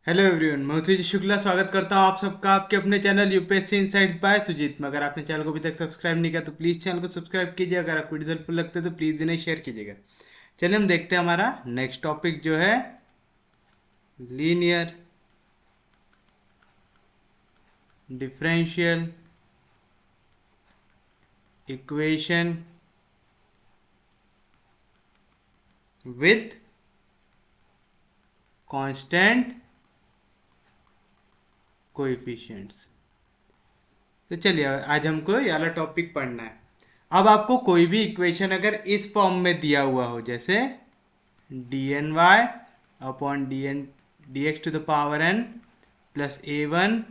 Hello everyone, मैं सुजीत शुक्ला स्वागत करता हूं आप सबका आपके अपने channel UPSC insights by Sujeet में। अगर आपने चैनल को अभी तक सब्सक्राइब नहीं किया तो प्लीज़ चैनल को सब्सक्राइब कीजिए। अगर आपको वीडियो हेल्पफुल लगते हैं तो प्लीज़ इन्हें शेयर कीजिएगा। चलिए हम देखते हैं हमारा नेक्स्ट टॉपिक जो है linear differential equation with constant coefficients. तो चलिए आज हमको ये वाला टॉपिक पढ़ना है। अब आपको कोई भी इक्वेशन अगर इस फॉर्म में दिया हुआ हो, जैसे d n y upon d n d x to the power n plus a one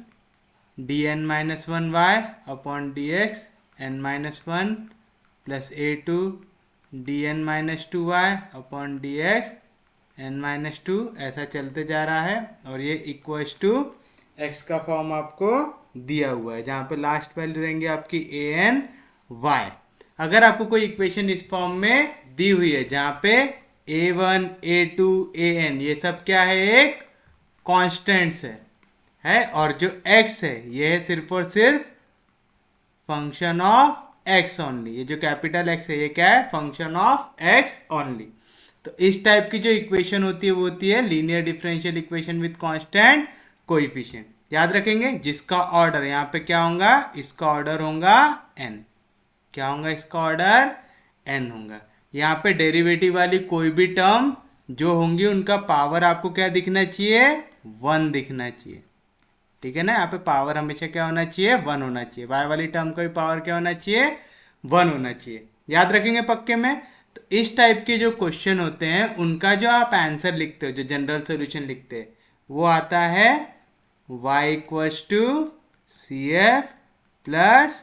d n minus one y upon D x n minus one plus a two d n minus two y upon D x n minus two, ऐसा चलते जा रहा है। और ये equals to x का form आपको दिया हुआ है, जहाँ पे लास्ट वैल्यू रहेंगे आपकी ए एन वाई। अगर आपको कोई इक्वेशन इस फॉर्म में दी हुई है जहाँ पे A one A two A N ये सब क्या है, एक कॉन्स्टेंट्स है और जो x है ये है सिर्फ और सिर्फ फंक्शन ऑफ x ओनली। ये जो कैपिटल X है ये क्या है, फंक्शन ऑफ x ओनली। तो इस टाइप की जो इक्वेशन होती है वो होती है linear differential equation with constant coefficient. याद रखेंगे जिसका ऑर्डर यहाँ पे क्या होगा, इसका ऑर्डर होगा n। क्या होगा, इसका ऑर्डर n होगा। यहाँ पे डेरिवेटिव वाली कोई भी टर्म जो होंगी उनका पावर आपको क्या दिखना चाहिए, 1 दिखना चाहिए। ठीक है ना, यहाँ पे पावर हमेशा क्या होना चाहिए, 1 होना चाहिए। y वाली टर्म का भी पावर क्या होना चाहिए, 1 होना चाहिए। याद रखेंगे पक्के में। तो इस टाइप के जो क्वेश्चन होते हैं उनका जो आप आंसर लिखते हो, जो जनरल सॉल्यूशन लिखते हैं, वो आता है y equals to C F plus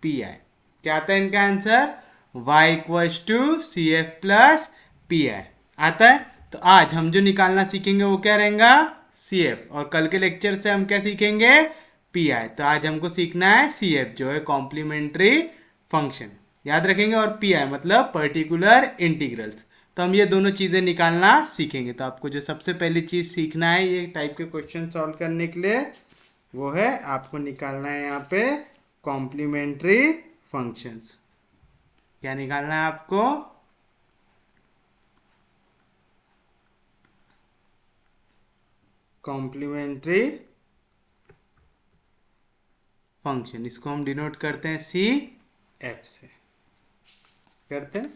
P I. क्या आता है इनका answer, y equals to C F plus P I आता है। तो आज हम जो निकालना सीखेंगे वो क्या रहेगा, सी एफ, और कल के लेक्चर से हम क्या सीखेंगे, पी आई। तो आज हमको सीखना है सी एफ जो है कॉम्प्लीमेंट्री फंक्शन, याद रखेंगे, और पी आई मतलब पर्टिकुलर इंटीग्रल्स। तो हम ये दोनों चीज़ें निकालना सीखेंगे। तो आपको जो सबसे पहली चीज़ सीखना है ये टाइप के क्वेश्चन सॉल्व करने के लिए, वो है आपको निकालना है यहाँ पे कॉम्प्लीमेंट्री फंक्शंस। क्या निकालना है आपको, कॉम्प्लीमेंट्री फंक्शन। इसको हम डिनोट करते हैं सी एफ से, करते हैं।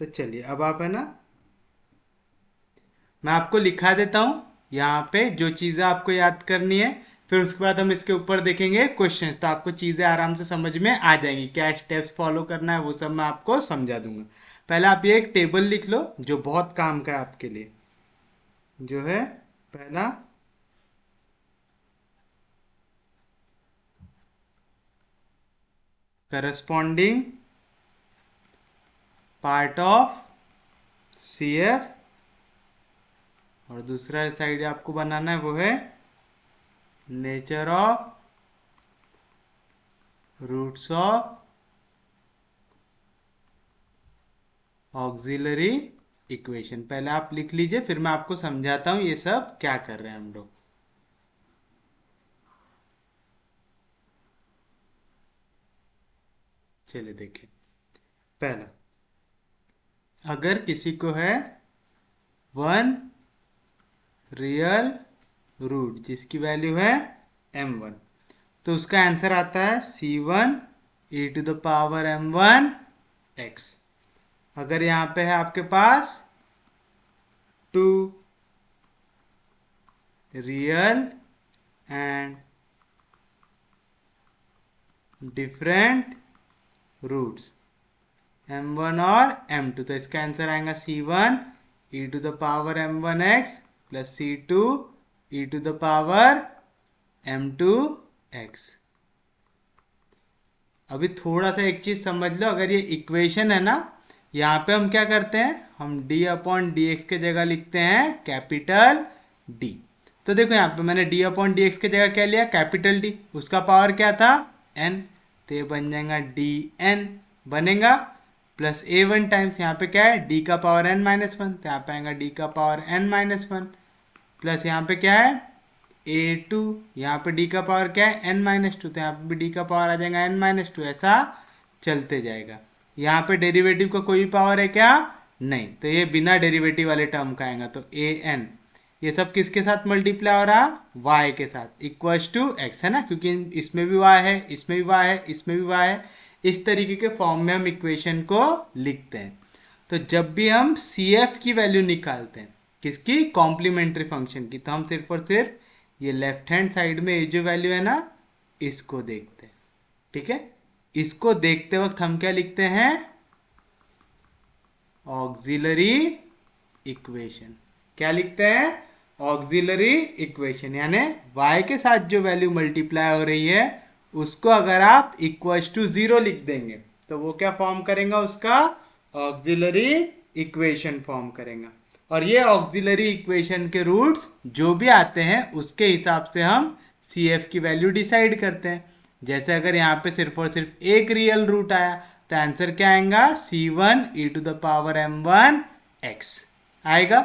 तो चलिए अब आप है ना, मैं आपको लिखा देता हूं यहाँ पे जो चीज़ें आपको याद करनी है, फिर उसके बाद हम इसके ऊपर देखेंगे क्वेश्चंस। तो आपको चीज़ें आराम से समझ में आ जाएंगी, क्या स्टेप्स फॉलो करना है वो सब मैं आपको समझा दूंगा। पहले आप ये एक टेबल लिख लो जो बहुत काम का है आपके लिए, जो है पहला corresponding part of C F, और दूसरा साइड आपको बनाना है वो है nature of roots of auxiliary equation. पहले आप लिख लीजिए, फिर मैं आपको समझाता हूं ये सब क्या कर रहे हैं हम लोग। चलिए देखिए, पहला, अगर किसी को है 1 रियल रूट जिसकी वैल्यू है m1, तो उसका आंसर आता है c1 e to the power m1 x। अगर यहाँ पे है आपके पास 2 real and different roots m1 और m2, तो इसका आंसर आएगा c1 e to the power m1x plus c2 e to the power m2x। अभी थोड़ा सा एक चीज समझ लो, अगर ये इक्वेशन है ना, यहाँ पे हम क्या करते हैं, हम d अपॉन डी एक्स के जगह लिखते हैं कैपिटल D। तो देखो यहाँ पे मैंने d अपॉन डी एक्स के जगह क्या लिया, कैपिटल D। उसका पावर क्या था, n, तो ये बन जाएगा dn बनेगा, प्लस a1 टाइम्स यहाँ पे क्या है d का पावर n माइनस वन, तो यहाँ पे आएगा d का power n minus one. Plus यहाँ पे क्या है a2, यहाँ पे d का पावर क्या है n-2, तो यहाँ पे भी d का पावर आ जाएगा n-2, ऐसा चलते जाएगा। यहाँ पे डेरिवेटिव का कोई पावर है क्या? नहीं, तो ये बिना डेरिवेटिव वाले टर्म का आएगा, तो an ये सब किसके साथ मल्टीप्लाई हो रहा? y के साथ, इक्वल्स टू x है ना, क्योंकि इसमें भी y है, इसमें भी y है, इसमें भी y है। इस तरीके के फॉर्म में हम इक्वेशन को लिखते हैं। तो जब भी हम CF की वैल्यू निकालते हैं, किसकी? कॉम्प्लीमेंट्री फंक्शन की, तो हम सिर्फ और सिर्फ ये लेफ्ट हैंड साइड में ये जो वैल्यू है ना, इसको देखते हैं। ठीक है, इसको देखते वक्त हम क्या लिखते हैं? Auxiliary equation. क्या लिखते हैं? ऑक्सिलरी इक्वेशन, यानी y के साथ जो वैल्यू मल्टीप्लाई हो रही है उसको अगर आप इक्वल्स टू 0 लिख देंगे तो वो क्या फॉर्म करेगा? उसका ऑक्सिलरी इक्वेशन फॉर्म करेगा। और ये ऑक्सिलरी इक्वेशन के रूट्स जो भी आते हैं उसके हिसाब से हम CF की वैल्यू डिसाइड करते हैं। जैसे अगर यहाँ पे सिर्फ और सिर्फ एक रियल रूट आया तो आंसर क्या आएगा? C1 e to the power m1 x आएगा।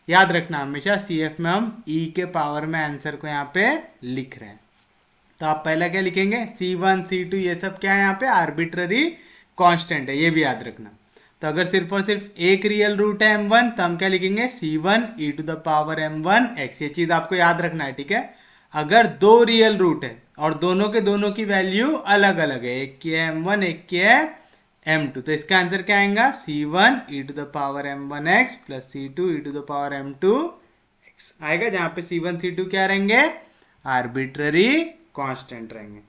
याद रखना हमेशा CF में हम e के पावर में आंसर को यहाँ पे लिख रहे हैं। तो आप पहला क्या लिखेंगे? C1 C2 ये सब क्या है? यहाँ पे आर्बिट्ररी कांस्टेंट है, ये भी याद रखना। तो अगर सिर्फ और सिर्फ एक रियल रूट है m1 तो हम क्या लिखेंगे? C1 e to the power m1 x। ये चीज आपको याद रखना है, ठीक है। अगर दो रियल रूट है और दोनों की वैल्यू अलग अलग है, एक की है m1 एक की है m2, तो इसका आंसर क्या आएगा? C1 e to the power m1 x plus C2 e to the power m2 x आएगा, जहां पे C1 C2 क्या रहेंगे? आर्बिट्ररी कांस्टेंट रहेंगे।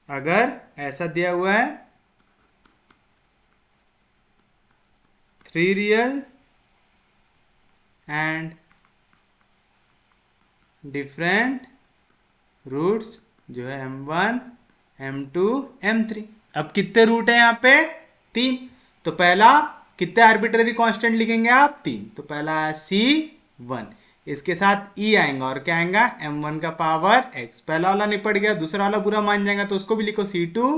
अगर ऐसा दिया हुआ है 3 रियल एंड डिफरेंट रूट्स जो है m1 m2 m3, अब कितने रूट है यहाँ पे? 3। तो पहला कितने आर्बिट्ररी कांस्टेंट लिखेंगे आप? 3। तो पहला है C1, इसके साथ e आएगा और क्या आएगा? m1 का पावर x। पहला वाला निपट गया, दूसरा वाला बुरा मान जाएगा तो उसको भी लिखो C2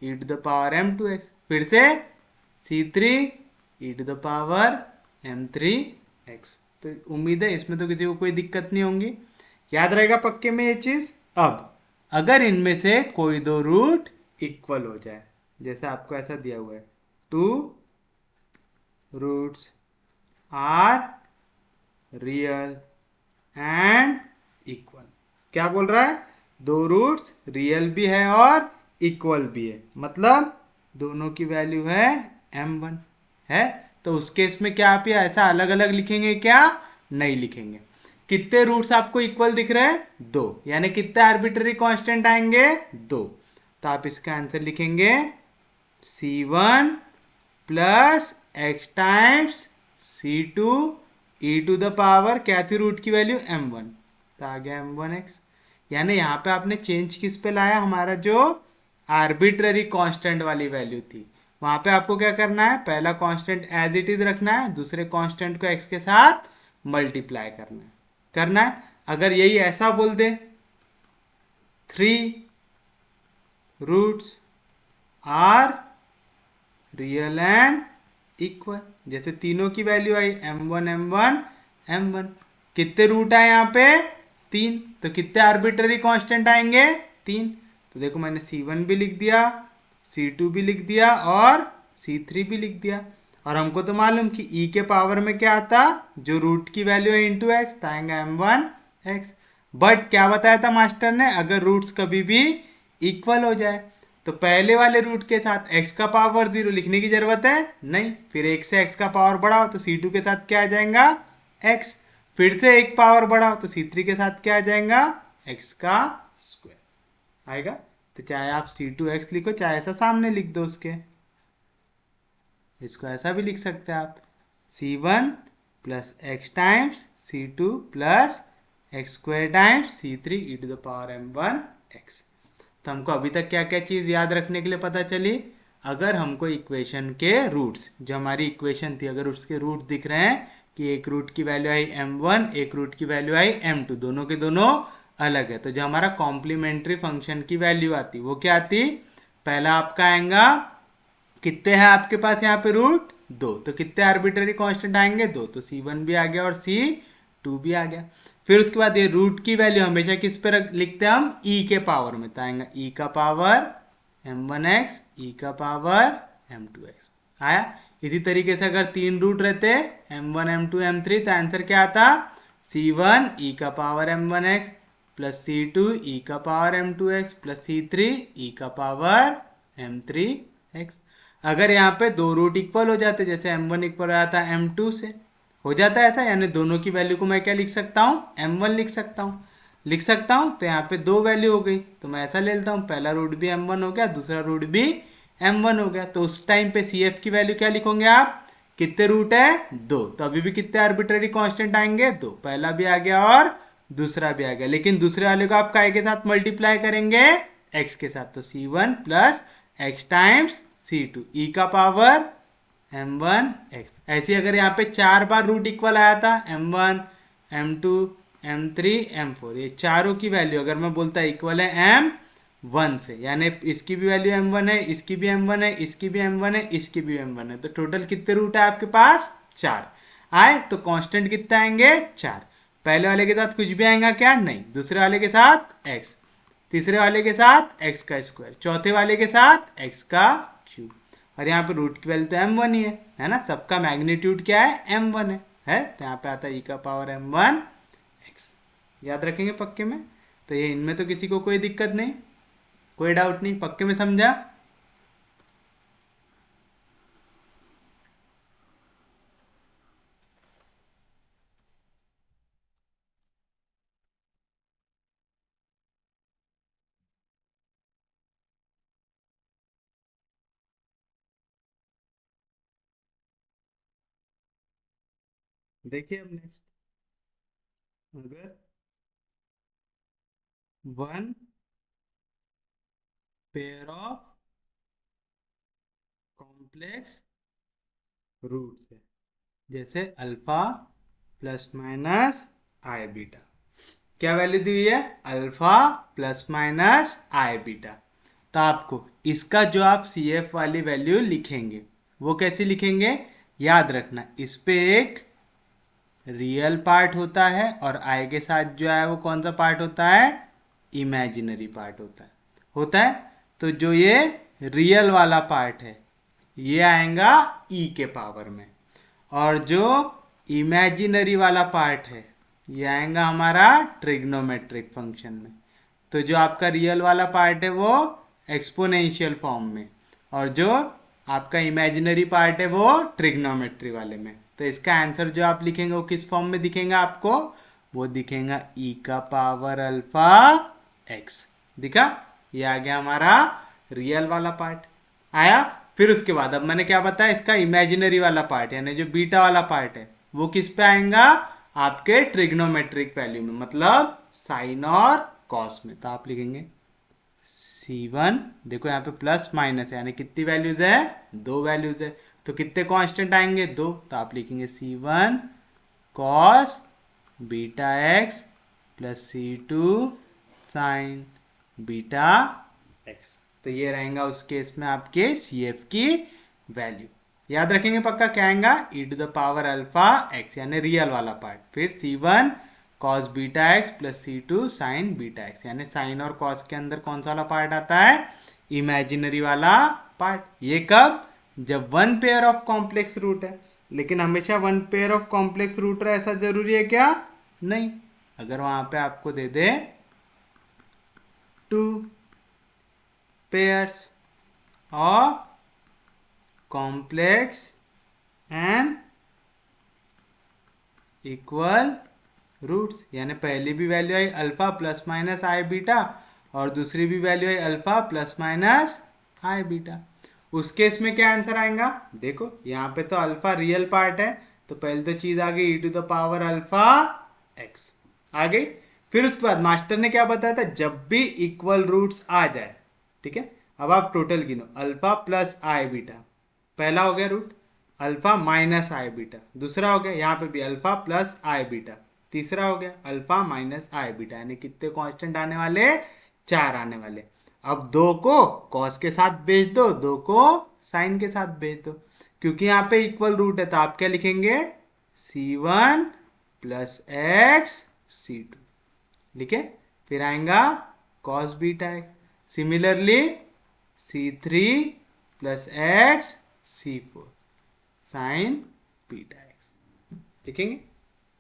e to the power m2 x, फिर से C3 e to the power m3 x। तो उम्मीद है इसमें तो किसी को कोई दिक्कत नहीं होंगी, याद रहेगा पक्के में ये चीज। अब अगर इनमें से कोई दो रूट इक्वल हो जाए, जैसे आपको ऐसा दिया हुआ है 2 roots are real and equal, क्या बोल रहा है? दो रूट्स रियल भी है और इक्वल भी है, मतलब दोनों की वैल्यू है m1 है। तो उस केस में क्या आप ये ऐसा अलग अलग लिखेंगे? क्या नहीं लिखेंगे। कितने रूट्स आपको इक्वल दिख रहे हैं? 2, यानी कितने आर्बिट्ररी कांस्टेंट आएंगे? 2। तो आप इसका आंसर लिखेंगे C1 plus x times C2 e to the power क्या थी रूट की वैल्यू? m1, तो आ गया m1x। यानी यहाँ पे आपने चेंज किस पे लाया? हमारा जो आर्बिट्ररी कांस्टेंट वाली वैल्यू थी वहां पे आपको क्या करना है? पहला कांस्टेंट एज इट इज रखना है, दूसरे कांस्टेंट को x के साथ मल्टीप्लाई करना है। अगर यही ऐसा बोल दे 3 roots are real and equal, जैसे तीनों की वैल्यू आई m1 m1 m1, कितने रूट आए यहाँ पे? 3, तो कितने आर्बिट्ररी कांस्टेंट आएंगे? 3। तो देखो मैंने C1 भी लिख दिया, C2 भी लिख दिया और C3 भी लिख दिया। और हमको तो मालूम कि e के पावर में क्या आता? जो रूट की वैल्यू है इंटू एक्स, आएगा m1 x। बट क्या बताया था मास्टर ने? अगर रूट्स कभी भी इक्वल हो जाए तो पहले वाले रूट के साथ x का पावर 0 लिखने की जरूरत है नहीं, फिर 1 से x का पावर बढ़ाओ तो C2 के साथ क्या आ जाएगा? x, फिर से एक पावर बढ़ाओ तो C3 के साथ क्या आ जाएगा? x का स्क्वायर आएगा। तो चाहे आप C2x लिखो, चाहे ऐसा सामने लिख दो उसके, इसको ऐसा भी लिख सकते हैं आप C1 plus x times C2 plus x square times C3 e to the power m1 x। तो हमको अभी तक क्या क्या चीज़ याद रखने के लिए पता चली? अगर हमको इक्वेशन के रूट्स, जो हमारी इक्वेशन थी, अगर उसके रूट दिख रहे हैं कि एक रूट की वैल्यू आई m1, एक रूट की वैल्यू आई m2, दोनों के दोनों अलग है, तो जो हमारा कॉम्प्लीमेंट्री फंक्शन की वैल्यू आती वो क्या आती? पहला आपका आएगा, कितने हैं आपके पास यहाँ पे रूट? 2, तो कितने आर्बिट्ररी कांस्टेंट आएंगे? 2, तो C1 भी आ गया और C2 भी आ गया। फिर उसके बाद ये रूट की वैल्यू हमेशा किस पे लिखते हैं हम, ई के पावर में, तो आएगा ई का पावर m1x, ई का पावर m2x आया। इसी तरीके से अगर तीन रूट रहते m1 m2 m3 तो आंसर क्या आता, c1 ई का पावर m1x प्लस c2 ई का पावर m2x प्लस c3 ई का पावर m3x। अगर यहाँ पे दो रूट इक्वल हो जाते, जैसे m1 इक्वल हो जाता है m2 से, हो जाता है ऐसा, यानी दोनों की वैल्यू को मैं क्या लिख सकता हूँ, m1 लिख सकता हूँ। तो यहाँ पे दो वैल्यू हो गई, तो मैं ऐसा ले लेता हूँ, पहला रूट भी m1 हो गया, दूसरा रूट भी m1 हो गया। तो उस टाइम पे cf की वैल्यू क्या लिखोगे आप, कितने रूट है, दो, तो अभी भी कितने आर्बिट्ररी कांस्टेंट आएंगे, दो, पहला भी आ गया और दूसरा भी आ गया। लेकिन दूसरे वाले को आप काय के साथ मल्टीप्लाई करेंगे, x के साथ, तो c1 plus x times c2 ई का पावर m1x। ऐसे अगर यहाँ पे चार बार रूट इक्वल आया था, m1 m2 m3 m4, ये चारों की वैल्यू अगर मैं बोलता इक्वल है m1 से, यानी इसकी भी वैल्यू m1 है, इसकी भी m1 है, इसकी भी m1 है, इसकी भी m1 है, तो टोटल कितने रूट है आपके पास, चार आए। तो कांस्टेंट कितने आएंगे, चार। पहले वाले के साथ कुछ भी आएगा क्या, नहीं। दूसरे वाले के साथ x, तीसरे वाले के साथ x का स्क्वायर, चौथे वाले के साथ x का क्यूब, और यहाँ पे रूट की वैल्यू तो m1 ही है ना, सबका मैग्नीट्यूड क्या है, m1 है तो यहाँ पे आता है e का पावर m1x। याद रखेंगे पक्के में, तो ये इनमें तो किसी को कोई दिक्कत नहीं, कोई डाउट नहीं, पक्के में समझा। देखिए अब नेक्स्ट, अगर one pair of complex roots है, जैसे अल्फा प्लस माइनस आई बीटा, क्या वैल्यू दी हुई है, अल्फा प्लस माइनस आई बीटा। तो आपको इसका जो आप सी एफ वाली वैल्यू लिखेंगे वो कैसे लिखेंगे, याद रखना, इस पे एक रियल पार्ट होता है और आई के साथ जो है वो कौन सा पार्ट होता है, इमेजिनरी पार्ट होता है। तो जो ये रियल वाला पार्ट है ये आएगा ई के पावर में, और जो इमेजिनरी वाला पार्ट है ये आएगा हमारा ट्रिग्नोमेट्रिक फंक्शन में। तो जो आपका रियल वाला पार्ट है वो एक्सपोनेंशियल फॉर्म में, और जो आपका इमेजिनरी पार्ट है वो ट्रिग्नोमेट्री वाले में। तो इसका आंसर जो आप लिखेंगे वो किस फॉर्म में दिखेगा आपको, वो दिखेगा ई का पावर अल्फा एक्स। दिखा, ये आ गया हमारा रियल वाला पार्ट आया। फिर उसके बाद अब मैंने क्या बताया, इसका इमेजिनरी वाला पार्ट यानी जो बीटा वाला पार्ट है वो किस पे आएगा, आपके ट्रिग्नोमेट्रिक वैल्यू में, मतलब साइन और कॉस में। तो आप लिखेंगे C1, देखो यहाँ पे प्लस माइनस है यानी कितनी वैल्यूज है, दो वैल्यूज है, तो कितने कांस्टेंट आएंगे, दो, तो आप लिखेंगे C1 cos beta x plus C2 sine beta x. तो ये रहेगा उस केस में आपके CF की वैल्यू। याद रखेंगे पक्का, क्या आएगा, E to the power alpha X यानी रियल वाला पार्ट, फिर C1 cos beta x plus C2 sine beta X, यानी साइन और कॉस के अंदर कौन सा वाला पार्ट आता है, इमेजिनरी वाला पार्ट। ये कब, जब one pair of complex root है। लेकिन हमेशा one pair of complex root रहे ऐसा जरूरी है क्या, नहीं। अगर वहां पे आपको दे दे two pairs of complex and equal roots, यानी पहली भी value I alpha plus minus I beta और दूसरी भी value I alpha plus minus I beta, उस केस में क्या आंसर आएगा, देखो यहाँ पे तो अल्फा रियल पार्ट है, तो पहले तो चीज आ गई E to the power alpha X आ गई। फिर उसके बाद मास्टर ने क्या बताया था, जब भी इक्वल रूट्स आ जाए, ठीक है, अब आप टोटल गिनो, अल्फा प्लस आई बीटा, पहला हो गया रूट, अल्फा माइनस आई बीटा, दूसरा हो गया यहाँ पे भी अल्फा प्लस आई बीटा, तीसरा हो गया अल्फा माइनस आई बीटा, यानी कितने कांस्टेंट आने वाले, चार आने वाले। अब दो को कॉस के साथ भेज दो, दो को साइन के साथ भेज दो, क्योंकि यहाँ पे इक्वल रूट है, तो आप क्या लिखेंगे, C1 प्लस एक्स C2, ठीक है। फिर आएगा cos beta x, similarly C3 plus x C4 sign beta x, लिखेंगे।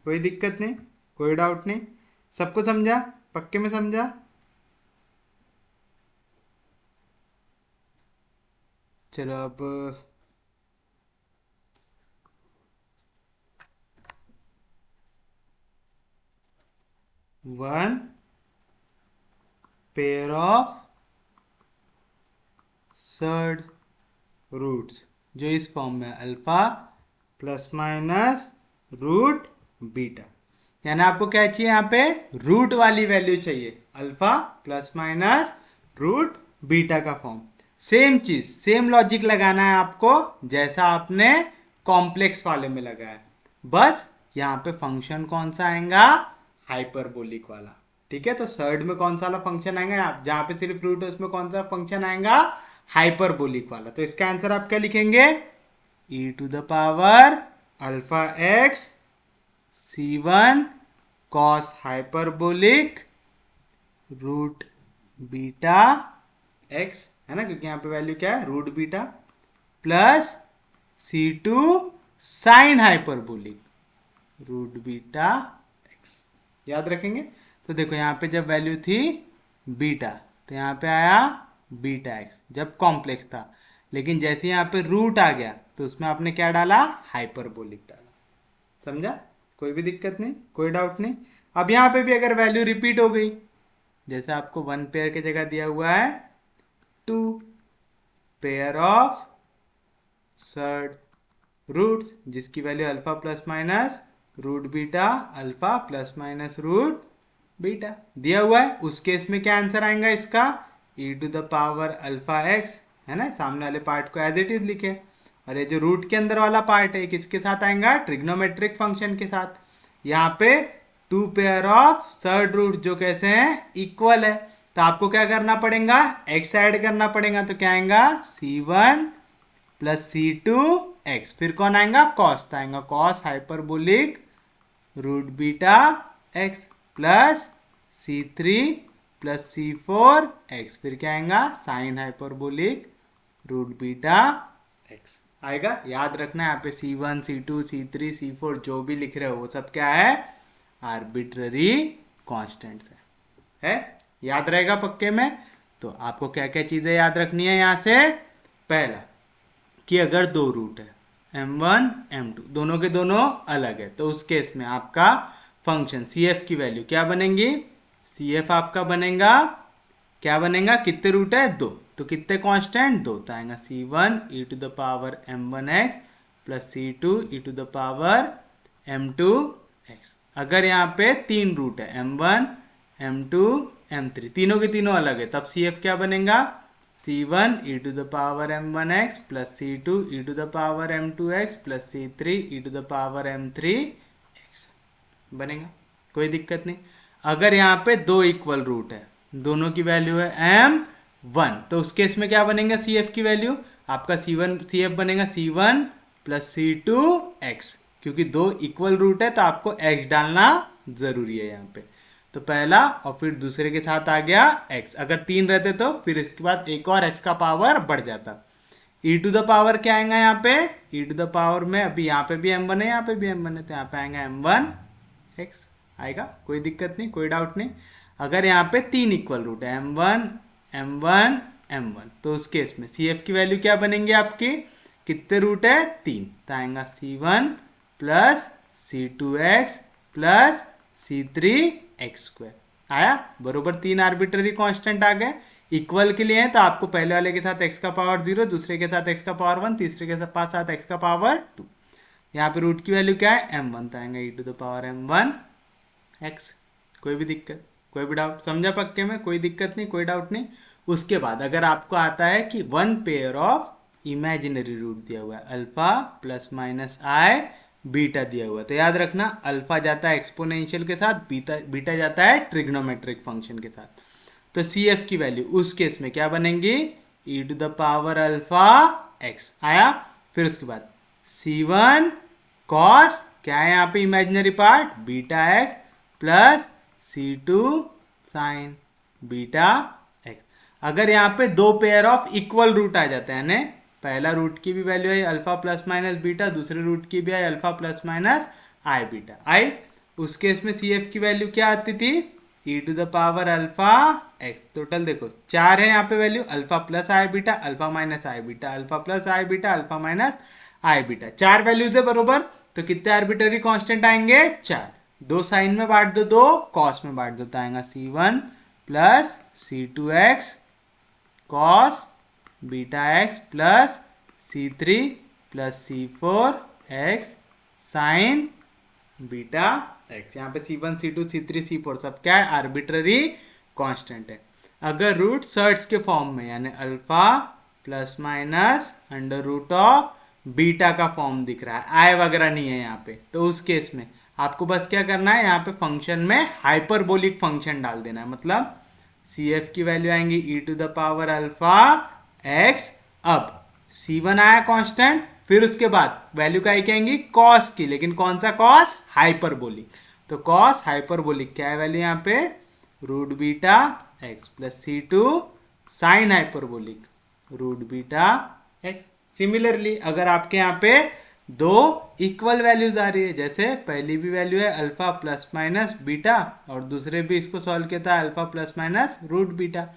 कोई दिक्कत नहीं, कोई डाउट नहीं, सबको समझा, पक्के में समझा। चलो अब one pair of surd roots, जो इस फॉर्म में alpha plus minus root beta, यानी आपको क्या चाहिए यहाँ पे, रूट वाली वैल्यू चाहिए, alpha plus minus root beta का फॉर्म। सेम चीज, सेम लॉजिक लगाना है आपको जैसा आपने कॉम्प्लेक्स वाले में लगाया, बस यहाँ पे फंक्शन कौन सा आएगा, हाइपरबोलिक वाला, ठीक है। तो सर्ड में कौन सा वाला फंक्शन आएगा, जहां पे सिर्फ रूट है उसमें कौन सा फंक्शन आएगा, हाइपरबोलिक वाला। तो इसका आंसर आप क्या लिखेंगे, e to the power alpha x C1 cos hyperbolic root beta x, है ना, क्योंकि यहाँ पे वैल्यू क्या है, root beta, plus C2 sine hyperbolic root beta x, याद रखेंगे। तो देखो यहाँ पे जब वैल्यू थी बीटा तो यहाँ पे आया बीटा एक्स जब कॉम्प्लेक्स था, लेकिन जैसे यहाँ पे रूट आ गया तो उसमें आपने क्या डाला, हाइपरबोलिक डाला, समझा। कोई भी दिक्कत नहीं, कोई डाउट नहीं। अब यहाँ पे भी अगर वैल्यू रिपीट हो गई, जैसे आपको वन पेयर की जगह दिया हुआ है two pair of surd roots, जिसकी value alpha plus minus root beta alpha plus minus root beta दिया हुआ है, उस केस में क्या आंसर आएगा इसका, e to the power alpha x, है ना, सामने वाले पार्ट को एज इट इज लिखे, और ये जो रूट के अंदर वाला पार्ट है किसके साथ आएगा, ट्रिग्नोमेट्रिक फंक्शन के साथ। यहाँ पे two pair of surd root जो कैसे हैं, इक्वल है, तो आपको क्या करना पड़ेगा, एक्स ऐड करना पड़ेगा, तो क्या आएगा C1 प्लस C2 एक्स, फिर कौन आएगा, कॉस, तो आएगा cos hyperbolic root beta x plus C3 plus C4 x, फिर क्या आएगा sine hyperbolic root beta x आएगा। याद रखना है यहाँ पे C1 C2 C3 C4 जो भी लिख रहे हो वो सब क्या है, आर्बिट्ररी कॉन्स्टेंट्स है, याद रहेगा पक्के में। तो आपको क्या क्या चीजें याद रखनी है यहाँ से, पहला कि अगर दो रूट है m1 m2 दोनों के दोनों अलग है, तो उस केस में आपका फंक्शन CF की वैल्यू क्या बनेगी, CF आपका बनेगा, क्या बनेगा, कितने रूट है, दो, तो कितने कांस्टेंट, दो, तो आएगा C1 e to the power m1x plus C2 e to the power m2x। अगर यहाँ पे तीन रूट है m1 m2 m3 तीनों के तीनों अलग है, तब CF क्या बनेगा, C1 e to the power m1x plus C2 e to the power m2x plus C3 e to the power m3x बनेगा, कोई दिक्कत नहीं। अगर यहाँ पे दो इक्वल रूट है, दोनों की वैल्यू है m1, तो उस केस में क्या बनेगा CF की वैल्यू, आपका CF बनेगा C1 प्लस C2x, क्योंकि दो इक्वल रूट है तो आपको x डालना जरूरी है यहाँ पे, तो पहला और फिर दूसरे के साथ आ गया x, अगर तीन रहते तो फिर इसके बाद एक और x का पावर बढ़ जाता। e टू द पावर क्या आएगा यहाँ पे, e टू द पावर में अभी यहाँ पे भी m1 है यहाँ पे भी m1 है, तो यहाँ पे आएगा m1 x आएगा, कोई दिक्कत नहीं, कोई डाउट नहीं। अगर यहाँ पे तीन इक्वल रूट है m1 m1 m1, तो उस केस में CF की वैल्यू क्या बनेंगे आपकी, कितने रूट है, तीन, तो आएगा C1 plus C2x plus C3x square, आया बरोबर, तीन आर्बिट्ररी कांस्टेंट आ गए, इक्वल के लिए है तो आपको पहले वाले के साथ x का पावर 0, दूसरे के साथ x का पावर 1, तीसरे के साथ x का पावर 2। यहाँ पे रूट की वैल्यू क्या है, m1, तो आएगा e to the power m1 x, कोई भी दिक्कत, कोई भी डाउट, समझा पक्के में, कोई दिक्कत नहीं, कोई डाउट नहीं। उसके बाद अगर आपको आता है कि one pair of imaginary root दिया हुआ है, अल्फा प्लस माइनस आई बीटा दिया हुआ है, तो याद रखना अल्फा जाता है एक्सपोनेंशियल के साथ, बीटा जाता है ट्रिग्नोमेट्रिक फंक्शन के साथ, तो CF की वैल्यू उस केस में क्या बनेगी, e to the power alpha x आया। फिर उसके बाद C1 cos क्या है यहाँ पे imaginary part beta x plus C2 sine beta X. अगर यहाँ पे दो पेयर ऑफ इक्वल रूट आ जाते हैं, यानी पहला रूट की भी value I alpha plus minus beta, दूसरे रूट की भी I alpha plus minus I beta I, उस केस में सी एफ की वैल्यू क्या आती थी, E to the power alpha X. Total देखो चार है यहाँ पे value, alpha plus I beta, alpha minus I beta, alpha plus I beta, alpha minus I beta, चार वैल्यूज है बरोबर। तो कितने आर्बिट्ररी कांस्टेंट आएंगे, चार। दो साइन में बांट दो, दो कॉस में बांट दो, तो आएगा C1 plus C2x cos beta x plus C3 plus C4x sign beta X. यहाँ पे C1 C2 C3 C4 सब क्या है, आर्बिट्ररी कांस्टेंट है। अगर रूट सर्ट्स के फॉर्म में, यानी alpha plus minus under root of beta का फॉर्म दिख रहा है, आई वगैरह नहीं है यहाँ पे, तो उस केस में आपको बस क्या करना है, यहाँ पे फंक्शन में हाइपरबोलिक फंक्शन डाल देना है। मतलब सी एफ की वैल्यू आएंगी E to the power alpha X. अब C1 आया कांस्टेंट, फिर उसके बाद वैल्यू का क्या आएंगी, कॉस की, लेकिन कौन सा कॉस, हाइपरबोलिक। तो कॉस हाइपरबोलिक क्या है वैल्यू यहाँ पे, root beta x plus C2 sine hyperbolic root beta x. Similarly अगर आपके यहाँ पे दो इक्वल वैल्यूज आ रही है, जैसे पहली भी वैल्यू है अल्फा प्लस माइनस बीटा और दूसरे भी इसको सॉल्व किया था alpha plus minus root beta,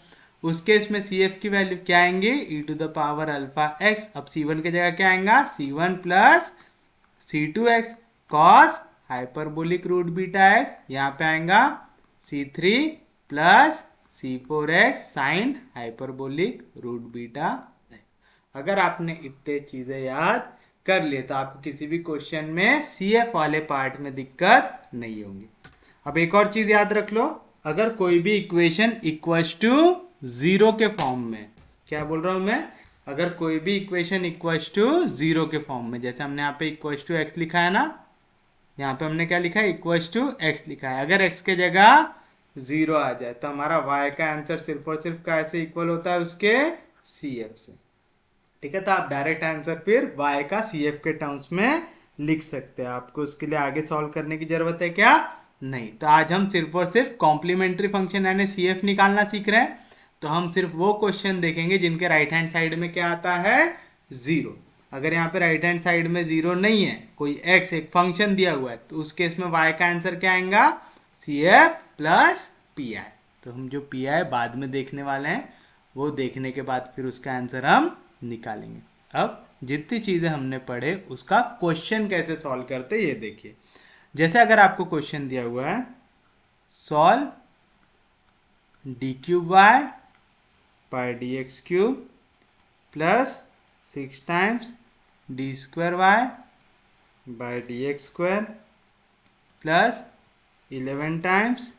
उस केस में सी एफ की वैल्यू क्या आएंगी, E to the power alpha X. अब C1 की जगह क्या आएगा, C1 plus C2x cos hyperbolic root beta X, यहाँ पे आएगा C3 plus C4x sine hyperbolic root beta. अगर आपने इतने चीजें याद कर लिए तो आपको किसी भी क्वेश्चन में सी एफ वाले पार्ट में दिक्कत नहीं होगी। अब एक और चीज याद रख लो, अगर कोई भी इक्वेशन इक्वल्स टू जीरो के फॉर्म में, क्या बोल रहा हूं मैं, अगर कोई भी इक्वेशन इक्वल्स टू जीरो के फॉर्म में, जैसे हमने यहाँ पे इक्वल्स टू एक्स लिखा है ना, यहाँ पे हमने क्या लिखा है, इक्वल्स टू एक्स लिखा है। अगर एक्स के जगह जीरो आ जाए तो हमारा वाई का आंसर सिर्फ और सिर्फ कैसे इक्वल होता है, उसके सी एफ से। ठीक है, तो आप डायरेक्ट आंसर फिर y का CF के टर्म्स में लिख सकते हैं, आपको उसके लिए आगे सॉल्व करने की जरूरत है क्या, नहीं। तो आज हम सिर्फ और सिर्फ कॉम्प्लीमेंट्री फंक्शन यानी CF निकालना सीख रहे हैं। तो हम सिर्फ वो क्वेश्चन देखेंगे जिनके राइट हैंड साइड में क्या आता है, जीरो। अगर यहाँ पे राइट हैंड साइड में जीरो नहीं है, कोई x एक फंक्शन दिया हुआ है, तो उस केस में y का आंसर क्या आएगा, CF प्लस PI। तो हम जो PI बाद में देखने वाले हैं, वो देखने के बाद फिर उसका आंसर हम निकालेंगे। अब जितनी चीजें हमने पढ़े उसका क्वेश्चन कैसे सॉल्व करते ये देखिए। जैसे अगर आपको क्वेश्चन दिया हुआ है, solve d cube y by d x cube plus 6 times d square y by d x square plus 11 times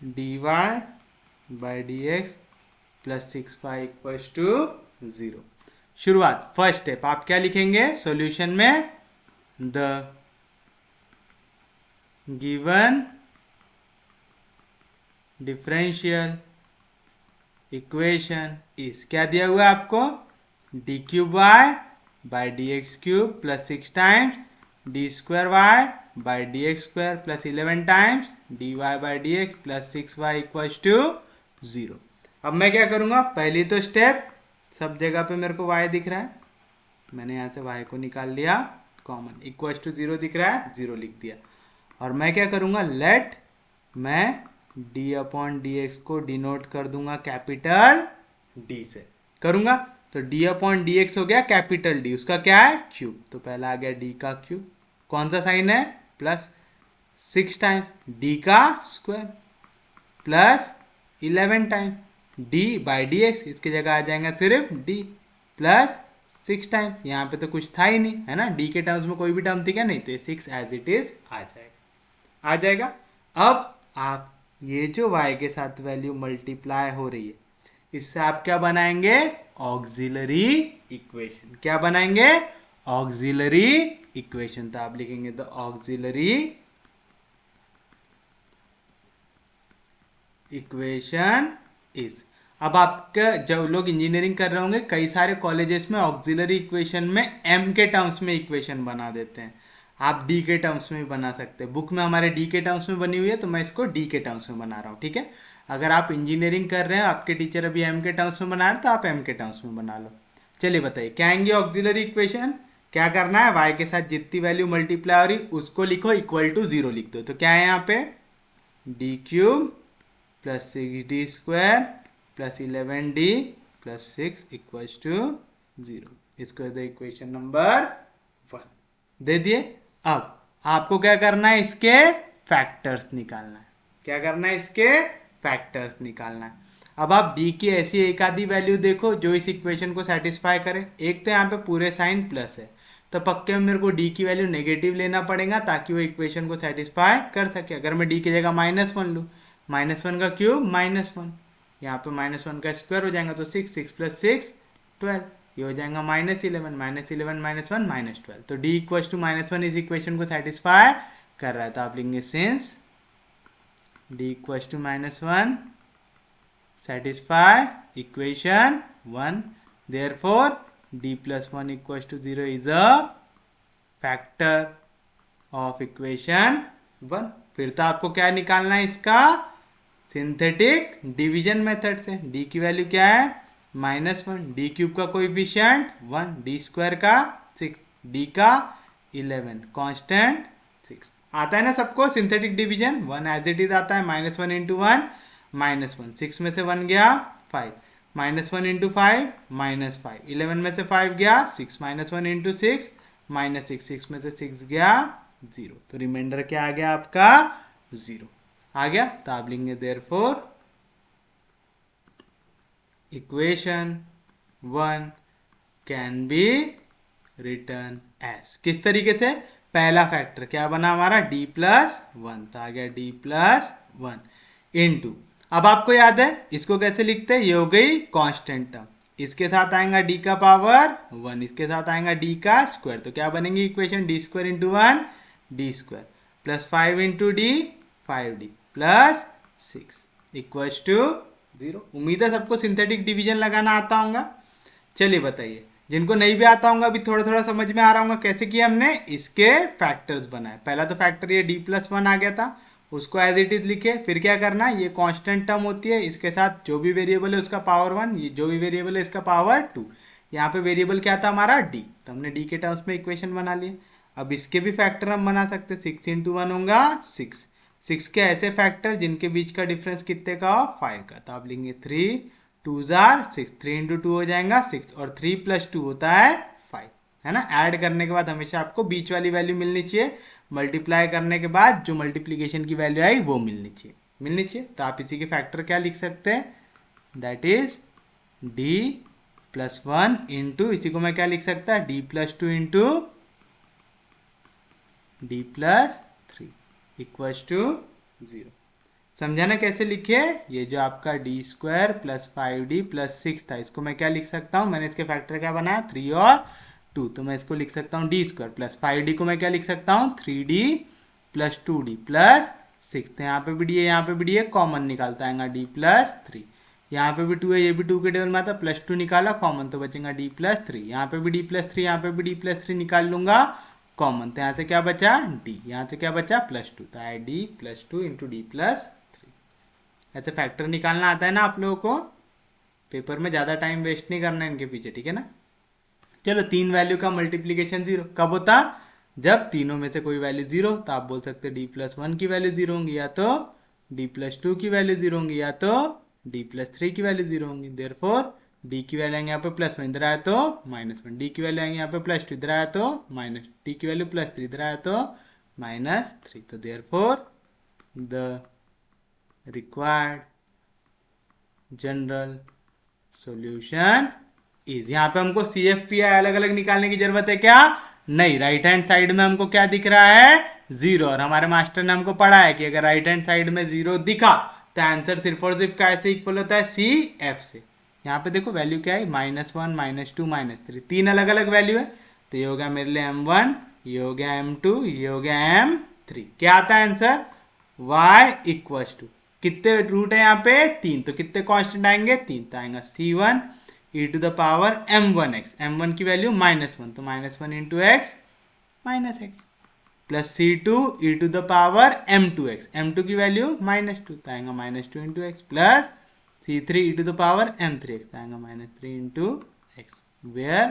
d y by d x plus 6 y equals to 0। शुरुआत, फर्स्ट स्टेप आप क्या लिखेंगे solution में, the given differential equation is, क्या दिया हुआ है आपको, d cube y by d x cube plus 6 times d square y by d x square plus 11 times d y by d x plus 6 y equals to 0। अब मैं क्या करूंगा, पहली तो स्टेप, सब जगह पे मेरे को y दिख रहा है, मैंने यहाँ से y को निकाल लिया कॉमन, इक्वल्स टू 0 दिख रहा है, 0 लिख दिया। और मैं क्या करूँगा, लेट मैं d अपॉन डी एक्स को डिनोट कर दूंगा कैपिटल D से, करूँगा तो d अपॉन डी एक्स हो गया कैपिटल D, उसका क्या है क्यूब, तो पहला आ गया d का क्यूब, कौन सा साइन है, प्लस 6 टाइम d का square plus 11 time d by d x, इसकी जगह आ जाएगा सिर्फ d प्लस 6 टाइम्स, यहाँ पे तो कुछ था ही नहीं है ना, d के टर्म्स में कोई भी टर्म थी क्या, नहीं, तो ये 6 एज इट इज आ जाएगा। अब आप ये जो y के साथ वैल्यू मल्टीप्लाई हो रही है, इससे आप क्या बनाएंगे, ऑक्सिलरी इक्वेशन, क्या बनाएंगे, ऑक्सिलरी इक्वेशन। तो आप लिखेंगे द ऑक्सिलरी इक्वेशन इज। अब आपका जब लोग इंजीनियरिंग कर रहे होंगे, कई सारे कॉलेजेस में ऑक्सिलरी इक्वेशन में m के टर्म्स में इक्वेशन बना देते हैं। आप डी के टर्म्स में भी बना सकते हैं। बुक में हमारे डी के टर्म्स में बनी हुई है तो मैं इसको डी के टर्म्स में बना रहा हूँ, ठीक है। अगर आप इंजीनियरिंग कर रहे हैं, आपके टीचर अभी एम के टर्म्स में बना रहे हैं तो आप एम के टर्म्स में बना लो। चलिए बताइए क्या आएंगे ऑक्सिलरी इक्वेशन। क्या करना है, y के साथ जितनी वैल्यू मल्टीप्लाई हो रही उसको लिखो इक्वल टू 0 लिख दो। तो क्या है यहाँ पे d cube plus 6d square plus 11d plus 6 equal to 0। इसको दे इक्वेशन नंबर 1 दे दिए। अब आपको क्या करना है, इसके फैक्टर्स निकालना है। क्या करना है, इसके फैक्टर्स निकालना है। अब आप d की ऐसी एक आधी वैल्यू देखो जो इस इक्वेशन को सेटिस्फाई करे। एक तो यहाँ पे पूरे साइन प्लस है तो पक्के में मेरे को d की वैल्यू नेगेटिव लेना पड़ेगा ताकि वो इक्वेशन को सेटिस्फाई कर सके। अगर मैं d की जगह -1 लूँ, -1 का क्यूब -1, यहाँ पे -1 का स्क्वायर हो जाएगा तो 6, 6 + 6 12, ये हो जाएगा -11, -11 -1 -12। तो d इक्वल टू -1 इस इक्वेशन को सेटिस्फाई कर रहा है। तो आप लिखेंगे since d equal to -1 satisfy equation 1, therefore d plus 1 equals to 0 is a factor of equation 1। फिर तो आपको क्या निकालना है, इसका सिंथेटिक डिवीजन मेथड से। d की वैल्यू क्या है -1, d क्यूब का कोएफिशिएंट 1, d स्क्वायर का 6, d का 11, कांस्टेंट 6। आता है ना सबको synthetic division 1 as it is आता है। -1 इंटू 1 -1, 6 में से 1 गया 5, -1 इंटू 5 -5, 11 में से 5 गया 6, -1 इंटू 6 -6, 6 में से 6 गया 0। तो रिमाइंडर क्या आ गया आपका 0 आ गया। तो आप लिखेंगे therefore equation 1 can be written as, किस तरीके से, पहला फैक्टर क्या बना हमारा d प्लस 1, तो आ गया d प्लस 1 इंटू, अब आपको याद है इसको कैसे लिखते हैं, ये हो गई कांस्टेंट टर्म, इसके साथ आएगा d का पावर 1, इसके साथ आएगा d का स्क्वायर, तो क्या बनेगी equation d square into 1 d square plus 5 into d 5d plus 6 equals to 0। उम्मीद है सबको सिंथेटिक डिवीजन लगाना आता होगा। चलिए बताइए, जिनको नहीं भी आता होगा अभी थोड़ा थोड़ा समझ में आ रहा होगा कैसे किया हमने, इसके फैक्टर्स बनाए। पहला तो फैक्टर ये d प्लस 1 आ गया था, उसको एज इट इज लिखे। फिर क्या करना है, ये कांस्टेंट टर्म होती है, इसके साथ जो भी वेरिएबल है उसका पावर 1, ये जो भी वेरिएबल है इसका पावर 2। यहाँ पे वेरिएबल क्या था हमारा d, तो हमने d के टर्म्स में इक्वेशन बना लिए। अब इसके भी फैक्टर हम बना सकते हैं, 6 इंटू 1 होगा 6, 6 के ऐसे फैक्टर जिनके बीच का डिफरेंस कितने का हो 5 का, तो आप लेंगे 3 2 जार 6, 3 इंटू 2 हो जाएगा 6, और 3 प्लस 2 होता है 5, है ना। ऐड करने के बाद हमेशा आपको बीच वाली वैल्यू मिलनी चाहिए, मल्टीप्लाई करने के बाद जो मल्टीप्लीकेशन की वैल्यू आई वो मिलनी चाहिए। तो आप इसी के फैक्टर क्या लिख सकते हैं, that is d plus 1 into, इसी को मैं क्या लिख सकता है, d plus 2 into d plus 3 equals to 0। समझा ना कैसे लिखे, ये जो आपका d square plus 5d plus 6 था, इसको मैं क्या लिख सकता हूँ, मैंने इसके फैक्टर क्या बनाया 3 और 2, तो मैं इसको लिख सकता हूँ d स्क्वायर प्लस 5d को मैं क्या लिख सकता हूँ 3d प्लस 2d प्लस 6, तो यहाँ पे भी d है यहाँ पे भी d है, कॉमन निकालता आएगा d प्लस 3, यहाँ पे भी 2 है ये भी 2 के टेबल में आता, प्लस 2 निकाला कॉमन तो बचेगा d प्लस 3, यहाँ पे भी d प्लस 3, यहाँ पे भी d प्लस 3 निकाल लूंगा कॉमन, तो यहाँ से क्या बचा d, यहाँ से क्या बचा प्लस 2, तो आए d plus 2 into d plus 3। ऐसे फैक्टर निकालना आता है ना आप लोगों को, पेपर में ज़्यादा टाइम वेस्ट नहीं करना है इनके पीछे, ठीक है ना। चलो, तीन वैल्यू का मल्टीप्लीकेशन 0 कब होता, जब तीनों में से कोई वैल्यू 0, तो आप बोल सकते d प्लस 1 की वैल्यू 0 होंगी, या तो d प्लस 2 की वैल्यू 0 होंगी, या तो d प्लस 3 की वैल्यू 0 होंगी। देयरफॉर d की वैल्यू आएंगे यहाँ पे प्लस 1, इधर आया तो -1, d की वैल्यू आएंगे यहाँ पे प्लस 2, इधर आया तो माइनस, d की वैल्यू प्लस 3, इधर आया तो -3। तो therefore the required general solution is, यहाँ पे हमको CFPI अलग अलग निकालने की जरूरत है क्या, नहीं। राइट हैंड साइड में हमको क्या दिख रहा है 0, और हमारे मास्टर ने हमको पढ़ा है कि अगर राइट हैंड साइड में 0 दिखा तो आंसर सिर्फ और सिर्फ कैसे इक्वल होता है, CF से। यहाँ पे देखो वैल्यू क्या है, -1 -2 -3, तीन अलग अलग वैल्यू है, तो ये हो गया मेरे लिए M1, ये हो गया M2, ये हो गया M3। क्या आता है आंसर, y इक्वल्स टू, कितने रूट है यहाँ पे 3, तो कितने कांस्टेंट आएंगे 3, तो आएगा C1 e to the power m1x, m1 की वैल्यू -1, तो -1 into x -x plus C2 e to the power m2x, m2 की वैल्यू -2 तो आएगा -2 into x, plus C3 e to the power m3x तो आएगा -3 into x, where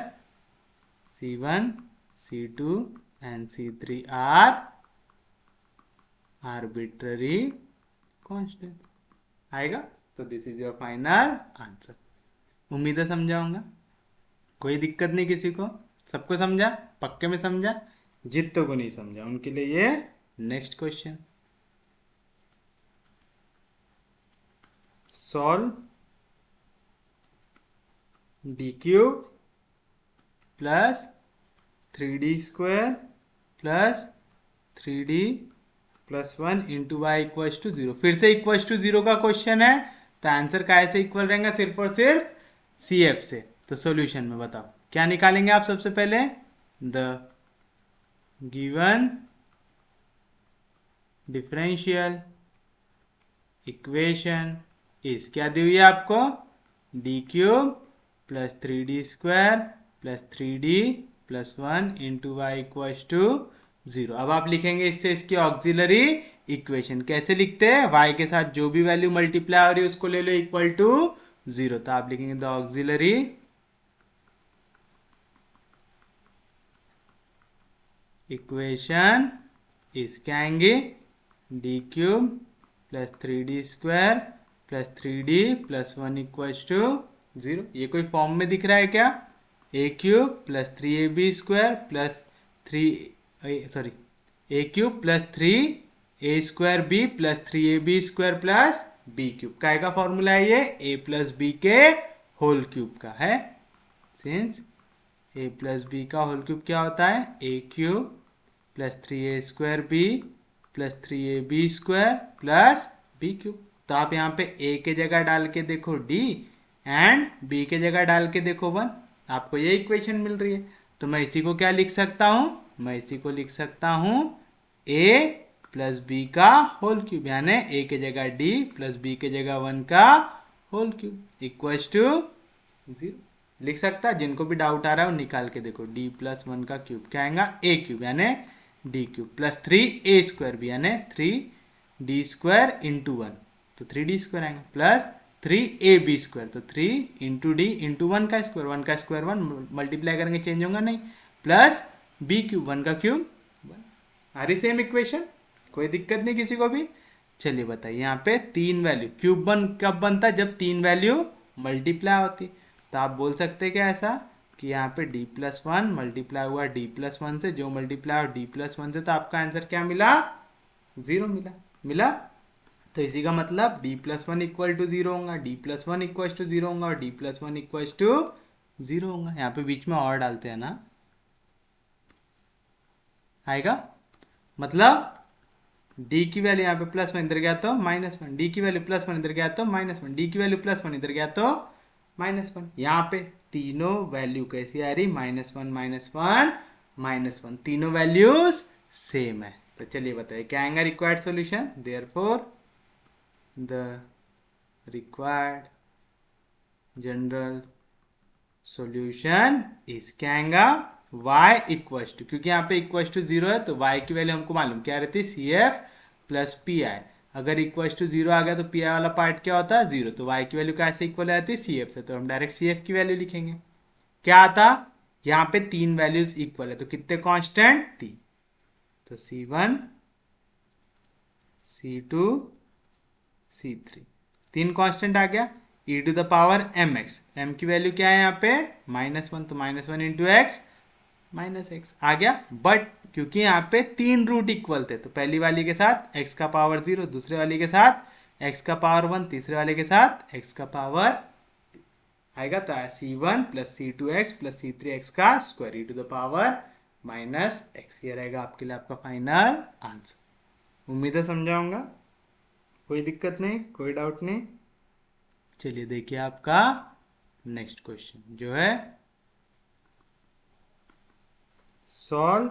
C1, C2 and C3 are arbitrary constant. आएगा। तो this is your final answer. उम्मीद है समझा होगा, कोई दिक्कत नहीं किसी को, सबको समझा, पक्के में समझा, जितने को नहीं समझा उनके लिए ये next question. Solve d cube plus 3d square plus 3d plus 1 into y equal to 0। फिर से इक्वल टू 0 का क्वेश्चन है, तो आंसर कैसे इक्वल रहेगा? सिर्फ और सिर्फ CF से। तो सॉल्यूशन में बताओ क्या निकालेंगे आप सबसे पहले? The given differential equation is, क्या दी हुई है आपको? D cube plus 3d square plus 3d plus 1 into y equal to 0। अब आप लिखेंगे इससे इसकी ऑक्सिलरी इक्वेशन। कैसे लिखते हैं? y के साथ जो भी वैल्यू मल्टीप्लाई हो रही है उसको ले लो इक्वल टू 0। तो आप लिखेंगे द ऑक्सिलरी इक्वेशन इस, क्या आएंगे? D cube plus 3d square plus 3d plus 1 equal to 0। ये कोई फॉर्म में दिख रहा है क्या? A cube plus 3ab square plus 3 A cube plus 3a square B plus 3ab square plus B cube का का फॉर्मूला है ये? a प्लस बी के होल क्यूब का है। सिंस a प्लस बी का होल क्यूब क्या होता है? A cube plus 3a square B plus 3ab square plus B cube. तो आप यहाँ पे a के जगह डाल के देखो d एंड b के जगह डाल के देखो 1, आपको ये इक्वेशन मिल रही है। तो मैं इसी को क्या लिख सकता हूँ? मैं इसी को लिख सकता हूँ a प्लस बी का होल क्यूब, यानी a के जगह d प्लस b के जगह 1 का होल क्यूब इक्वल्स टू 0 लिख सकता है। जिनको भी डाउट आ रहा है वो निकाल के देखो। d प्लस 1 का क्यूब क्या आएगा? a क्यूब यानी d cube plus 3a square भी यानी 3d स्क्वायर इंटू 1 तो 3d स्क्वायर आएगा प्लस 3ab स्क्वायर तो 3 इंटू डी इंटू 1 का स्क्वायर, 1 का स्क्वायर 1 मल्टीप्लाई करेंगे चेंज होगा नहीं, प्लस b क्यूब 1 का क्यूब 1। आ रही सेम इक्वेशन, कोई दिक्कत नहीं किसी को भी। चलिए बताइए यहाँ पे तीन वैल्यू क्यूब कब बनता है? जब तीन वैल्यू मल्टीप्लाई होती। तो आप बोल सकते हैं क्या ऐसा कि यहाँ पे d प्लस 1 मल्टीप्लाई हुआ d प्लस 1 से, जो मल्टीप्लाई हो d प्लस 1 से, तो आपका आंसर क्या मिला? 0 मिला। तो इसी का मतलब d प्लस 1 इक्वल टू 0 होगा, d प्लस 1 इक्वल टू 0 होगा और d प्लस 1 इक्वल टू 0 होगा। यहाँ पे बीच में और डालते हैं ना, आएगा मतलब d की वैल्यू यहाँ पे प्लस 1 इधर गया तो -1, d की वैल्यू प्लस 1 इधर गया तो -1, d की वैल्यू प्लस 1 इधर गया तो -1। यहाँ पे तीनों वैल्यू कैसी आ रही? -1 -1 तीनों वैल्यूज सेम है। तो चलिए बताइए क्या आएगा required solution? Therefore the required general solution is, क्या आएगा? y इक्वल टू, क्योंकि यहाँ पे इक्वल टू 0 है तो y की वैल्यू हमको मालूम क्या रहती है? CF plus PI। अगर इक्वल टू 0 आ गया तो PI वाला पार्ट क्या होता है? 0। तो y की वैल्यू कैसे इक्वल आती है? CF से। तो हम डायरेक्ट CF की वैल्यू लिखेंगे। क्या आता? यहाँ पे तीन वैल्यूज इक्वल है तो कितने कांस्टेंट? 3। तो C1 C2 C3 तीन कांस्टेंट आ गया। e to the power mx, m की वैल्यू क्या है यहाँ पे? -1 तो -1 इंटू एक्स -x आ गया। बट क्योंकि यहाँ पे तीन रूट इक्वल थे तो पहली वाली के साथ x का पावर 0, दूसरे वाली के साथ x का पावर 1, तीसरे वाले के साथ x का पावर आएगा। तो C1 plus C2x plus C3x का square e to the power -x। ये रहेगा आपके लिए आपका फाइनल आंसर। उम्मीद है समझाऊंगा, कोई दिक्कत नहीं, कोई डाउट नहीं। चलिए देखिए आपका नेक्स्ट क्वेश्चन जो है सॉल्व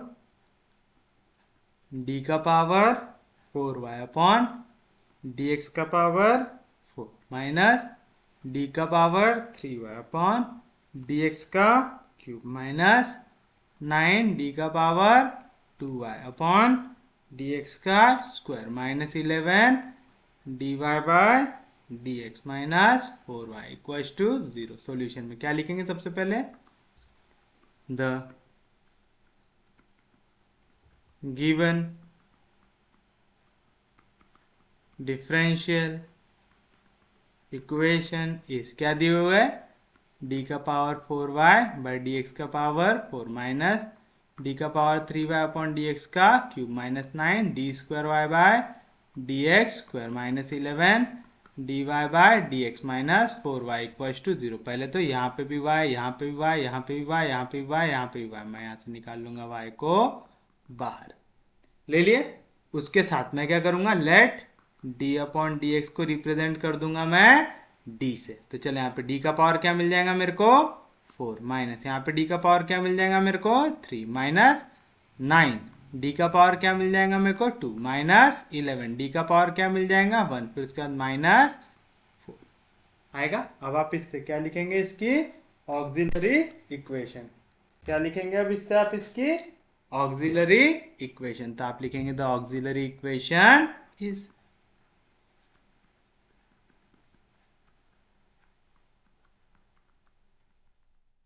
d का पावर 4y अपॉन dx का पावर 4 माइनस d का पावर 3y अपॉन dx का क्यूब माइनस 9 d का पावर 2y अपॉन dx का square minus 11 dy by dx minus 4y equals to 0। Solution में क्या लिखेंगे सबसे पहले, the given differential equation is, क्या दिए हुए है, डी का power 4y by d x का पावर 4 माइनस डी का power 3y upon D x का cube minus 9 D square Y by D x square minus 11 D Y by D X minus 4y equals to 0। पहले तो यहाँ पे भी y, यहाँ पे भी y, यहाँ पे भी y, यहाँ पे भी y, यहाँ पे भी y, मैं यहाँ से निकाल लूंगा y को बाहर ले लिए। उसके साथ मैं क्या करूंगा, let d upon D x को रिप्रेजेंट कर दूंगा मैं d से। तो चलो यहाँ पे d का पावर क्या मिल जाएगा मेरे को 4 माइनस यहाँ पे d का पावर क्या मिल जाएगा मेरे को 3 माइनस 9 d का पावर क्या मिल जाएगा मेरे को 2 माइनस 11 d का पावर क्या मिल जाएगा 1, फिर उसके बाद माइनस 4 आएगा। अब आप इससे क्या लिखेंगे, इसकी ऑक्सिलरी इक्वेशन, क्या लिखेंगे अब इससे आप इसकी ऑक्सिलरी इक्वेशन। तो आप लिखेंगे द ऑक्सिलरी इक्वेशन इज,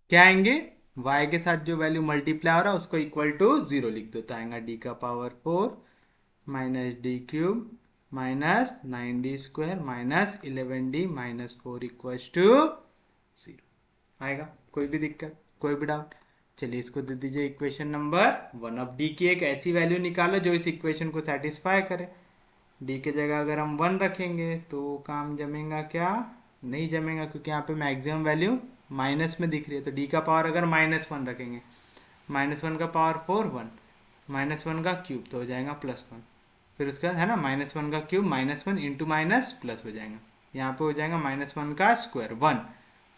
क्या आएंगे, y के साथ जो वैल्यू मल्टीप्लाई हो रहा है उसको इक्वल टू 0 लिख दो। तो आएगा d का power 4 minus d cube minus 9d square minus 11d minus 4 equals to 0 आएगा। कोई भी दिक्कत, कोई भी डाउट, चलिए इसको दे दीजिए इक्वेशन नंबर 1। अब d की एक ऐसी वैल्यू निकालो जो इस इक्वेशन को सेटिस्फाई करे। d की जगह अगर हम 1 रखेंगे तो काम जमेगा क्या, नहीं जमेगा, क्योंकि यहाँ पे मैक्सिमम वैल्यू माइनस में दिख रही है। तो d का पावर अगर -1 रखेंगे, -1 का पावर 4 1, -1 का क्यूब तो हो जाएगा +1, फिर उसके बाद है ना -1 का क्यूब -1 इंटू माइनस प्लस हो जाएगा, यहाँ पे हो जाएगा -1 का स्क्वायर 1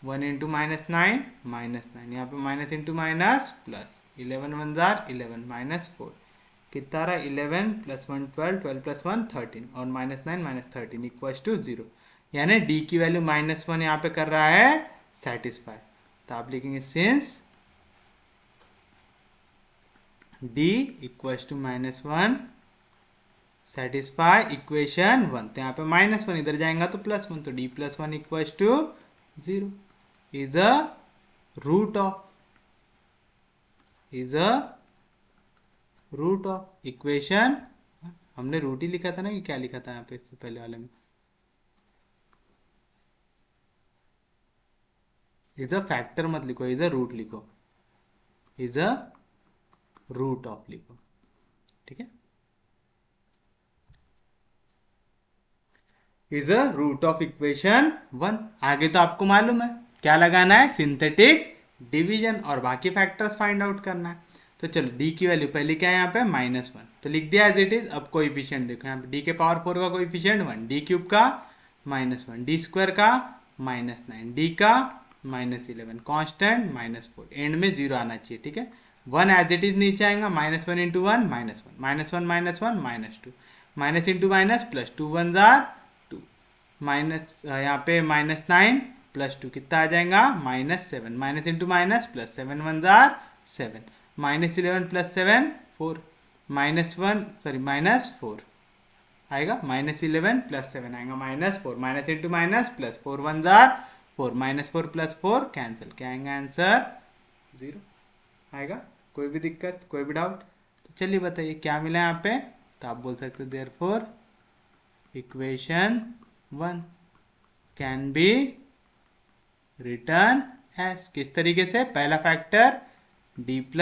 1 इंटू -9 -9, यहाँ पे minus into minus plus 11 1 jar 11 -4 कितना रहा 11 + 1 12 12 + 1 13 और -9 -13 इक्वल्स टू 0। यानी d की वैल्यू -1 यहाँ पे कर रहा है सेटिस्फाई। तो आप लिखेंगे since d equals to -1 satisfy equation 1। तो यहाँ पे -1 इधर जाएगा तो +1, तो d + 1 equals to 0 is a root of equation. हमने रूट ही लिखा था ना, कि क्या लिखा था यहाँ पे इससे पहले वाले में, इज अ फैक्टर मत लिखो, इज अ रूट लिखो, इज अ रूट ऑफ लिखो, ठीक है, is a root of equation 1। आगे तो आपको मालूम है क्या लगाना है, सिंथेटिक डिवीजन और बाकी फैक्टर्स फाइंड आउट करना है। तो चलो d की वैल्यू पहले क्या है यहाँ पे -1, तो लिख दिया एज इट इज। अब कोएफिशिएंट देखो यहाँ पे d के पावर 4 का कोएफिशिएंट 1, d क्यूब का -1, डी स्क्वायर का -9, डी का -11, कांस्टेंट -4, एंड में 0 आना चाहिए, ठीक है। 1 एज इट इज नीचे आएगा, -1 into 1 -1 -1 -2 minus into minus plus 2 1 जार 2 माइनस यहाँ पे -9 + 2 कितना आ जाएगा -7, minus into minus plus 7 1 jar 7 -11 + 7 4 -4 आएगा, -11 + 7 आएगा -4, माइनस इंटू माइनस प्लस 4 1 जार 4 -4 + 4 कैंसिल, क्या आएगा आंसर 0 आएगा। कोई भी दिक्कत, कोई भी डाउट, तो चलिए बताइए क्या मिला यहाँ पे। तो आप बोल सकते हो therefore equation 1 can be written as, किस तरीके से, पहला फैक्टर d +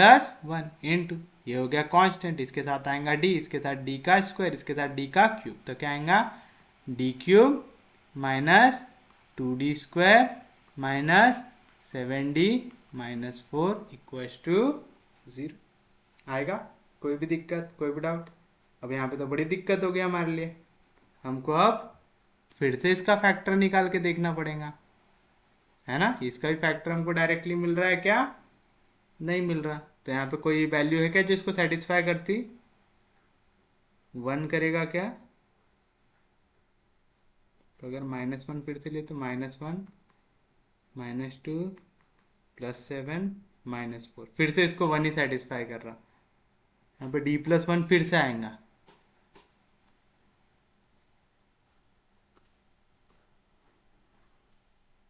1 इंटू ये हो गया कांस्टेंट, इसके साथ आएगा d, इसके साथ d का स्क्वायर, इसके साथ d का क्यूब, तो क्या आएगा d³ minus 2d square minus 7d minus 4 equals to 0 आएगा। कोई भी दिक्कत, कोई भी डाउट। अब यहाँ पे तो बड़ी दिक्कत हो गई हमारे लिए, हमको अब फिर से इसका फैक्टर निकाल के देखना पड़ेगा, है ना। इसका भी फैक्टर हमको डायरेक्टली मिल रहा है क्या, नहीं मिल रहा। तो यहाँ पे कोई वैल्यू है क्या जिसको सेटिस्फाई करती, 1 करेगा क्या, तो अगर -1 फिर से ले तो -1 -2 +7 -4, फिर से इसको 1 ही सेटिस्फाई कर रहा यहाँ पे d+1 फिर से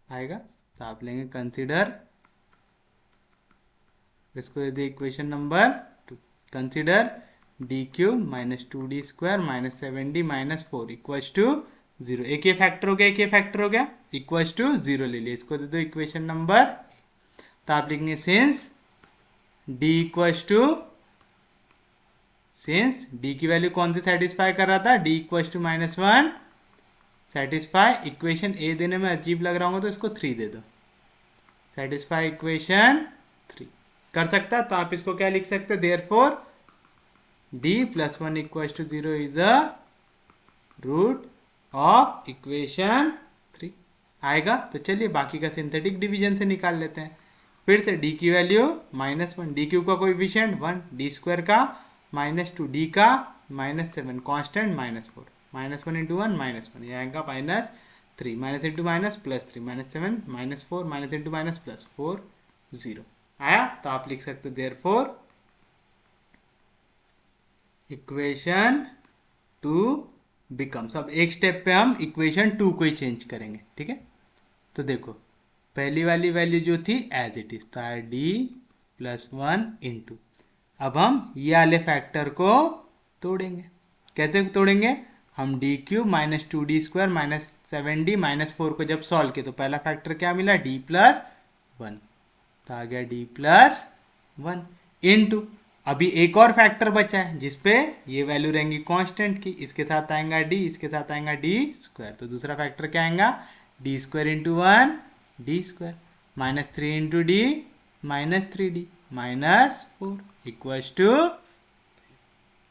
आएगा, तो आप लेंगे कंसीडर, इसको दे दे equation number 2। Consider d³ minus 2d² minus 7d minus 4 equals to 0। एक ये फैक्टर हो गया, एक ये फैक्टर हो गया, इक्वल्स टू 0 ले लिया, इसको दे दो इक्वेशन नंबर। तो आप लिखेंगे since d equals to, since d की वैल्यू कौन सी सेटिस्फाई कर रहा था, d equals to -1 satisfy equation A देने में अजीब लग रहा होगा तो इसको 3 दे दो, सेटिस्फाई इक्वेशन 3 कर सकता। तो आप इसको क्या लिख सकते हैं, therefore d+1 equals to 0 is a root of equation 3 आएगा। तो चलिए बाकी का सिंथेटिक डिवीजन से निकाल लेते हैं। फिर से d की वैल्यू -1, d³ का कोएफिशिएंट 1, d² का -2, d का -7, कांस्टेंट -4, -1 इंटू 1 -1, ये आएगा -3, minus into minus +3, -7 -4, minus into minus +4 0 आया। तो आप लिख सकते हो देयरफॉर इक्वेशन 2 बिकम्स, अब एक स्टेप पे हम इक्वेशन 2 को ही चेंज करेंगे, ठीक है। तो देखो पहली वाली वैल्यू जो थी एज इट इज, तो d+1 इंटू, अब हम ये वाले फैक्टर को तोड़ेंगे। कैसे तोड़ेंगे, हम d³ minus 2d² minus 7d minus 4 को जब सॉल्व किया तो पहला फैक्टर क्या मिला, d+1, तो आ गया d+1 इंटू, अभी एक और फैक्टर बचा है जिसपे ये वैल्यू रहेंगी कांस्टेंट की, इसके साथ आएगा d, इसके साथ आएगा d², तो दूसरा फैक्टर क्या आएगा, d² into 1 d², -3 into d -3d -4 equals to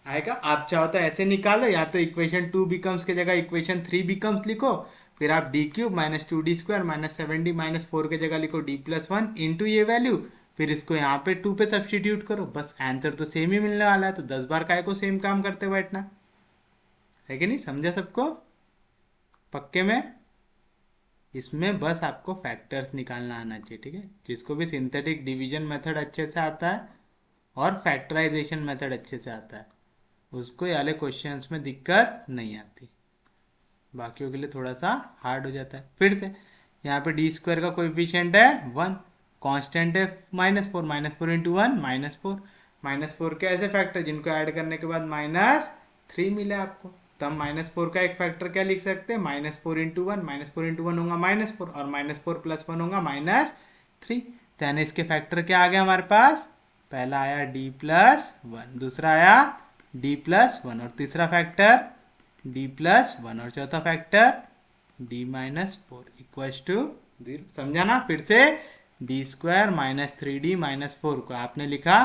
आएगा। आप चाहो तो ऐसे निकालो, या तो इक्वेशन 2 बिकम्स की जगह इक्वेशन 3 बिकम्स लिखो, फिर आप d³ minus 2d² minus 7d minus 4 की जगह लिखो d+1 इंटू ये वैल्यू, फिर इसको यहाँ पे 2 पे सब्सटीट्यूट करो, बस आंसर तो सेम ही मिलने वाला है। तो 10 बार काय को सेम काम करते बैठना है कि नहीं, समझा सबको पक्के में। इसमें बस आपको फैक्टर्स निकालना आना चाहिए, ठीक है। जिसको भी सिंथेटिक डिवीजन मेथड अच्छे से आता है और फैक्टराइजेशन मेथड अच्छे से आता है, उसको ये वाले क्वेश्चंस में दिक्कत नहीं आती, बाकियों के लिए थोड़ा सा हार्ड हो जाता है। फिर से यहाँ पे d² का कोएफिशिएंट है 1, कांस्टेंट है -4, -4 इंटू 1 -4, -4 के ऐसे फैक्टर जिनको ऐड करने के बाद -3 मिले आपको, तो हम -4 का एक फैक्टर क्या लिख सकते हैं, -4 इंटू 1, -4 इंटू 1 होगा -4, और -4 + 1 होगा -3, तो यानी इसके फैक्टर क्या आ गया हमारे पास, पहला आया d+1, दूसरा आया d+1, और तीसरा फैक्टर d+1, और चौथा फैक्टर d-4 इक्वल्स टू 0। समझा ना। फिर से d² माइनस 3d माइनस 4 को आपने लिखा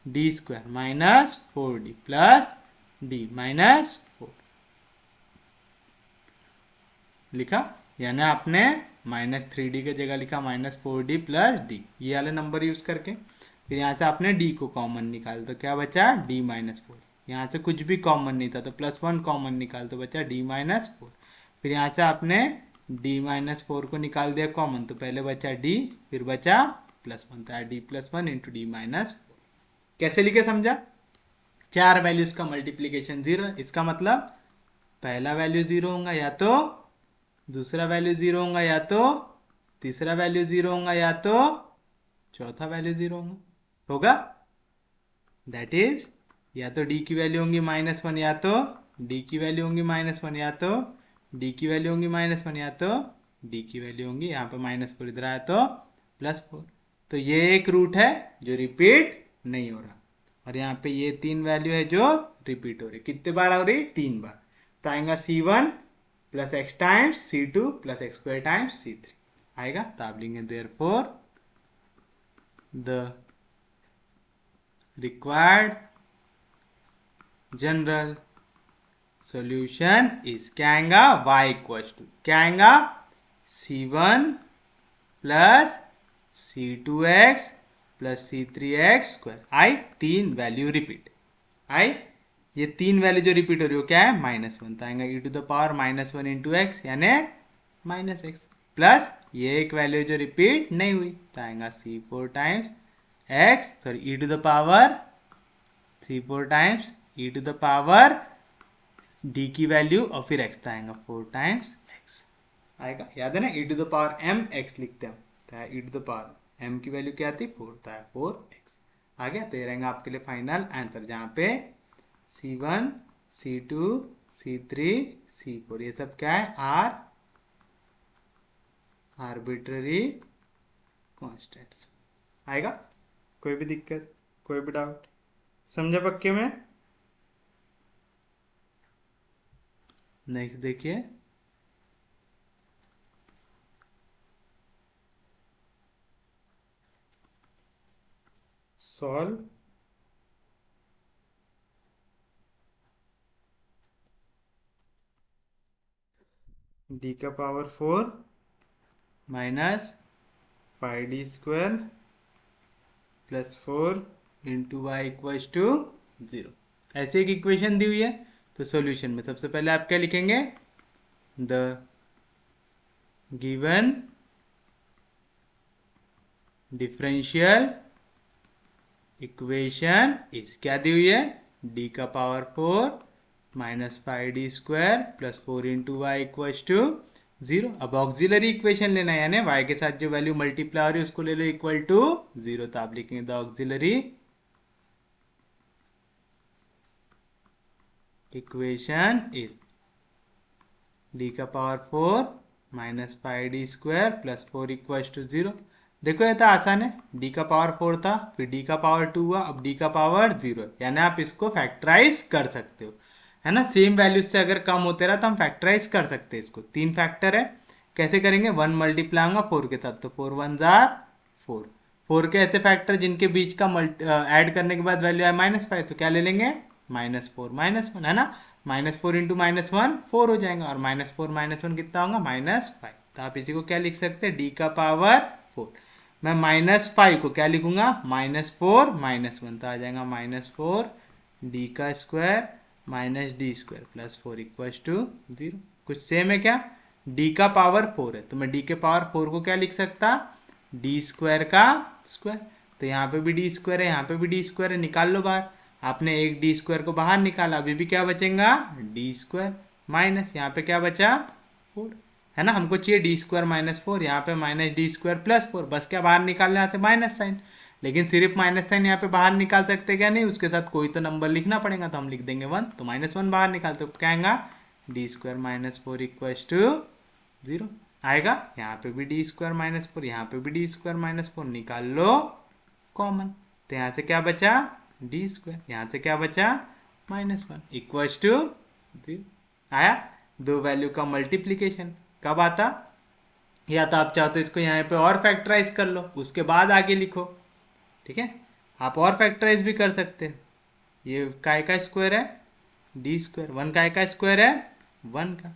d² minus 4d plus d minus 4 लिखा, यानी आपने -3d की जगह लिखा -4d प्लस d, ये वाले नंबर यूज करके। फिर यहाँ से आपने d को कॉमन निकाल, तो क्या बचा d-4, यहाँ से कुछ भी कॉमन नहीं था तो +1 कॉमन निकाल, तो बचा d-4। फिर यहाँ से आपने d-4 को निकाल दिया कॉमन, तो पहले बचा d, फिर बचा +1, तो d+1 इंटू d-4। कैसे लिखे समझा, 4 वैल्यूज का मल्टीप्लीकेशन 0, इसका मतलब पहला वैल्यू 0 होगा, या तो दूसरा वैल्यू 0 होगा, या तो तीसरा वैल्यू 0 होगा, या तो चौथा वैल्यू 0 होगा। दैट इज या तो d की वैल्यू होंगी -1, या तो d की वैल्यू होंगी -1, या तो d की वैल्यू होंगी -1, या तो d की वैल्यू होंगी, यहाँ पे -4 इधर आया तो +4। तो ये एक रूट है जो रिपीट नहीं हो रहा, और यहाँ पे ये 3 वैल्यू है जो रिपीट हो रही। कितने बार हो रही, 3 बार। तो आएगा c1 plus x times c2 plus x² times c3 आएगा। तो आप लेंगे therefore the required general solution is, क्या आएगा, y इक्वल्स टू क्या आएगा, c1 plus c2x plus c3x²। आई 3 वैल्यू रिपीट, आई ये 3 वैल्यू जो रिपीट हो रही हो क्या है, -1, तो आएगा e⁻−1 इंटू x, यानी -x, प्लस ये एक वैल्यू जो रिपीट नहीं हुई, तो आएगा c4 times x, sorry e⁻ C4 times e to the power d की वैल्यू और फिर x आएगा 4 टाइम्स x आएगा, याद है ना, e to the power m x लिखते हैं, तो e to the power m की वैल्यू क्या आती है 4, था 4x आ गया। तो ये रहेगा आपके लिए फाइनल आंसर, जहाँ पे C1 C2 C3 C4 ये सब क्या है, आर आर्बिट्ररी कॉन्स्टेंट्स आएगा। कोई भी दिक्कत, कोई भी डाउट, समझा पक्के में? नेक्स्ट देखिए, सॉल्व d का power 4 minus 5d² plus 4 into y equals to 0। ऐसे एक इक्वेशन दी हुई है, तो सॉल्यूशन में सबसे पहले आप क्या लिखेंगे, द गिवन डिफरेंशियल इक्वेशन इस, क्या दी हुई है, d का power 4 minus 5d² plus 4 into y equals to 0। अब ऑक्सिलरी इक्वेशन लेना है, यानी y के साथ जो वैल्यू मल्टीप्लाई हो रही है उसको ले लो इक्वल टू 0। तो आप लिखेंगे the auxiliary equation is d का power 4 minus 5d² plus 4 equals to 0। देखो ये तो आसान है, d का पावर 4 था, फिर d का पावर 2 हुआ, अब d का पावर 0, यानी आप इसको फैक्टराइज कर सकते हो, है ना। सेम वैल्यूज से अगर कम होते रहा तो हम फैक्टराइज कर सकते हैं इसको। 3 फैक्टर है, कैसे करेंगे, 1 मल्टीप्लाई होगा 4 के साथ, तो 4 1 जार 4। 4 के ऐसे फैक्टर जिनके बीच का ऐड करने के बाद वैल्यू है -5, तो क्या ले लेंगे, -4 -1, है ना। -4 इंटू -1 4 हो जाएगा, और -4 -1 कितना होगा, -5। तो आप इसी को क्या लिख सकते हैं, d का पावर 4। मैं -5 को क्या लिखूंगा, -4 -1, तो आ जाएगा -4 d का square minus d² plus 4 equals to 0। कुछ सेम है क्या, d का पावर 4 है, तो मैं d के पावर 4 को क्या लिख सकता, d² का स्क्वायर। तो यहाँ पे भी d² है, यहाँ पे भी d² है, निकाल लो बाहर। आपने एक d² को बाहर निकाला, अभी भी क्या बचेगा, d² माइनस यहाँ पे क्या बचा 4, है ना। हमको चाहिए d² माइनस 4, यहाँ पे -d² प्लस 4, बस क्या बाहर निकालने यहाँ से माइनस साइन। लेकिन सिर्फ माइनस साइन यहाँ पे बाहर निकाल सकते क्या, नहीं, उसके साथ कोई तो नंबर लिखना पड़ेगा, तो हम लिख देंगे 1, तो -1 बाहर निकालते तो क्या आएगा, d² माइनस 4 इक्वल्स टू 0 आएगा। यहाँ पे भी d² माइनस 4, यहाँ पे भी d² माइनस 4, निकाल लो कॉमन, तो यहाँ से क्या बचा, d², यहाँ से क्या बचा, -1 इक्वल्स टू 0 आया। दो वैल्यू का मल्टीप्लीकेशन कब आता, या तो आप चाहो तो इसको यहाँ पे और फैक्टराइज कर लो, उसके बाद आगे लिखो, ठीक है। आप और फैक्टराइज भी कर सकते हैं, ये काय का स्क्वायर है, d², 1 काय का स्क्वायर है, 1 का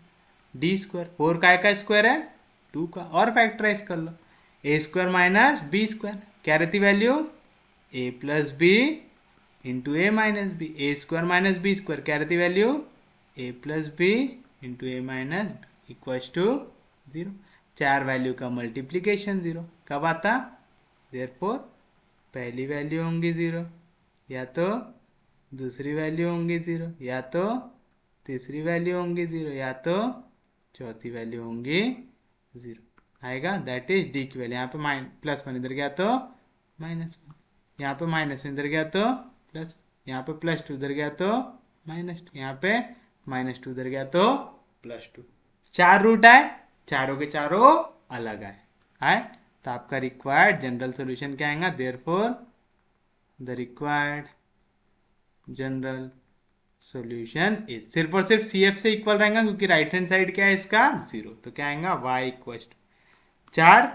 d², 4 काय का स्क्वायर है, 2 का, और फैक्टराइज कर लो, a² माइनस b², क्या रहती value, a plus B into A minus b, a² minus b² क्या रहती value, a plus B into A minus b equals to 0। चार वैल्यू का मल्टीप्लीकेशन 0 कब आता, देयरफॉर पहली वैल्यू होंगी 0, या तो दूसरी वैल्यू होंगी 0, या तो तीसरी वैल्यू होंगी 0, या तो चौथी वैल्यू होंगी 0 आएगा। दैट इज डी की वैल्यू, यहाँ पे +1 इधर गया तो -1, यहाँ पे -1 इधर गया तो प्लस, यहाँ पे +2 इधर गया तो -2, यहाँ पे -2 इधर गया तो +2। चार रूट आए, चारों के चारों अलग आए, तो आपका रिक्वायर्ड जनरल सॉल्यूशन क्या आएगा, therefore the required general solution is, सिर्फ और सिर्फ CF से इक्वल रहेगा, क्योंकि राइट हैंड साइड क्या है इसका 0, तो क्या आएगा y इक्वल टू 4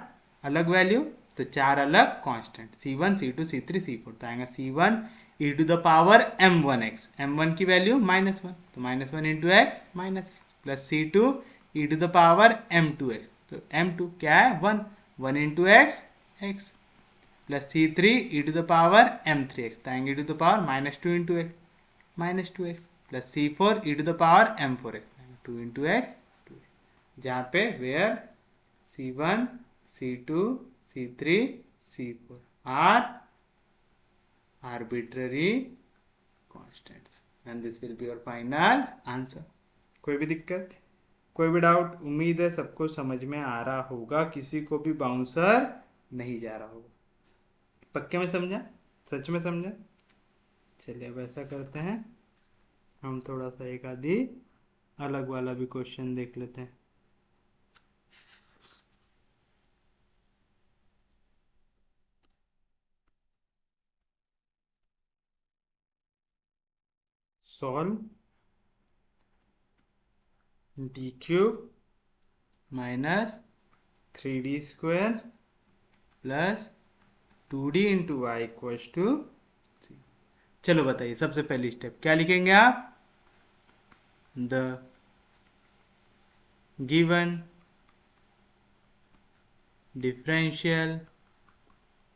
अलग वैल्यू, तो 4 अलग constant C1 C2 C3 C4, तो आएगा C1 e to the power m1x, m1 की वैल्यू -1, तो -1 into x minus x, plus C2 e to the power m2x, तो m2 क्या है 1, 1 into x x, plus C3 e to the power m3x, तो आएंगे e to the power -2 into x -2x, plus C4 e to the power m4x, 2 into x 2, जहाँ पे where C1 C2 C3 C4 are arbitrary constants and this will be your final answer. कोई भी दिक्कत, कोई भी doubt? उम्मीद है सबको समझ में आ रहा होगा, किसी को भी बाउंसर नहीं जा रहा होगा। पक्के में समझा? सच में समझा? चलिए अब ऐसा करते हैं, हम थोड़ा सा एक आधी अलग वाला भी क्वेश्चन देख लेते हैं। Solve d cube minus 3d² plus 2d into y equals to. चलो बताइए, सबसे पहली स्टेप क्या लिखेंगे आप? The given differential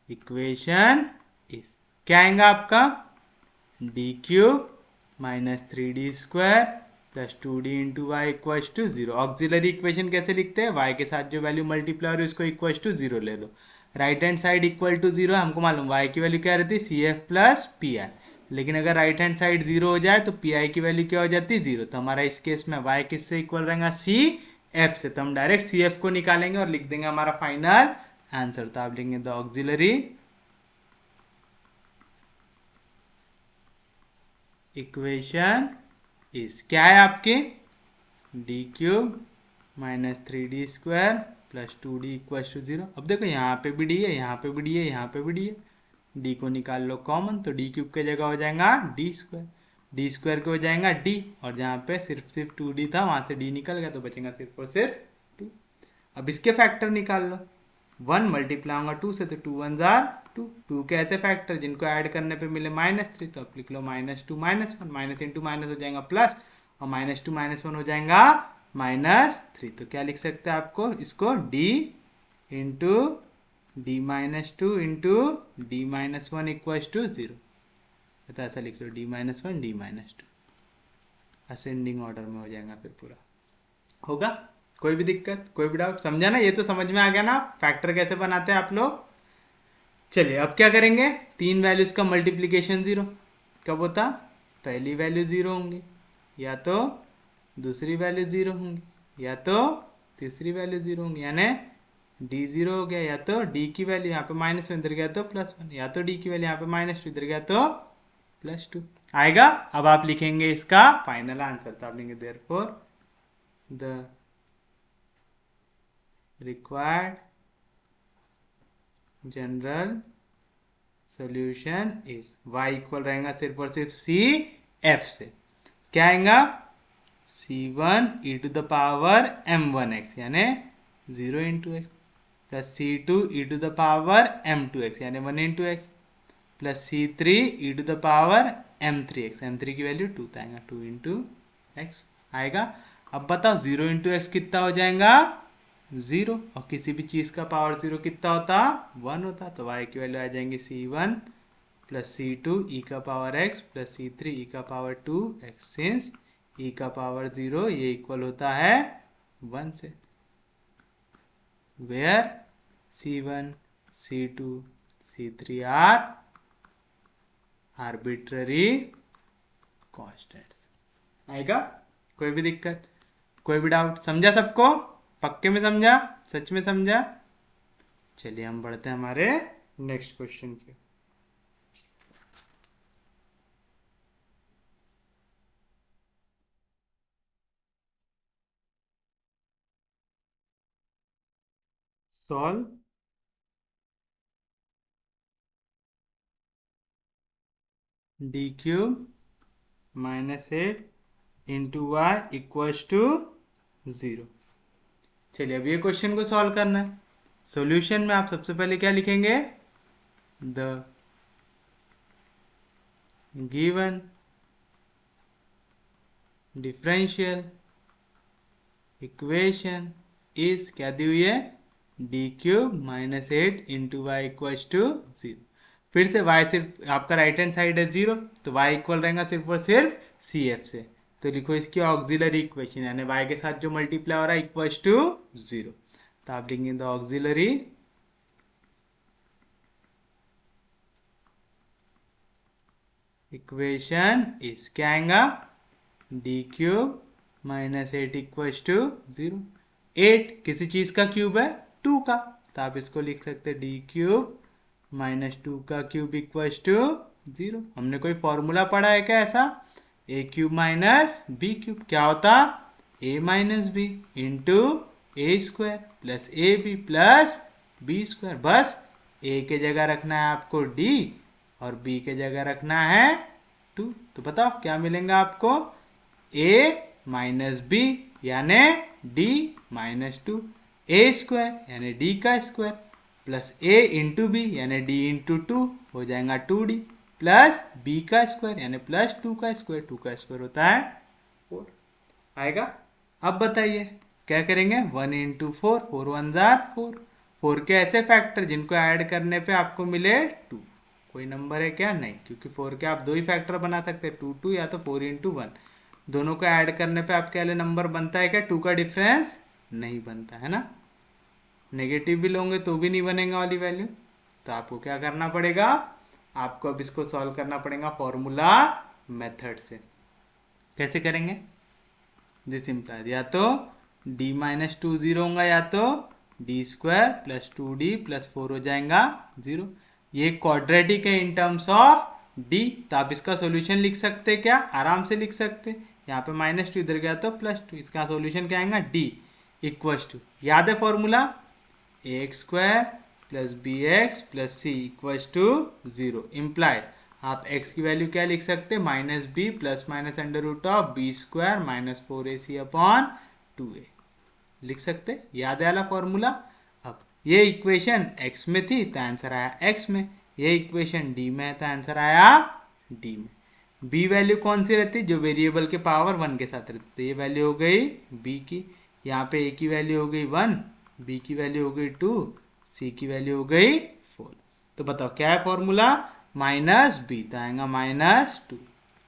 equation is, क्या आएगा आपका? D cube minus 3d² plus 2d into y equals to 0। Auxiliary equation कैसे लिखते हैं? y के साथ जो वैल्यू मल्टीप्लाई हो रही है उसको इक्वल्स टू 0 ले लो। Right hand side equal to 0, हमको मालूम y की वैल्यू क्या रहती है? CF plus PI। लेकिन अगर राइट हैंड साइड 0 हो जाए तो PI की वैल्यू क्या हो जाती है? 0। तो हमारा इस केस में y किससे इक्वल रहेगा? CF से। तो हम डायरेक्ट CF को निकालेंगे और लिख देंगे हमारा फाइनल आंसर। तो आप लिखेंगे द ऑक्सिलरी इक्वेशन इज, क्या है आपके? D cube minus 3d² plus 2d equal to 0। अब देखो यहाँ पे भी डी है, यहाँ पे भी डी है, यहाँ पे भी डी है। डी को निकाल लो कॉमन, तो डी क्यूब की जगह हो जाएगा d², d² को हो जाएगा d, और जहाँ पे सिर्फ सिर्फ 2d था वहाँ से d निकल गया तो बचेगा सिर्फ और सिर्फ 2। अब इसके फैक्टर निकाल लो। 1 मल्टीप्लाई होगा 2 से, तो 2 1 जार 2। 2 के ऐसे फैक्टर जिनको ऐड करने पे मिले -3, तो आप लिख लो -2 -1, माइनस इंटू माइनस हो जाएगा प्लस, और -2 -1 हो जाएगा -3। तो क्या लिख सकते हैं आपको इसको? d into d-2 into d-1 equals to 0। तो ऐसा लिख लो d-1 d-2, असेंडिंग ऑर्डर में हो जाएगा फिर पूरा। होगा? कोई भी दिक्कत, कोई भी डाउट? समझा ना? ये तो समझ में आ गया ना फैक्टर कैसे बनाते हैं आप लोग। चलिए अब क्या करेंगे? तीन वैल्यूज का मल्टीप्लीकेशन 0 कब होता? पहली वैल्यू 0 होंगी, या तो दूसरी वैल्यू 0 होंगी, या तो तीसरी वैल्यू 0 होंगी। यानी डी 0 हो गया, या तो डी की वैल्यू यहाँ पे -1 इधर गया तो +1, या तो डी की वैल्यू यहाँ पे -2 इधर गया तो +2 आएगा। अब आप लिखेंगे इसका फाइनल आंसर। तो आप लिखेंगे therefore the required general solution is, y equal रहेगा सिर्फ और सिर्फ CF से। क्या आएगा? C1 e to the power m1x यानी 0 into x, plus C2 e to the power m2x यानी 1 into x, plus C3 e to the power m3x, m3 की वैल्यू 2 आएगा, 2 इंटू एक्स आएगा। अब बताओ 0 इंटू एक्स कितना हो जाएगा? 0, और किसी भी चीज का पावर 0 कितना होता? 1 होता। तो y की वैल्यू आ जाएंगी C1 प्लस C2 e का power x plus C3 e का पावर 2x, सिंस e का पावर 0 ये इक्वल होता है 1 से, where C1 C2 C3 are arbitrary constants. आएगा? कोई भी दिक्कत, कोई भी डाउट? समझा सबको? पक्के में समझा? सच में समझा? चलिए हम बढ़ते हैं हमारे नेक्स्ट क्वेश्चन पे। Solve d cube -8 into y equals to 0। चलिए अब ये क्वेश्चन को सॉल्व करना है। सॉल्यूशन में आप सबसे पहले क्या लिखेंगे? The given differential equation is, क्या दी हुई है? D cube -8 into y equals to 0। फिर से y सिर्फ आपका राइट हैंड साइड है 0, तो y इक्वल रहेगा सिर्फ और सिर्फ CF से। तो लिखो इसकी ऑक्सिलरी इक्वेशन, यानी y के साथ जो मल्टीप्लाई हो रहा है इक्वल्स टू 0। तो आप लिखेंगे द ऑक्सिलरी इक्वेशन इज क्या आएगा, d cube minus 8 equals to 0। 8 किसी चीज का क्यूब है, 2 का, तो आप इसको लिख सकते हैं डी क्यूब माइनस 2 का क्यूब इक्वल्स टू 0। हमने कोई फॉर्मूला पढ़ा है क्या ऐसा, A cube minus B cube क्या होता, A minus B into A square plus A B plus B square. बस ए के जगह रखना है आपको डी और बी के जगह रखना है 2। तो बताओ क्या मिलेगा आपको, a माइनस बी यानी d माइनस 2, ए स्क्वायर यानी d का square plus a into b यानी d इंटू 2 हो जाएगा 2d प्लस b का स्क्वायर यानी प्लस 2 का स्क्वायर, 2 का स्क्वायर होता है 4 आएगा। अब बताइए क्या करेंगे, 1 इंटू 4, 4 1 जार 4, 4 के ऐसे फैक्टर जिनको ऐड करने पे आपको मिले 2। कोई नंबर है क्या, नहीं, क्योंकि 4 के आप दो ही फैक्टर बना सकते हैं, 2 2 या तो 4 इंटू 1। दोनों को ऐड करने पे आपके वाले नंबर बनता है क्या, 2 का डिफरेंस नहीं बनता है ना। नेगेटिव भी लोगे तो भी नहीं बनेगा वाली वैल्यू। तो आपको क्या करना पड़ेगा, आपको अब इसको सॉल्व करना पड़ेगा फॉर्मूला मेथड से। कैसे करेंगे, दिस इंप्लाइज या तो d माइनस 2 0 होगा या तो d square plus 2d plus 4 हो जाएगा 0। ये क्वाड्रेटिक है इन टर्म्स ऑफ d, तो आप इसका सॉल्यूशन लिख सकते क्या, आराम से लिख सकते। यहाँ पे माइनस 2 इधर गया तो प्लस 2, इसका सॉल्यूशन क्या आएगा, d इक्वल्स टू, याद है formula, a x square plus B x plus c equals to 0। Implied आप x की वैल्यू क्या लिख सकते हैं, minus b plus minus under root of b square minus 4ac upon 2a लिख सकते, याद है वाला फॉर्मूला। अब ये इक्वेशन x में थी तो आंसर आया x में, ये इक्वेशन d में है तो आंसर आया d में। b वैल्यू कौन सी रहती है, जो वेरिएबल के पावर 1 के साथ रहती, तो ये वैल्यू हो गई b की, यहाँ पे a की वैल्यू हो गई 1, b की वैल्यू हो गई 2, c की वैल्यू हो गई 4। तो बताओ क्या है फॉर्मूला, माइनस बी तो आएगा minus 2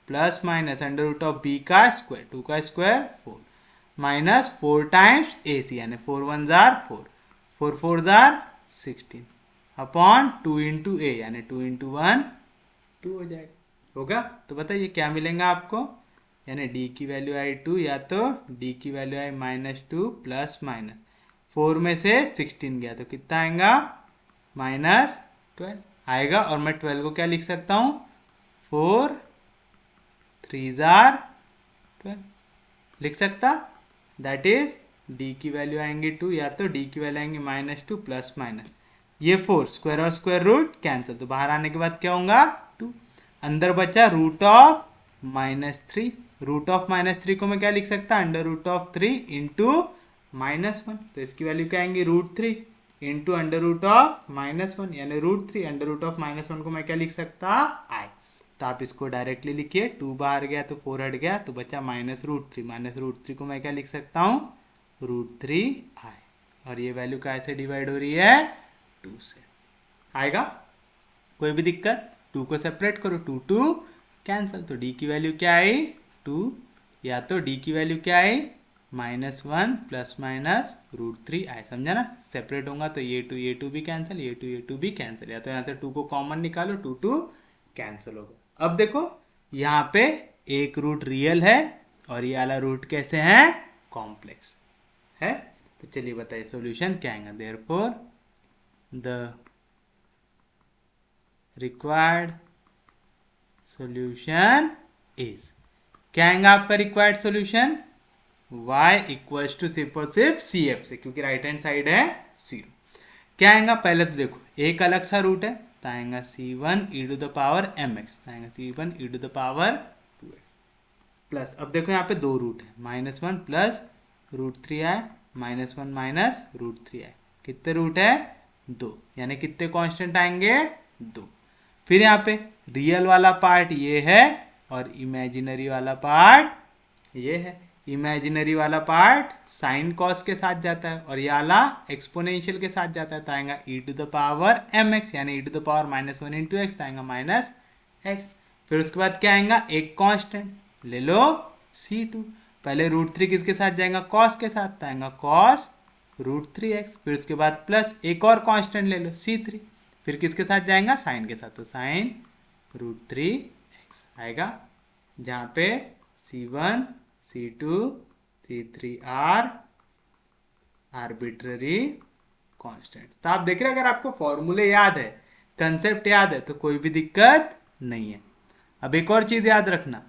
plus minus under root of b का स्क्वायर 2 का square 4 minus 4 times a c यानी 4 1 जार 4, 4 4 जार 16 अपॉन 2 इंटू ए यानी 2 इंटू 1 2 हो जाएगा, होगा। तो बताइए क्या मिलेगा आपको, यानी d की वैल्यू आई 2 या तो d की वैल्यू आई माइनस 2 प्लस माइनस 4 में से 16 गया तो कितना आएगा, माइनस 12 आएगा। और मैं 12 को क्या लिख सकता हूँ, 4 3 जार 12 लिख सकता, दैट इज d की वैल्यू आएंगी 2 या तो d की वैल्यू आएंगी माइनस 2 प्लस माइनस, ये 4 स्क्वायर और स्क्वायर रूट कैंसिल, तो बाहर आने के बाद क्या होगा 2, अंदर बचा root of minus 3, root of minus 3 को मैं क्या लिख सकता, under root of 3 into minus 1, तो इसकी वैल्यू क्या आएंगी root 3 into under root of minus 1 यानी root 3, under root of minus 1 को मैं क्या लिख सकता आई, तो आप इसको डायरेक्टली लिखिए, 2 बाहर गया तो 4 हट गया तो बचा माइनस रूट 3, माइनस रूट 3 को मैं क्या लिख सकता हूँ रूट 3 आई, और ये वैल्यू कैसे डिवाइड हो रही है 2 से, आएगा। कोई भी दिक्कत, 2 को सेपरेट करो, 2 2 कैंसिल, तो d की वैल्यू क्या आई 2 या तो d की वैल्यू क्या आई माइनस 1 प्लस माइनस रूट 3 आई, समझा ना, सेपरेट होगा तो ये 2 भी कैंसिल, ये 2 भी कैंसिल, या तो यहाँ से 2 को कॉमन निकालो 2 2 कैंसिल होगा। अब देखो यहाँ पे एक रूट रियल है और ये वाला रूट कैसे है, कॉम्प्लेक्स है। तो चलिए बताइए सॉल्यूशन क्या आएगा, therefore the required solution is, क्या आएगा आपका required solution, y equals to सिर्फ और सिर्फ सी एफ से, क्योंकि राइट हैंड साइड है 0। क्या आएगा, पहले तो देखो एक अलग सा रूट है तो आएगा c1 e to the power mx, आएगा c1 e to the power 2x plus, अब देखो यहाँ पे दो रूट है, माइनस 1 प्लस रूट 3 आए, माइनस 1 माइनस रूट 3 आए, कितने रूट है 2, यानी कितने कांस्टेंट आएंगे 2। फिर यहाँ पे रियल वाला पार्ट ये है और इमेजिनरी वाला पार्ट ये है, इमेजिनरी वाला पार्ट साइन कॉस के साथ जाता है और ये वाला एक्सपोनेंशियल के साथ जाता है, तो आएगा e to the power mx यानी e to the power minus 1 into x, आएगा माइनस x। फिर उसके बाद क्या आएगा, एक कांस्टेंट ले लो c2, पहले रूट 3 किसके साथ जाएगा कॉस के साथ, तो आएगा कॉस रूट 3x, फिर उसके बाद प्लस एक और कांस्टेंट ले लो c3, फिर किसके साथ जाएगा साइन के साथ, तो साइन रूट 3x, आएगा, जहाँ पे C1 C2 C3 are arbitrary constant. तो आप देख रहे हैं, अगर आपको फॉर्मूले याद है, कंसेप्ट याद है, तो कोई भी दिक्कत नहीं है। अब एक और चीज याद रखना,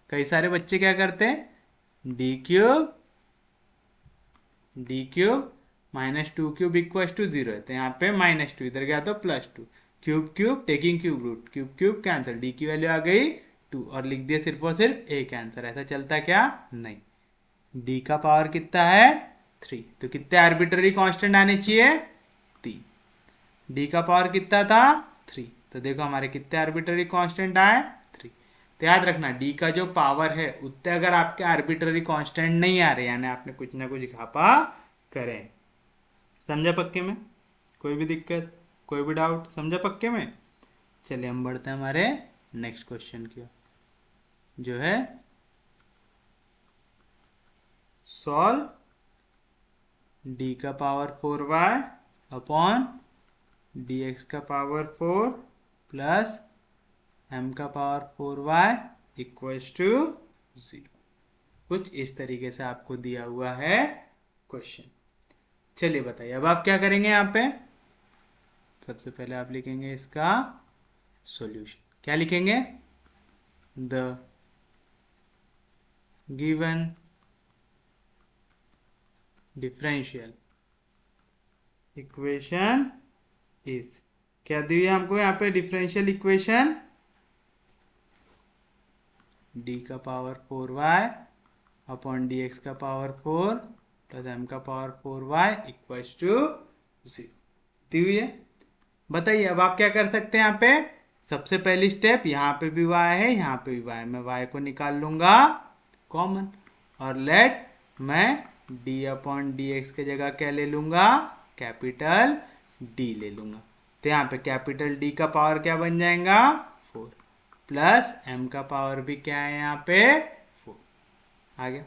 कई सारे बच्चे क्या करते हैं, d cube minus two cube equal to 0 है, तो यहाँ पे -2 इधर गया तो +2, cube cube taking cube root, cube cube cancel, d की वैल्यू आ गई 2 और लिख दिया सिर्फ और सिर्फ एक आंसर। ऐसा चलता क्या? नहीं। डी का पावर कितना है? 3, तो कितने आर्बिट्ररी कांस्टेंट आने चाहिए? 3। डी का पावर कितना था? 3, तो देखो हमारे कितने आर्बिट्ररी कांस्टेंट आए? 3। तो याद रखना, डी का जो पावर है उतने अगर आपके आर्बिट्ररी कांस्टेंट नहीं आ रहे, यानी आपने कुछ ना कुछ घापा करें। समझा पक्के में? कोई भी दिक्कत, कोई भी डाउट? समझा पक्के में? चलिए हम बढ़ते हैं हमारे नेक्स्ट क्वेश्चन की, जो है सॉल्व डी का पावर 4y अपॉन dx का पावर 4 प्लस m का पावर 4y इक्वल्स टू 0। कुछ इस तरीके से आपको दिया हुआ है क्वेश्चन। चलिए बताइए, अब आप क्या करेंगे? यहाँ पे सबसे पहले आप लिखेंगे इसका सॉल्यूशन। क्या लिखेंगे? The given differential equation is, क्या दी है हमको यहाँ पे डिफरेंशियल इक्वेशन? डी का पावर 4y अपॉन dx का पावर 4 प्लस m का पावर 4y इक्वल्स टू 0 दी हुई है। बताइए अब आप क्या कर सकते हैं? यहाँ पे सबसे पहली स्टेप, यहाँ पे भी y है, यहाँ पे भी y है, मैं y को निकाल लूंगा कॉमन, और लेट मैं d अपॉन dx के जगह क्या ले लूंगा? कैपिटल D ले लूंगा। तो यहाँ पे कैपिटल D का पावर क्या बन जाएगा? 4 प्लस m का पावर भी क्या है यहाँ पे? 4। आ गया?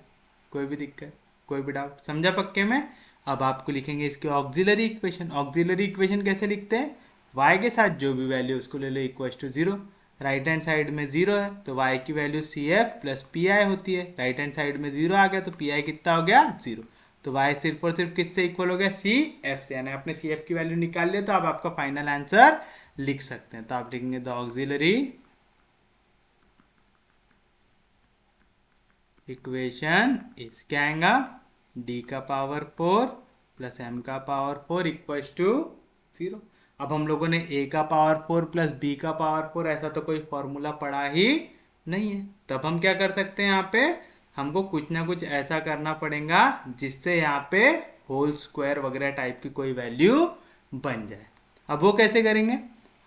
कोई भी दिक्कत, कोई भी डाउट? समझा पक्के में? अब आपको लिखेंगे इसके ऑक्सिलरी इक्वेशन। ऑक्सिलरी इक्वेशन कैसे लिखते हैं? y के साथ जो भी वैल्यू उसको ले लो equal to 0। Right hand side में 0 है तो y की वैल्यू CF प्लस PI होती है। राइट हैंड साइड में 0 आ गया तो PI कितना हो गया? 0। तो y सिर्फ और सिर्फ किससे इक्वल हो गया? CF से, यानी आपने CF की वैल्यू निकाल लिया, तो आप आपका फाइनल आंसर लिख सकते हैं। तो आप लिखेंगे द ऑक्सिलरी इक्वेशन इस, क्या आएगा? d का पावर 4 प्लस m का पावर 4 इक्वल टू 0। अब हम लोगों ने a का पावर 4 प्लस b का पावर 4 ऐसा तो कोई फॉर्मूला पढ़ा ही नहीं है, तब हम क्या कर सकते हैं? यहाँ पे हमको कुछ ना कुछ ऐसा करना पड़ेगा जिससे यहाँ पे होल स्क्वायर वगैरह टाइप की कोई वैल्यू बन जाए। अब वो कैसे करेंगे?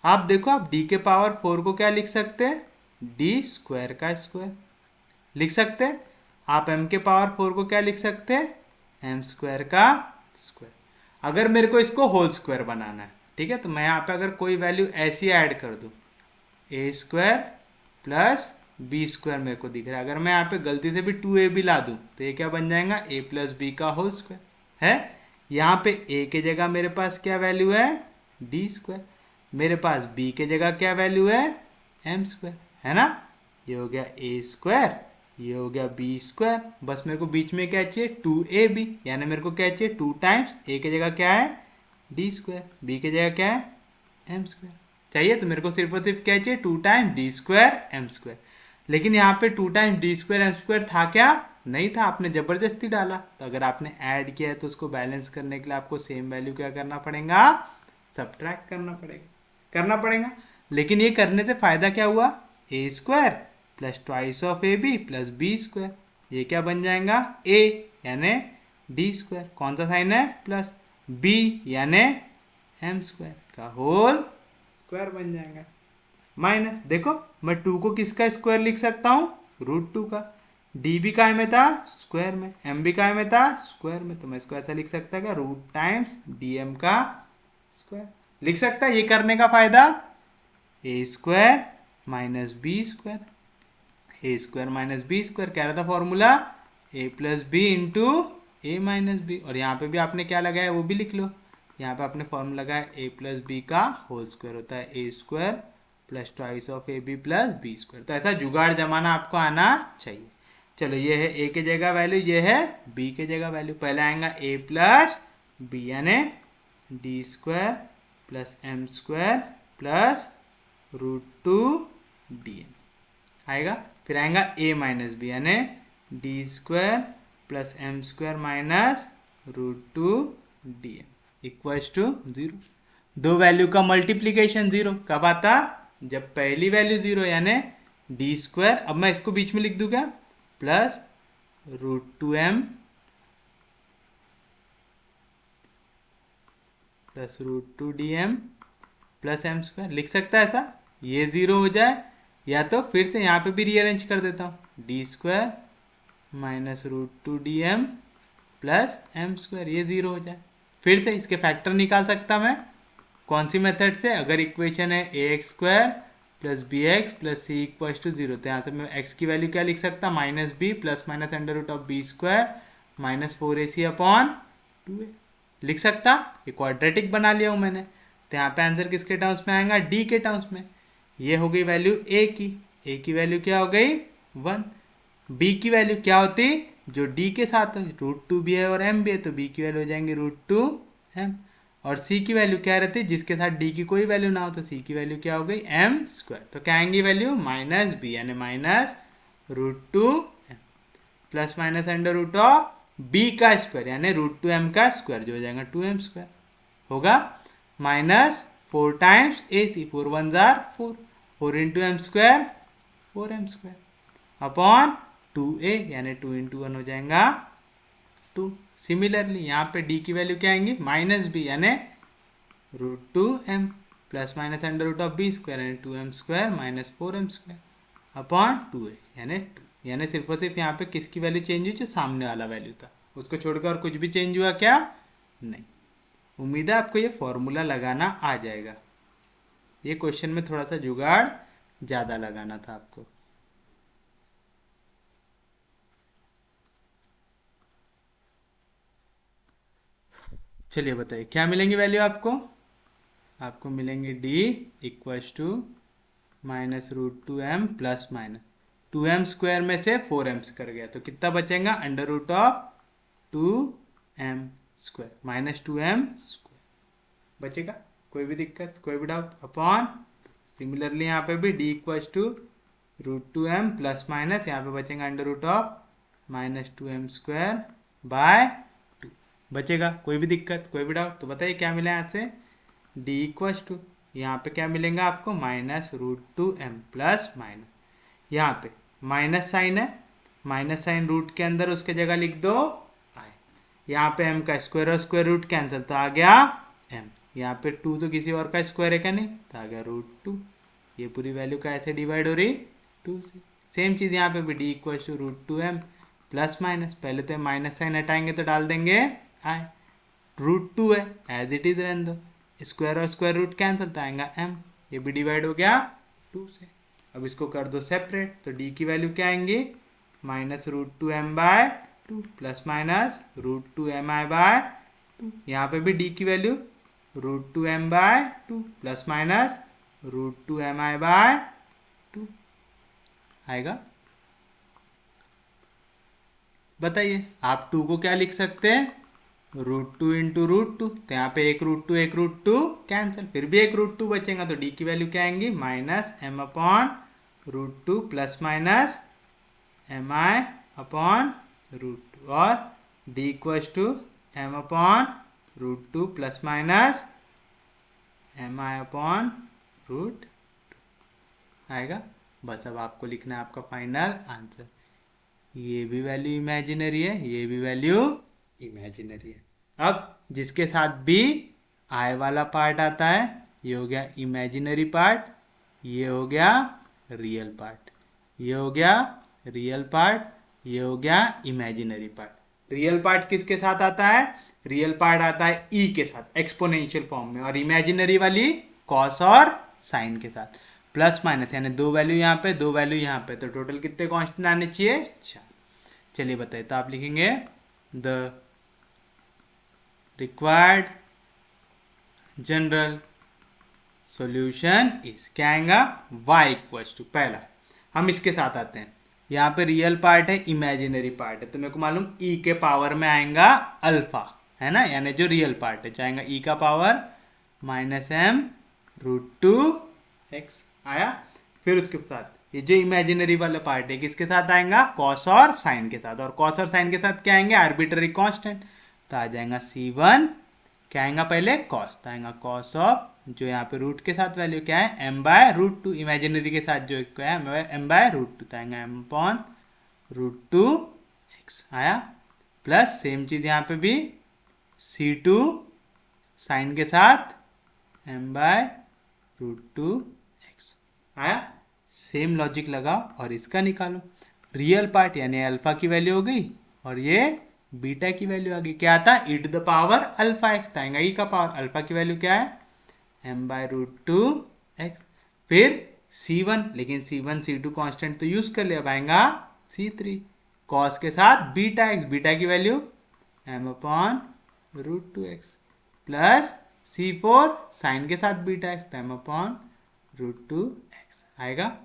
आप देखो, आप d के पावर 4 को क्या लिख सकते हैं? d स्क्वायर का स्क्वायर लिख सकते हैं। आप m के पावर 4 को क्या लिख सकते हैं? m स्क्वायर का स्क्वायर। अगर मेरे को इसको होल स्क्वायर बनाना है, ठीक है, तो मैं यहाँ पे अगर कोई वैल्यू ऐसी ऐड कर दूँ, a square plus B square मेरे को दिख रहा है, अगर मैं यहाँ पे गलती से भी 2a भी ला दूँ तो ये क्या बन जाएगा? a प्लस बी का होल स्क्वायर है। यहाँ पे a के जगह मेरे पास क्या वैल्यू है? d square. मेरे पास b के जगह क्या वैल्यू है? m स्क्वायर, है ना? ये हो गया a स्क्वायर, ये हो गया b स्क्वायर। बस मेरे को बीच में क्या चाहिए? 2ab, यानी मेरे को क्या चाहिए? 2 टाइम्स a के जगह क्या है? d स्क्वायर, b के जगह क्या है? m स्क्वायर चाहिए। तो मेरे को सिर्फ और सिर्फ क्या चाहिए? 2 times d square m square. लेकिन यहाँ पे 2 times d square m square था क्या? नहीं था, आपने जबरदस्ती डाला। तो अगर आपने ऐड किया है तो उसको बैलेंस करने के लिए आपको सेम वैल्यू क्या करना पड़ेगा? सब्ट्रैक्ट करना पड़ेगा। लेकिन ये करने से फायदा क्या हुआ? a square plus twice of a B plus B square, ये क्या बन जाएगा? a यानी d स्क्वायर, कौन सा साइन है? प्लस, b यानी m स्क्वायर का होल स्क्वायर बन जाएगा, माइनस। देखो मैं 2 को किसका स्क्वायर लिख सकता हूँ? √2 का। d भी काय में था? स्क्वायर में। m भी काय में था? स्क्वायर में। तो मैं इसको ऐसा लिख सकता है रूट टाइम्स dm का स्क्वायर लिख सकता है। ये करने का फायदा a square minus b square, a square minus b square, क्या रहता formula? a plus B into A minus b. और यहाँ पे भी आपने क्या लगाया वो भी लिख लो। यहाँ पे आपने फॉर्मूला लगाया a प्लस बी का होल स्क्वायर होता है a square plus twice of a B plus B square. तो ऐसा जुगाड़ जमाना आपको आना चाहिए। चलो ये है ए के जगह वैल्यू, ये है बी के जगह वैल्यू। पहले आएगा ए प्लस बी यानी D square plus M square plus root two d m आएगा। फिर आएगा ए माइनस बी यानी D square plus M square minus root two d m equals to 0। दो वैल्यू का मल्टीप्लीकेशन 0 कब आता? जब पहली वैल्यू 0 यानी डी स्क्वायर, अब मैं इसको बीच में लिख दूं क्या, plus root two m plus root two d m plus M square. लिख सकता है ऐसा, ये 0 हो जाए, या तो फिर से यहाँ पे भी रीअरेंज कर देता हूँ, d square minus root two d m plus M square, ये 0 हो जाए। फिर से इसके फैक्टर निकाल सकता मैं, कौन सी मेथड से? अगर इक्वेशन है A x square plus B x plus C equal to 0, तो यहाँ से मैं एक्स की वैल्यू क्या लिख सकता, minus b plus minus under root of b square minus 4ac upon 2a लिख सकता। ये क्वाड्रेटिक बना लिया हूँ मैंने। तो यहाँ पे आंसर किसके टर्म्स में आएगा? डी के टर्म्स में। ये हो गई वैल्यू ए की वैल्यू क्या हो गई 1। बी की वैल्यू क्या होती, जो डी के साथ हो, रूट टू भी है और एम भी है, तो बी की वैल्यू हो जाएंगे रूट टू एम। और सी की वैल्यू क्या रहती है, जिसके साथ डी की कोई वैल्यू ना हो, तो सी की वैल्यू क्या हो गई एम स्क्वायर। तो क्या आएंगी वैल्यू माइनस बी यानी minus root two m plus minus under root of b का स्क्वायर यानी रूट टू एम का स्क्वायर, जो हो जाएगा 2m स्क्वायर होगा, माइनस 4 टाइम्स ए सी, 4 1 जार 4, 4 into m square 4m square upon 2a यानी 2 इंटू 1 हो जाएगा 2। सिमिलरली यहाँ पे d की वैल्यू क्या आएंगी, माइनस बी यानी root two m plus minus under root of b square यानी 2m square minus 4m square upon 2a यानी 2। यानी सिर्फ और सिर्फ यहाँ पे किसकी वैल्यू चेंज हुई, जो सामने वाला वैल्यू था, उसको छोड़कर और कुछ भी चेंज हुआ क्या? नहीं। उम्मीद है आपको ये फॉर्मूला लगाना आ जाएगा। ये क्वेश्चन में थोड़ा सा जुगाड़ ज़्यादा लगाना था आपको। चलिए बताइए क्या मिलेंगी वैल्यू आपको? आपको मिलेंगे d equals to minus root two m plus minus 2m square में से 4m कर गया, तो कितना बचेगा, under root of 2m square minus 2m square बचेगा। कोई भी दिक्कत, कोई भी डाउट? अपॉन सिमिलरली यहाँ पे भी d equals to root two m plus minus, यहाँ पे बचेगा under root of minus 2m square by 2 बचेगा। कोई भी दिक्कत, कोई भी डाउट? तो बताइए क्या मिला यहाँ से, d इक्वल्स टू यहाँ पे क्या मिलेगा आपको, minus root two m plus minus, यहाँ पे माइनस साइन है, माइनस साइन रूट के अंदर उसके जगह लिख दो आई, यहाँ पे m का स्क्वायर और स्क्वायर रूट कैंसिल, तो आ गया m, यहाँ पे 2 तो किसी और का स्क्वायर है क्या, नहीं, तो आ गया रूट 2। ये पूरी वैल्यू कैसे डिवाइड हो रही, 2 से। सेम चीज़ यहाँ पे भी d equal to root two m plus minus, पहले तो माइनस साइन हटाएंगे तो डाल देंगे आई, रूट 2 है एज इट इज रहने दो, स्क्वायर और स्क्वायर रूट कैंसिल, तो आएगा m, ये भी डिवाइड हो गया 2 से। अब इसको कर दो सेपरेट, तो d की वैल्यू क्या आएंगी, minus root two M by 2 plus minus root two M I by 2, यहाँ पे भी d की value root two M by 2 plus minus root two M I by 2 आएगा। बताइए आप 2 को क्या लिख सकते हैं, root two into root two, तो यहाँ पे एक रूट टू कैंसिल, फिर भी एक रूट टू बचेगा, तो d की वैल्यू क्या आएंगी, minus M upon root two plus minus M I upon root two, और d equals to M upon root two plus minus M I upon root आएगा। बस अब आपको लिखना है आपका फाइनल आंसर। ये भी वैल्यू इमेजिनरी है, ये भी वैल्यू इमेजिनरी है। अब जिसके साथ भी आई वाला पार्ट आता है, ये हो गया इमेजिनरी पार्ट, ये हो गया रियल पार्ट, ये हो गया रियल पार्ट, ये हो गया इमेजिनरी पार्ट। रियल पार्ट किसके साथ आता है, रियल पार्ट आता है ई के साथ एक्सपोनेंशियल फॉर्म में, और इमेजिनरी वाली कॉस और साइन के साथ, प्लस माइनस यानी 2 वैल्यू यहाँ पे 2 वैल्यू यहाँ पे, तो टोटल कितने कांस्टेंट आने चाहिए, 4। चलिए बताइए, तो आप लिखेंगे the required general solution is क्या आएगा y इक्वल्स टू, पहला हम इसके साथ आते हैं, यहाँ पे रियल पार्ट है इमेजिनरी पार्ट है, तो मेरे को मालूम e के पावर में आएगा अल्फा, है ना, यानी जो रियल पार्ट है जाएगा e का पावर -m√2x आया। फिर उसके साथ ये जो इमेजिनरी वाला पार्ट है किसके साथ आएगा कॉस और साइन के साथ, और कॉस और साइन के साथ क्या आएंगे आर्बिट्ररी कांस्टेंट, तो आ जाएगा c1 क्या आएगा पहले कॉस, तो आएगा कॉस ऑफ जो यहाँ पे रूट के साथ वैल्यू क्या है m/√2, इमेजिनरी के साथ जो क्या है m/√2, तो आएगा m/√2x आया, प्लस सेम चीज यहाँ पे भी c2 साइन के साथ m/√2x आया। सेम लॉजिक लगाओ और इसका निकालो, रियल पार्ट यानी अल्फा की वैल्यू हो गई और ये बीटा की वैल्यू आ गई, क्या आता e to the power alpha x, आएगा e का पावर अल्फा की वैल्यू क्या है m/√2x, फिर c1, लेकिन c1 c2 कांस्टेंट तो यूज कर लिया, अब आएगा c3 कॉस के साथ बीटा एक्स, बीटा की value m/√2x plus c4 sine के साथ बीटा एक्स, m/√2x आएगा,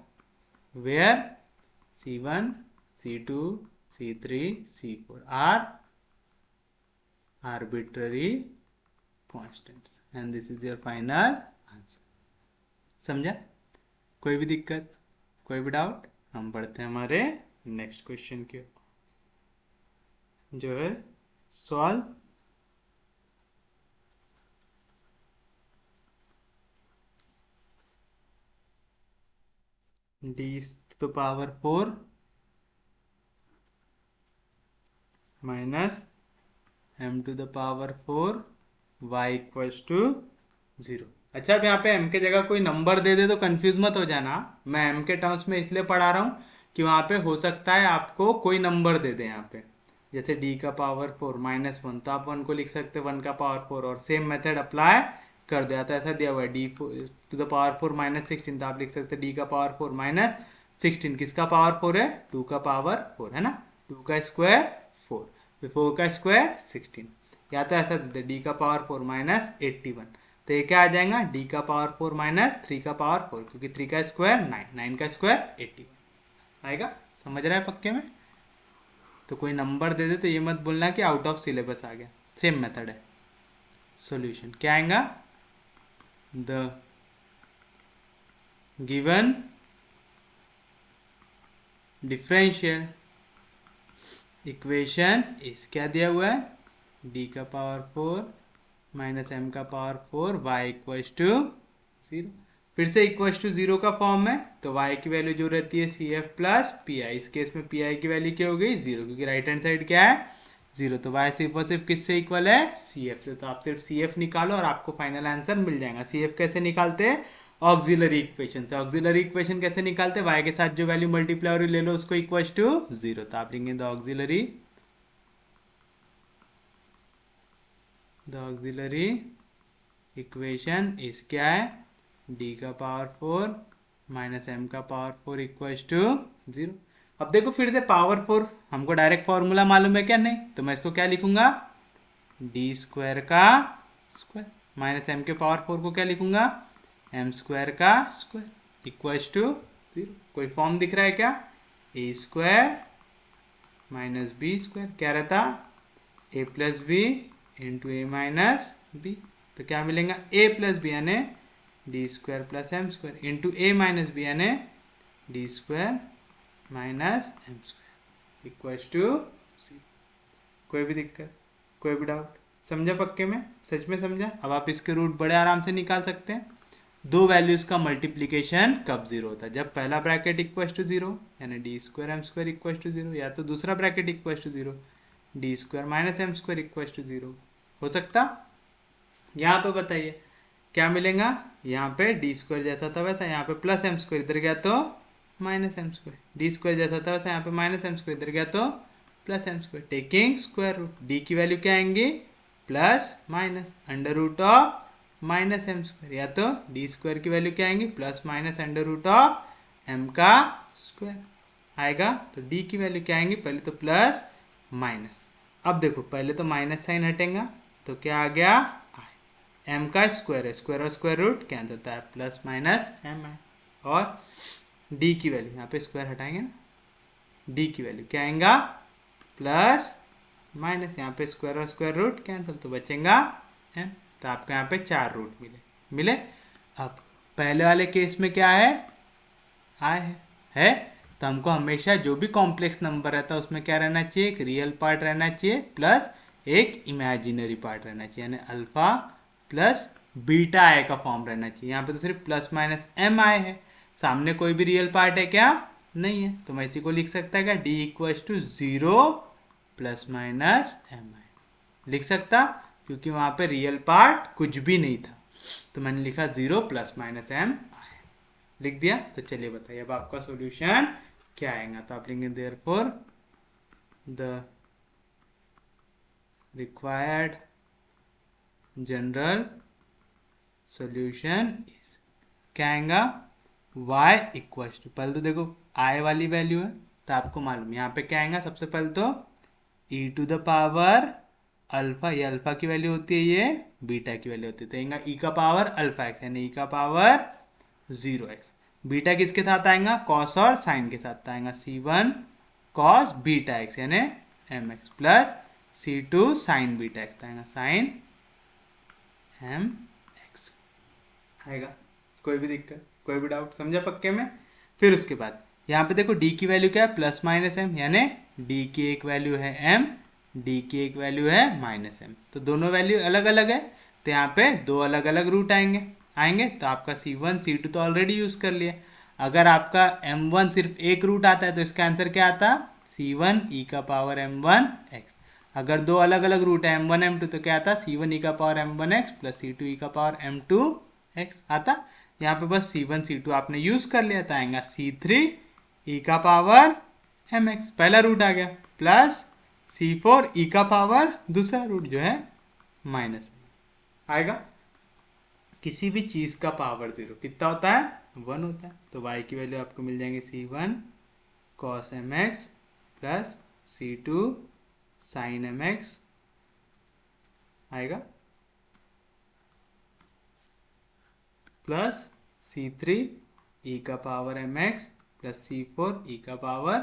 where c1 c2 c3 c4 are arbitrary constants and this is your final answer। समझा, कोई भी दिक्कत, कोई भी डाउट, हम बढ़ते हैं हमारे नेक्स्ट क्वेश्चन की, जो है solve d to the power 4 minus m to the power 4 y equals to 0। अच्छा, अब यहाँ पे m के जगह कोई नंबर दे दे तो कंफ्यूज मत हो जाना, मैं m के टर्म्स में इसलिए पढ़ा रहा हूँ कि वहाँ पे हो सकता है आपको कोई नंबर दे दे, यहाँ पे जैसे d का पावर 4 -1, तो आप 1 को लिख सकते हैं 1 का पावर 4, और सेम मेथड अप्लाई कर दो, तो ऐसा दिया हुआ है d टू द पावर 4 -16, तो आप लिख सकते हैं d का पावर 4 -16, किसका पावर 4 है 2 का पावर 4 है ना, 2 का स्क्वायर 4, फिर 4 का स्क्वायर 16, या तो ऐसा दे d का पावर 4 -81, तो ये क्या आ जाएगा d का पावर 4 -3 का पावर 4, क्योंकि 3 का स्क्वायर 9, 9 का स्क्वायर 81 आएगा। समझ रहा है पक्के में, तो कोई नंबर दे दे तो ये मत बोलना कि आउट ऑफ सिलेबस आ गया, सेम मेथड है। सॉल्यूशन क्या आएगा, द गिवन डिफरेंशियल इक्वेशन इस क्या दिया हुआ है d का पावर 4 -m का पावर 4 y इक्वल्स टू 0, फिर से इक्वल्स टू 0 का फॉर्म है, तो y की वैल्यू जो रहती है CF प्लस PI, इस केस में PI की वैल्यू क्या हो गई 0, क्योंकि राइट हैंड साइड क्या है 0, तो y सिर्फ और सिर्फ किससे इक्वल है CF से, तो आप सिर्फ CF निकालो और आपको फाइनल आंसर मिल जाएगा। CF कैसे निकालते हैं ऑक्सिलरी इक्वेशन से, ऑक्सिलरी इक्वेशन कैसे निकालते हैं, y के साथ जो वैल्यू मल्टीप्लाई हो रही ले लो उसको इक्वल्स टू 0, तो आप लिखेंगे द ऑक्सिलरी इक्वेशन इस क्या है d का पावर 4 -m का पावर 4 इक्वल्स टू 0। अब देखो फिर से पावर 4, हमको डायरेक्ट फॉर्मूला मालूम है क्या, नहीं, तो मैं इसको क्या लिखूंगा d स्क्वायर का स्क्वायर -m के पावर 4 को क्या लिखूंगा m स्क्वायर का स्क्वायर इक्वल्स टू 0। कोई फॉर्म दिख रहा है क्या, a स्क्वायर -b स्क्वायर क्या रहता a plus B into A minus B, तो क्या मिलेगा a प्लस बी यानी D square plus M square into ए माइनस बी यानी D square minus M square equals to C. कोई भी दिक्कत, कोई भी डाउट, समझा पक्के में, सच में समझा। अब आप इसके रूट बड़े आराम से निकाल सकते हैं। दो वैल्यूज का मल्टीप्लीकेशन कब जीरो होता है, जब पहला ब्रैकेट इक्वल्स टू जीरो यानी D square m square equals to zero, या तो दूसरा bracket equals to zero d square minus M square equals to zero हो सकता। यहाँ पे बताइए क्या मिलेगा, यहाँ पे डी स्क्वायर जैसा था वैसा यहाँ पे प्लस एम स्क्वायर, इधर गया तो minus M square, d square जैसा था वैसा यहाँ पे माइनस एम स्क्वायर, इधर गया तो plus M square, taking square root, D की वैल्यू क्या आएंगी plus minus under root of minus M square, या तो डी स्क्वायर की वैल्यू क्या आएंगी plus minus under root of m का स्क्वायर आएगा, तो डी की वैल्यू क्या आएंगी पहले तो प्लस माइनस। अब देखो पहले तो माइनस साइन हटेगा तो क्या आ गया आई, एम का स्क्वायर है, स्क्वायर और स्क्वायर रूट कैंसिल होता है, प्लस माइनस एम है। और डी की वैल्यू यहाँ पे स्क्वायर हटाएंगे ना, डी की वैल्यू क्या आएगा, प्लस माइनस, यहाँ पे स्क्वायर और स्क्वायर रूट कैंसिल तो बचेगा एम। तो आपको यहाँ पे 4 रूट मिले। अब पहले वाले केस में क्या है, आई है तो हमको हमेशा जो भी कॉम्प्लेक्स नंबर रहता है उसमें क्या रहना चाहिए, एक रियल पार्ट रहना चाहिए प्लस एक इमेजिनरी पार्ट रहना चाहिए, यानी अल्फा प्लस बीटा आई का फॉर्म रहना चाहिए। यहाँ पे तो सिर्फ प्लस माइनस एम आई है, सामने कोई भी रियल पार्ट है क्या, नहीं है, तो मैं इसी को लिख सकता है क्या, D equal to 0 plus minus M I लिख सकता, क्योंकि वहां पे रियल पार्ट कुछ भी नहीं था, तो मैंने लिखा 0 प्लस माइनस एम लिख दिया। तो चलिए बताइए अब आपका सॉल्यूशन क्या आएगा, तो आप लिखेंगे therefore the required general solution is, क्या आएगा, y इक्वल टू, पहले तो देखो i वाली वैल्यू है तो आपको मालूम यहाँ पे क्या आएगा, सबसे पहले तो e to the power alpha, ये अल्फा की वैल्यू होती है, ये बीटा की वैल्यू होती है, तो आएगा e का पावर अल्फा एक्स यानी e का पावर 0x। बीटा किसके साथ आएगा, कॉस और साइन के साथ आएगा, c1 कॉस बीटा एक्स यानी mx plus c2 sine beta x आएगा साइन mx आएगा। कोई भी दिक्कत, कोई भी डाउट, समझा पक्के में। फिर उसके बाद यहाँ पे देखो d की वैल्यू क्या है, प्लस माइनस एम, यानी d की एक वैल्यू है m, d की एक वैल्यू है माइनस एम, तो दोनों वैल्यू अलग अलग है, तो यहाँ पे दो अलग अलग रूट आएंगे तो आपका c1 c2 तो ऑलरेडी यूज कर लिया। अगर आपका m1 सिर्फ एक रूट आता है तो इसका आंसर क्या आता, c1 e का पावर m1 x। अगर दो अलग अलग रूट है m1 m2 तो क्या आता, c1 e का power m1 x plus c2 e का पावर m2 x आता। यहाँ पे बस c1 c2 आपने यूज कर लिया तो आएगा c3 e का पावर mx, पहला रूट आ गया, प्लस c4 e का पावर दूसरा रूट जो है माइनस आएगा। किसी भी चीज का पावर 0 कितना होता है, 1 होता है, तो y की वैल्यू आपको मिल जाएंगे c1 cos mx plus c2 sin mx आएगा, प्लस c3 e का पावर mx प्लस c4 e का पावर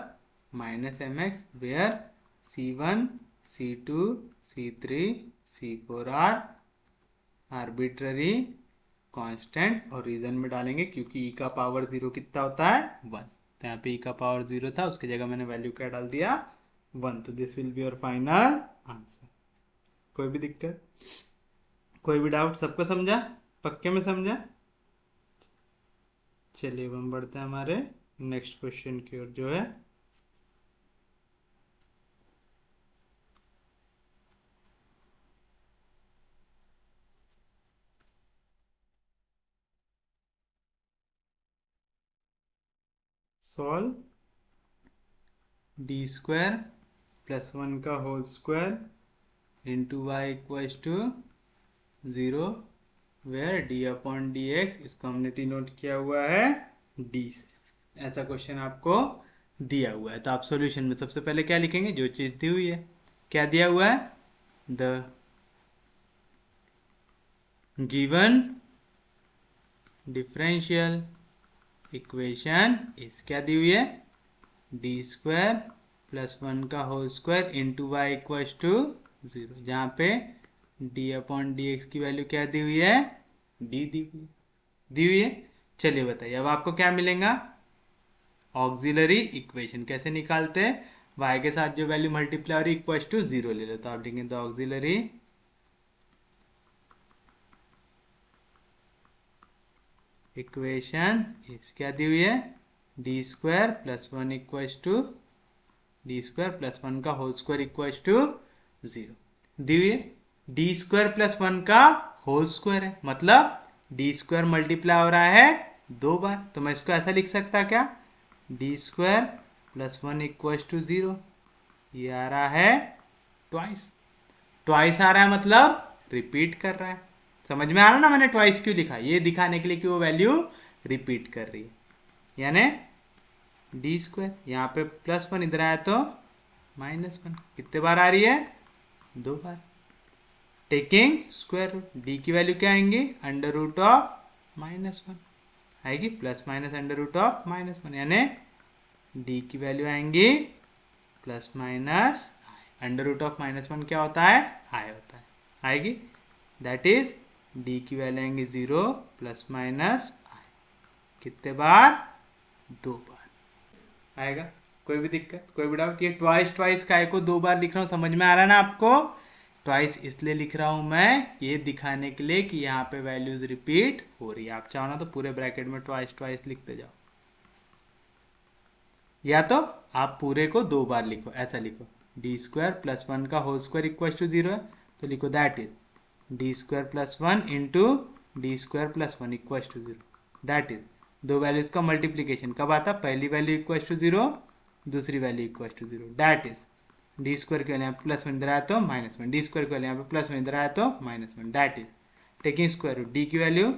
minus mx, where c1 c2 c3 c4 are arbitrary constant, और रीजन में डालेंगे क्योंकि e का पावर 0 कितना होता है, 1, तो यहाँ पे e का पावर 0 था, उसकी जगह मैंने वैल्यू क्या डाल दिया, 1, तो this will be your final answer. कोई भी दिक्कत, कोई भी डाउट, सबको समझा, पक्के में समझा। चलिए अब हम बढ़ते हैं हमारे नेक्स्ट क्वेश्चन की ओर, जो है सॉल्व डी स्क्वायर प्लस 1 का whole square into y equal to 0 where d upon D x, इसको हमने डिनोट किया हुआ है डी से। ऐसा क्वेश्चन आपको दिया हुआ है तो आप सॉल्यूशन में सबसे पहले क्या लिखेंगे, जो चीज़ दी हुई है, क्या दिया हुआ है, द गिवन डिफरेंशियल इक्वेशन इस, क्या दी हुई है, डी स्क्वायर प्लस 1 का whole square into y equal to 0, जहाँ पे डी अपॉन डी एक्स की वैल्यू क्या दी हुई है, डी दी हुई है। चलिए बताइए अब आपको क्या मिलेगा, ऑक्सिलरी इक्वेशन कैसे निकालते हैं, y के साथ जो वैल्यू मल्टीप्लाई हो रही इक्वल टू 0 ले लो, तो आप लिखेंगे द ऑक्सिलरी इक्वेशन इस, क्या दी हुई है, d square plus 1 equal to d square plus 1 का होल स्क्वायर इक्वल टू 0 दी हुई है। डी स्क्वायर प्लस 1 का होल स्क्वायर है, मतलब डी स्क्वायर मल्टीप्लाई हो रहा है 2 बार, तो मैं इसको ऐसा लिख सकता क्या, d square plus 1 equal to 0, ये आ रहा है ट्वाइस, ट्वाइस आ रहा है मतलब रिपीट कर रहा है। समझ में आ रहा ना मैंने ट्वाइस क्यों लिखा, ये दिखाने के लिए कि वो वैल्यू रिपीट कर रही है, यानी डी स्क्वायर, यहाँ पे प्लस 1 इधर आया तो माइनस 1, कितने बार आ रही है, 2 बार, टेकिंग स्क्वायर रूट। डी की वैल्यू क्या आएंगी, अंडर रूट ऑफ -1 आएगी, plus minus under root of -1, यानी डी की वैल्यू आएंगी plus minus under root of -1 क्या होता है, आई होता है, आएगी। दैट इज डी की वैल्यू आएंगी 0 प्लस माइनस आई। कितने बार, 2 बार आएगा। कोई भी दिक्कत, कोई भी डाउट? ये ट्वाइस ट्वाइस काय को 2 बार लिख रहा हूँ, समझ में आ रहा है ना आपको? ट्वाइस इसलिए लिख रहा हूँ मैं, ये दिखाने के लिए कि यहाँ पे वैल्यूज रिपीट हो रही है। आप चाहो ना तो पूरे ब्रैकेट में ट्वाइस ट्वाइस लिखते जाओ, या तो आप पूरे को 2 बार लिखो, ऐसा लिखो डी स्क्वायर प्लस 1 का होल स्क्वायर इक्वल टू 0 है, तो लिखो that is d square plus 1 into d square plus 1 equal to 0। That is दो वैल्यूज का मल्टीप्लीकेशन कब आता, पहली वैल्यू इक्वल टू 0, दूसरी value equal to 0। That is d square के यहाँ पे प्लस 1 इधर आया तो -1, डी स्क्वायर के यहाँ पे प्लस 1 इधर आया तो -1। That is taking square root D की value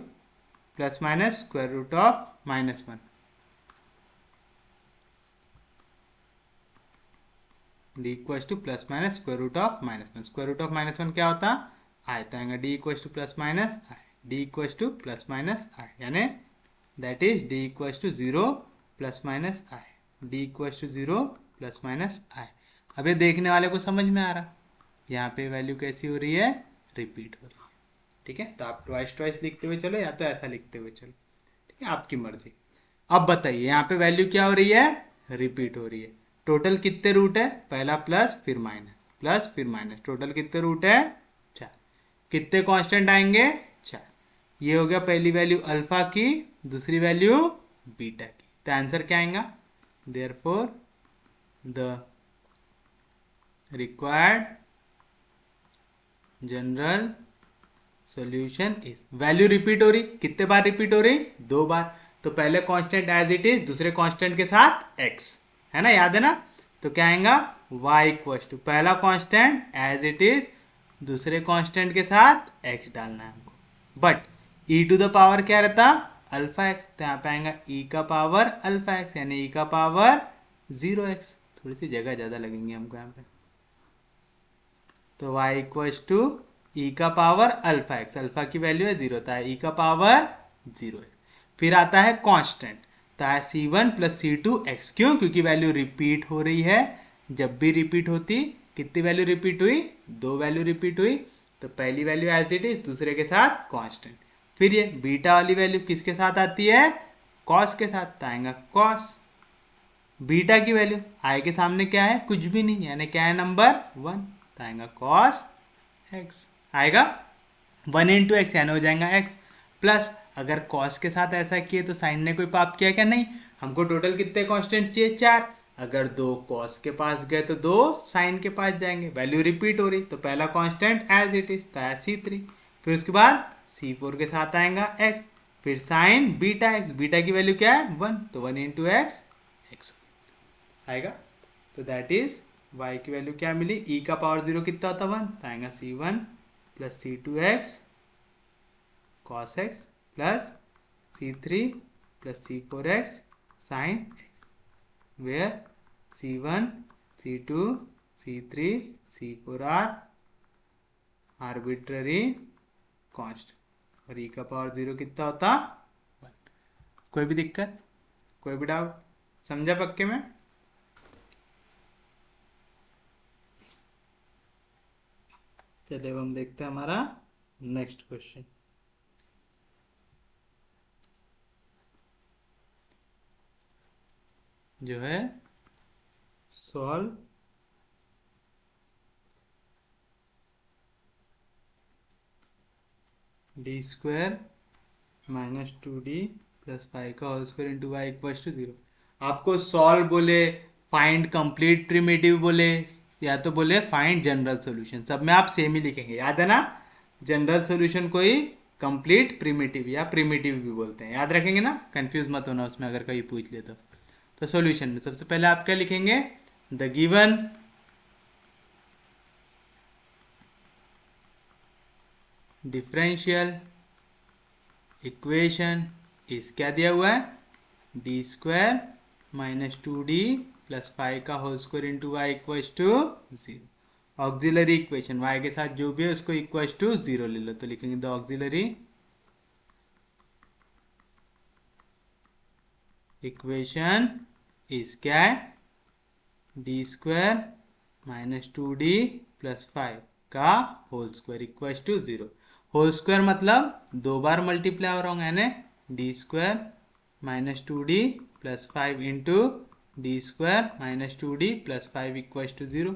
plus minus square root of -1, D equal to plus minus square root of -1। Square root of -1 क्या होता, आई, तो आएगा D equal to plus minus I, D equal to plus minus I, यानी that is D equal to 0 plus minus I, D equal to 0 plus minus I. अब ये देखने वाले को समझ में आ रहा, यहाँ पे वैल्यू कैसी हो रही है, रिपीट हो रही है। ठीक है, तो आप ट्वाइस ट्वाइस लिखते हुए चलो या तो ऐसा लिखते हुए चलो, ठीक है, आपकी मर्जी। अब बताइए यहाँ पे वैल्यू क्या हो रही है, रिपीट हो रही है। टोटल कितने रूट है, पहला प्लस फिर माइनस, प्लस फिर माइनस, टोटल कितने रूट है, 4। कितने कांस्टेंट आएंगे, 4। ये हो गया पहली वैल्यू अल्फा की, दूसरी वैल्यू बीटा की, तो आंसर क्या आएगा, therefore the required general solution is, value repeat हो रही, कितने बार रिपीट हो रही, 2 बार। तो पहले कांस्टेंट एज इट इज, दूसरे कांस्टेंट के साथ x, है ना, याद है ना? तो क्या आएगा, y इक्वल टू पहला कांस्टेंट एज इट इज, दूसरे कांस्टेंट के साथ x डालना है हमको, but e to the power क्या रहता, अल्फा x, तो यहाँ पे आएगा e का पावर अल्फा x, यानी e का पावर 0x। थोड़ी सी जगह ज्यादा लगेंगी हमको यहाँ पे, तो y इक्वल टू e का पावर अल्फा x, अल्फा की वैल्यू है 0, होता है e का पावर 0x। फिर आता है कांस्टेंट, तो है c1 प्लस c2 x, क्यों, क्योंकि वैल्यू रिपीट हो रही है। जब भी रिपीट होती, कितनी वैल्यू रिपीट हुई, 2 वैल्यू रिपीट हुई, तो पहली वैल्यू एज इट इज, दूसरे के साथ कांस्टेंट। फिर ये बीटा वाली वैल्यू किसके साथ आती है, कॉस के साथ, तो आएगा कॉस। बीटा की वैल्यू आई के सामने क्या है, कुछ भी नहीं, यानी क्या है, नंबर 1, तो आएगा कॉस x, आएगा 1 इंटू एक्स, यानी हो जाएगा x, प्लस अगर कॉस के साथ ऐसा किए तो साइन ने कोई पाप किया क्या, नहीं। हमको टोटल कितने कांस्टेंट चाहिए, 4। अगर 2 कॉस के पास गए तो 2 साइन के पास जाएंगे, वैल्यू रिपीट हो रही, तो पहला कांस्टेंट एज इट इज, तो है c3। फिर उसके बाद c4 के साथ आएगा x, फिर साइन बीटा x, बीटा की वैल्यू क्या है, 1, तो 1 इंटू एक्स, x आएगा। तो दैट इज y की वैल्यू क्या मिली, e का पावर 0 कितना होता, 1, तो आएगा c1 plus c2x cos x plus c3 plus c4x sin x, where c1 c2 c3 c4 are arbitrary constant, और e का पावर 0 कितना होता, 1। कोई भी दिक्कत, कोई भी डाउट, समझा पक्के में? चलिए अब हम देखते हैं हमारा नेक्स्ट क्वेश्चन। जो है solve d square minus 2d plus 5 का whole square into y equal to 0। आपको सॉल्व बोले, फाइंड कंप्लीट प्रिमिटिव बोले, या तो बोले फाइंड जनरल सॉल्यूशन, सब में आप सेम ही लिखेंगे, याद है ना? जनरल सॉल्यूशन को ही कंप्लीट प्रिमिटिव या प्रिमिटिव भी बोलते हैं, याद रखेंगे ना, कंफ्यूज मत होना उसमें अगर कहीं पूछ ले तो सॉल्यूशन में सबसे पहले आप क्या लिखेंगे, द गिवन डिफरेंशियल इक्वेशन इस, क्या दिया हुआ है, d square minus 2d plus 5 का whole square into y equal to 0। Auxiliary equation y के साथ जो भी है उसको इक्वल टू 0 ले लो, तो लिखेंगे द ऑक्सिलरी इक्वेशन इज क्या है, d square minus 2d plus 5 का whole square equal to 0। Whole square मतलब दो बार मल्टीप्लाई हो रहा हूँ, यानी D square minus 2d plus 5 into d square minus 2d plus 5 equal to 0।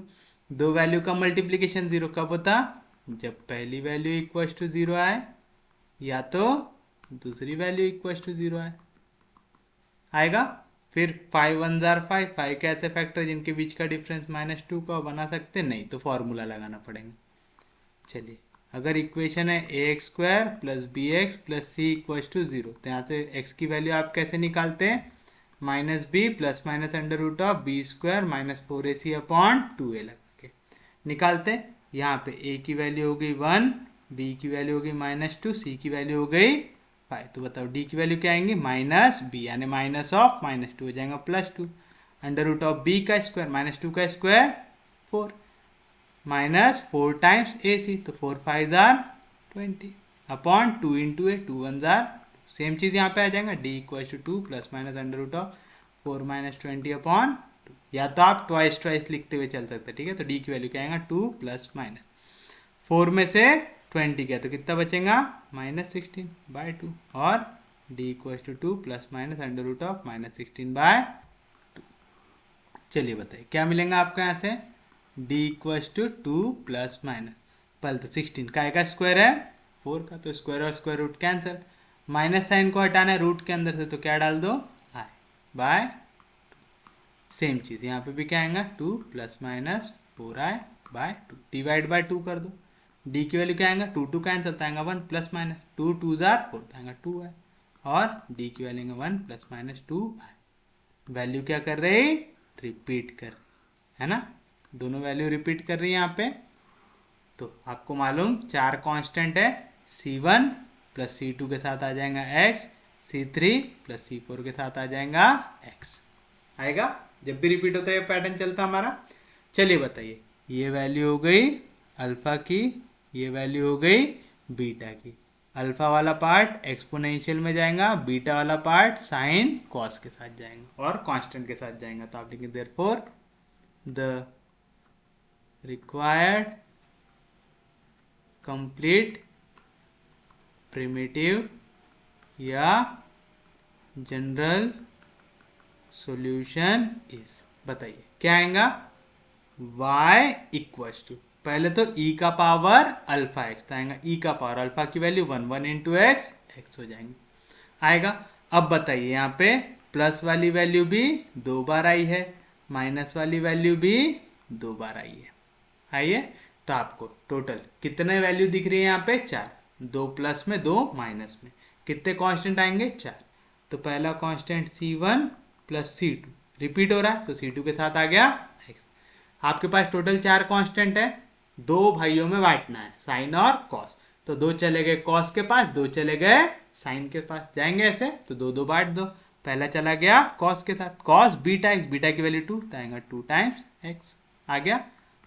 दो वैल्यू का मल्टीप्लीकेशन 0 कब होता, जब पहली वैल्यू इक्वल टू 0 आए या तो दूसरी वैल्यू इक्वल टू 0 आए, आएगा। फिर 5 1 जार 5, 5 के ऐसे फैक्टर जिनके बीच का डिफरेंस -2 का बना सकते नहीं, तो फॉर्मूला लगाना पड़ेगा। चलिए, अगर इक्वेशन है A x square plus B x plus C equal to 0, तो यहाँ से x की वैल्यू आप कैसे निकालते हैं, minus b plus minus under root of b square minus 4ac upon 2a लगा के निकालते हैं। यहाँ पे a की वैल्यू हो गई 1, b की वैल्यू हो गई -2, c की वैल्यू हो गई 5। तो बताओ d की वैल्यू क्या आएंगी, माइनस बी, यानी माइनस ऑफ -2 हो जाएगा +2, अंडर रूट ऑफ b का स्क्वायर -2 का स्क्वायर 4, -4 टाइम्स ए सी, तो 4 5 जार 20 अपॉन 2 इंटू ए, 2 1 जार, सेम चीज़ यहाँ पे आ जाएगा, d equal to 2 plus minus under root of 4 -20 upon 2, या तो आप ट्वाइस ट्वाइस लिखते हुए चल सकते हैं, ठीक है। तो डी की वैल्यू क्या आएगा, 2 प्लस माइनस 4 में से 20 गया तो कितना बचेगा, -16/2, और d equal to 2 plus minus under root of -16/2। चलिए बताइए क्या मिलेगा आपको यहाँ से, d equal to 2 plus minus, पहले तो 16 का स्क्वायर है 4 का, तो स्क्वायर और square root cancel, minus sign को हटाना है रूट के अंदर से, तो क्या डाल दो, आई बाय। सेम चीज़ यहाँ पे भी क्या आएगा, 2 plus minus 4i/2 divide by 2 कर दो, डी की वैल्यू क्या आएगा, 2 2 कैंसिल तो आएगा 1 प्लस माइनस 2 2 जार 4 तो आएगा 2i, और डी की value 1 plus minus 2i। Value क्या कर रही, रिपीट कर, है ना, दोनों वैल्यू रिपीट कर रही है यहाँ पे। तो आपको मालूम 4 कांस्टेंट है, C1 प्लस C2 के साथ आ जाएगा x, C3 प्लस C4 के साथ आ जाएगा x, आएगा। जब भी रिपीट होता है ये पैटर्न चलता हमारा। चलिए बताइए, ये वैल्यू हो गई अल्फा की, ये वैल्यू हो गई बीटा की। अल्फा वाला पार्ट एक्सपोनेंशियल में जाएगा, बीटा वाला पार्ट साइन कॉस के साथ जाएगा और कांस्टेंट के साथ जाएगा। तो आप लिखेंगे therefore the required complete primitive या जनरल सॉल्यूशन इज, बताइए क्या आएगा, y इक्वल्स टू, पहले तो e का पावर अल्फा एक्स आएगा, e का पावर अल्फा की वैल्यू 1 1 इंटू एक्स, एक्स हो जाएंगे, आएगा। अब बताइए यहाँ पे प्लस वाली वैल्यू भी 2 बार आई है, माइनस वाली वैल्यू भी 2 बार आई है, आइए। तो आपको टोटल कितने वैल्यू दिख रही है यहाँ पे, 4, 2 प्लस में 2 माइनस में, कितने कांस्टेंट आएंगे, 4। तो पहला constant C1 plus C2 repeat हो रहा है, तो C2 के साथ आ गया x। आपके पास टोटल 4 कांस्टेंट है, दो भाइयों में बांटना है, साइन और कॉस, तो 2 चले गए कॉस के पास, 2 चले गए साइन के पास, जाएंगे ऐसे, तो 2 2 बांट दो, पहला चला गया कॉस के साथ, कॉस बीटा एक्स, बीटा की वैल्यू 2 तो आएगा 2 टाइम्स एक्स आ गया,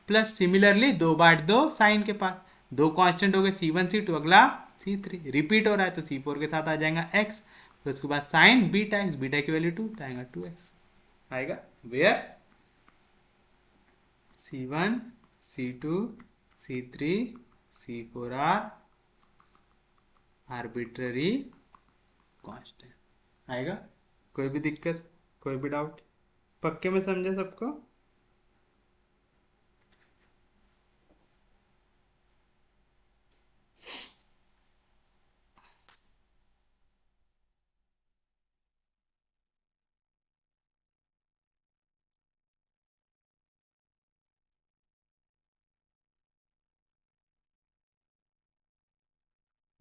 प्लस सिमिलरली 2 बांट दो साइन के पास, दो कांस्टेंट हो गए C1 C2, अगला C3 रिपीट हो रहा है तो C4 के साथ आ जाएगा x, तो उसके बाद साइन बीटा एक्स, बीटा की वैल्यू 2 तो आएगा 2x, आएगा where C1 C2 C3 C4 are arbitrary constant, आएगा। कोई भी दिक्कत, कोई भी डाउट, पक्के में समझे सबको।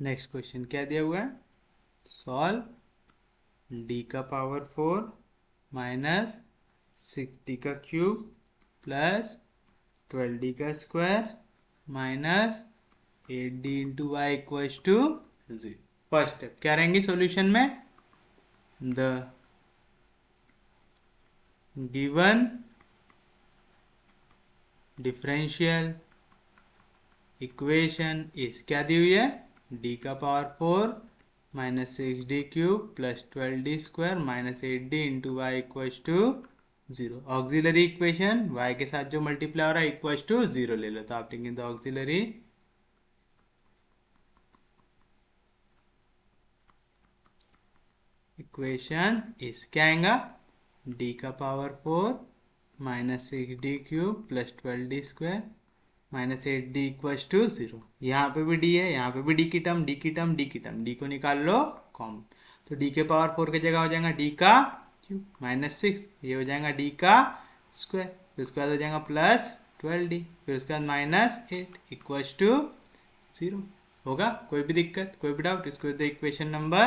नेक्स्ट क्वेश्चन क्या दिया हुआ है, सॉल्व डी का पावर 4 माइनस 6d का क्यूब प्लस 12d का square minus 8d into y equals to 0। First step क्या रहेंगी सॉल्यूशन में, the given differential equation is क्या दी हुई है, डी का power 4 minus 6d³ plus 12d² minus 8d into y equals to 0। Auxiliary equation y के साथ जो मल्टीप्लाई हो रहा है इक्वल्स टू 0 ले लो, तो आप लिखेंगे द ऑक्सिलरी इक्वेशन इज क्या आएगा, d का power 4 minus 6d³ plus 12d² minus 8d equals to 0। यहाँ पे भी d है, यहाँ पे भी d की टर्म, d की टर्म, d की टर्म, d को निकाल लो कॉमन, तो d के पावर 4 की जगह हो जाएगा d का क्यूब माइनस 6, ये हो जाएगा d का स्क्वायर, फिर उसके बाद हो जाएगा प्लस 12d, फिर उसके बाद माइनस 8 इक्वल्स टू 0। होगा कोई भी दिक्कत, कोई भी डाउट, इसको दे इक्वेशन नंबर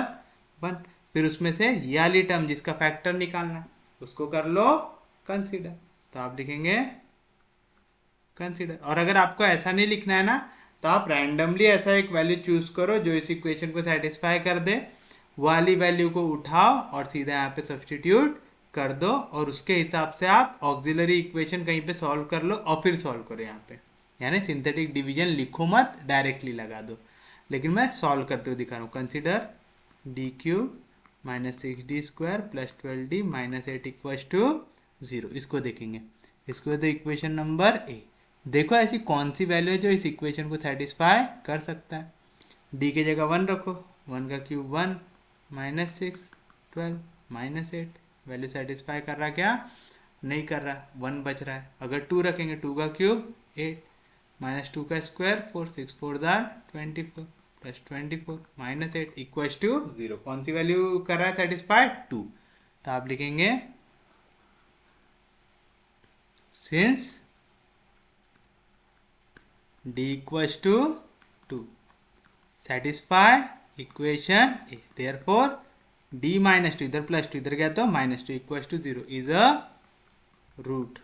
1। फिर उसमें से ये वाली टर्म जिसका फैक्टर निकालना है उसको कर लो कंसीडर, तो आप लिखेंगे कंसीडर। और अगर आपको ऐसा नहीं लिखना है ना, तो आप रैंडमली ऐसा एक वैल्यू चूज करो जो इस इक्वेशन को सेटिस्फाई कर दे, वाली वैल्यू को उठाओ और सीधा यहाँ पे सब्सटीट्यूट कर दो, और उसके हिसाब से आप ऑक्सिलरी इक्वेशन कहीं पे सॉल्व कर लो और फिर सॉल्व करो यहाँ पे, यानी सिंथेटिक डिवीजन लिखो मत, डायरेक्टली लगा दो, लेकिन मैं सॉल्व करते हुए दिखा रहा हूँ। Consider d³ minus 6d² plus 12d minus 8 equals to 0, इसको देखेंगे, इसको दे इक्वेशन नंबर ए। देखो ऐसी कौन सी वैल्यू है जो इस इक्वेशन को सेटिस्फाई कर सकता है। d की जगह 1 रखो, 1 का cube 1 minus 6 12 minus 8, value satisfy कर रहा क्या, नहीं कर रहा, 1 बच रहा है। अगर 2 रखेंगे, 2 का क्यूब 8 माइनस 2 का square 4 6 4 24 plus 24 minus 8 equals to 0। कौन सी वैल्यू कर रहा है सेटिस्फाई, 2, तो आप लिखेंगे since d equals to 2 satisfy equation A, therefore d minus 2, इधर प्लस 2 इधर गया तो minus 2 equals to 0 is a root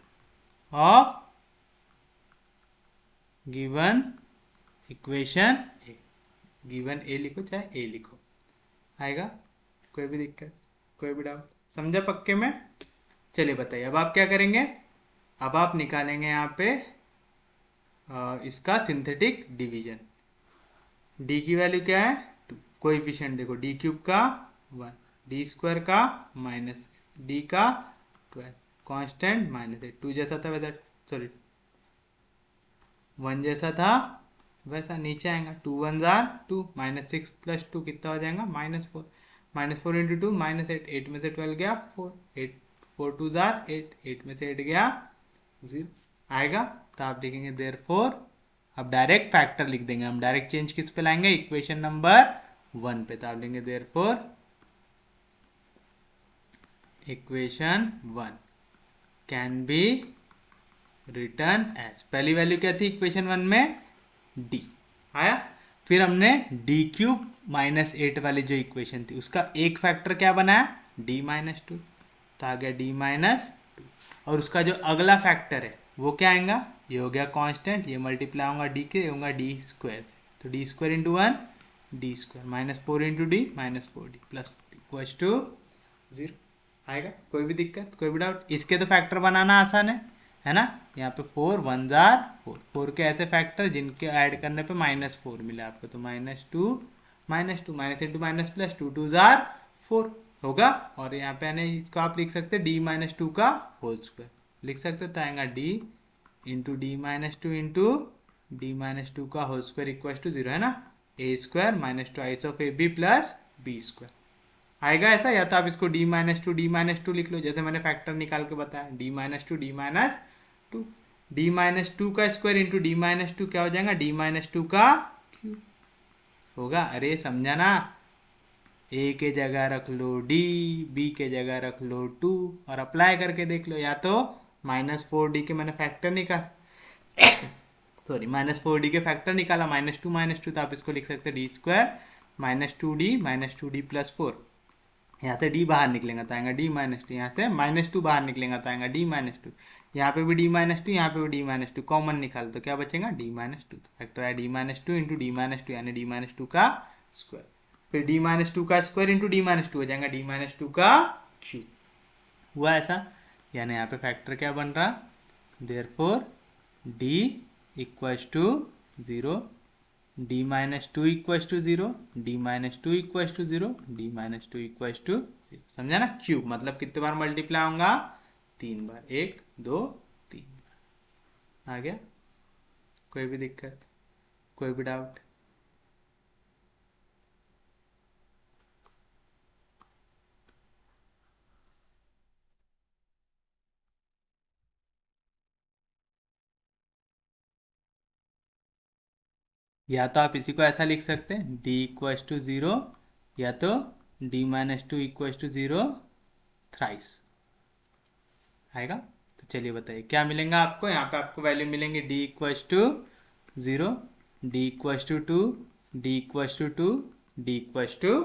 of given equation A। Given A लिखो चाहे A लिखो, आएगा, कोई भी दिक्कत, कोई भी डाउट, समझा पक्के में। चलिए बताइए अब आप क्या करेंगे, अब आप निकालेंगे यहाँ पे इसका सिंथेटिक डिवीजन। d की वैल्यू क्या है 2, कोएफिशिएंट देखो d³ का 1, d² का माइनस, d का 12, कांस्टेंट माइनस 8, 2 जैसा था वैसा, सॉरी 1 जैसा था वैसा नीचे आएगा, 2 1 2 माइनस 6 प्लस 2 कितना हो जाएगा -4, -4 इंटू 2 -8, 8 में से 12 गया 4, 8 4 2 8, 8 में से 8 गया 0 आएगा, तो आप लिखेंगे देयरफॉर, अब डायरेक्ट फैक्टर लिख देंगे हम, डायरेक्ट चेंज किस पे लाएंगे, इक्वेशन नंबर 1 पे, तो आप लेंगे therefore equation 1 can be written as, पहली वैल्यू क्या थी इक्वेशन 1 में d आया, फिर हमने d³ माइनस 8 वाली जो इक्वेशन थी उसका एक फैक्टर क्या बनाया d माइनस 2, तो आ गया d माइनस 2, और उसका जो अगला फैक्टर है वो क्या आएगा, ये हो गया कांस्टेंट, ये मल्टीप्लाई होगा d के, होगा d² से, तो d² into 1 d² minus 4 into d minus 4d plus equals to 0 आएगा, कोई भी दिक्कत, कोई भी डाउट। इसके तो फैक्टर बनाना आसान है ना, यहाँ पे 4 1 4 4 के ऐसे फैक्टर जिनके ऐड करने पे -4 मिला आपको, तो -2 माइनस इंटू माइनस प्लस 2 2 4 होगा, और यहाँ पे आने इसको आप लिख सकते हैं d माइनस 2 का होल स्क्वायर लिख सकते हो, तो आएगा d into d minus 2 into d minus 2 का होल स्क्वायर इक्वल टू 0 है ना, a² minus 2 of a B plus b² आएगा ऐसा, या तो आप इसको d माइनस 2 लिख लो, जैसे मैंने फैक्टर निकाल के बताया, d माइनस 2 d माइनस 2 का स्क्वायर इंटू d माइनस 2 क्या हो जाएगा, d माइनस 2 का क्यूब होगा। अरे समझा ना, a के जगह रख लो d, b के जगह रख लो 2 और अप्लाई करके देख लो, या तो -4d के मैंने फैक्टर निकाल सॉरी -4d के फैक्टर निकाला -2 तो आप इसको लिख सकते हैं d² माइनस 2d प्लस 4, यहाँ से d बाहर निकलेगा तो आएगा d माइनस 2, यहाँ से -2 बाहर निकलेगा तो आएगा d माइनस 2, यहाँ पे भी d माइनस 2, यहाँ पे भी d माइनस 2, कॉमन निकाल तो क्या बचेगा d माइनस 2, तो फैक्टर है d minus 2 into d minus 2 यानी d माइनस 2 का स्क्वायर, फिर d माइनस 2 का स्क्वायर इंटू d माइनस 2 हो जाएगा d माइनस 2 का क्यूब हुआ ऐसा, यानी यहाँ पे फैक्टर क्या बन रहा, therefore d equals to 0, d minus two equals to 0, d minus two equals to 0, d minus two equals to 0। समझा ना? क्यूब मतलब कितने बार मल्टीप्लाई होगा? 3 बार। 1 2 3 बार। आ गया? कोई भी दिक्कत, कोई भी डाउट? या तो आप इसी को ऐसा लिख सकते हैं, d इक्वल्स टू 0, या तो d minus two equals to 0 thrice. आएगा? तो चलिए बताइए क्या मिलेगा आपको। यहाँ पे आपको वैल्यू मिलेंगे d equals to 0, d equals to 2, d equals to 2, d equals to.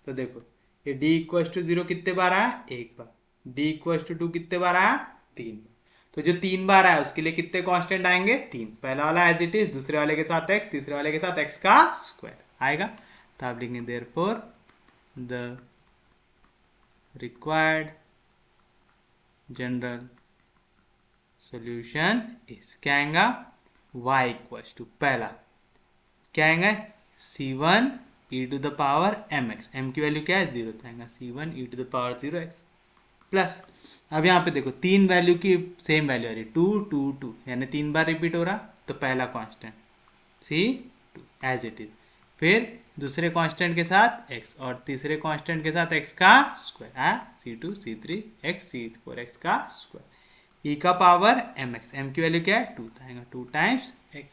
तो देखो ये d इक्वल्स टू 0 कितने बार आया? एक बार। d इक्वल्स टू 2 कितने बार आया? 3 बार। तो जो 3 बार आया उसके लिए कितने कांस्टेंट आएंगे? 3। पहला वाला एज इट इज, दूसरे वाले के साथ x, तीसरे वाले के साथ x का स्क्वायर आएगा। तो आप लिखेंगे therefore the required general solution is, क्या आएगा? y इक्वल्स टू, पहला क्या आएगा? c1 e to the power mx, m की वैल्यू क्या है? 0, तो आएगा c1 e to the power 0x plus. अब यहाँ पे देखो तीन वैल्यू की सेम वैल्यू आ रही है, 2 2 2, यानी 3 बार रिपीट हो रहा। तो पहला constant c2 as it is, फिर दूसरे कांस्टेंट के साथ x और तीसरे कांस्टेंट के साथ x का स्क्वायर है, c2 c3 x c4 x का स्क्वायर e का पावर mx, m की वैल्यू क्या है? 2, तो आएगा 2 टाइम्स x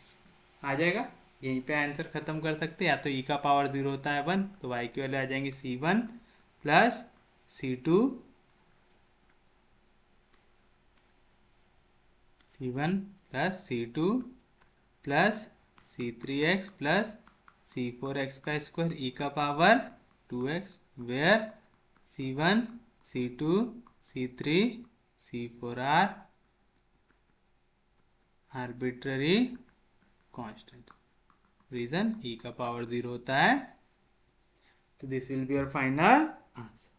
आ जाएगा। यहीं पे आंसर खत्म कर सकते हैं। या तो e का पावर 0 होता है 1, तो y की वैल्यू आ जाएंगी c1 plus c2 c1 plus c2 plus c3x plus c4x का स्क्वायर e का power 2x, where c1 c2 c3 c4 are arbitrary constant. Reason e का पावर 0 होता है। तो this will be your final answer.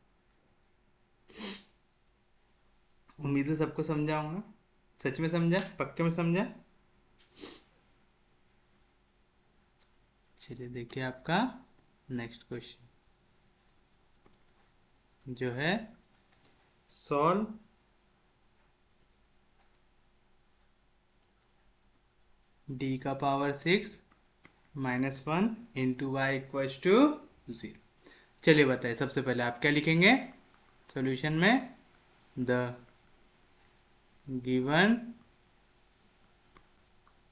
उम्मीद है सबको समझा होगा। सच में समझा? पक्के में समझा? चलिए देखिए आपका नेक्स्ट क्वेश्चन जो है, सॉल्व d का power 6 minus 1 into y equals to 0। चलिए बताइए, सबसे पहले आप क्या लिखेंगे सॉल्यूशन में? The given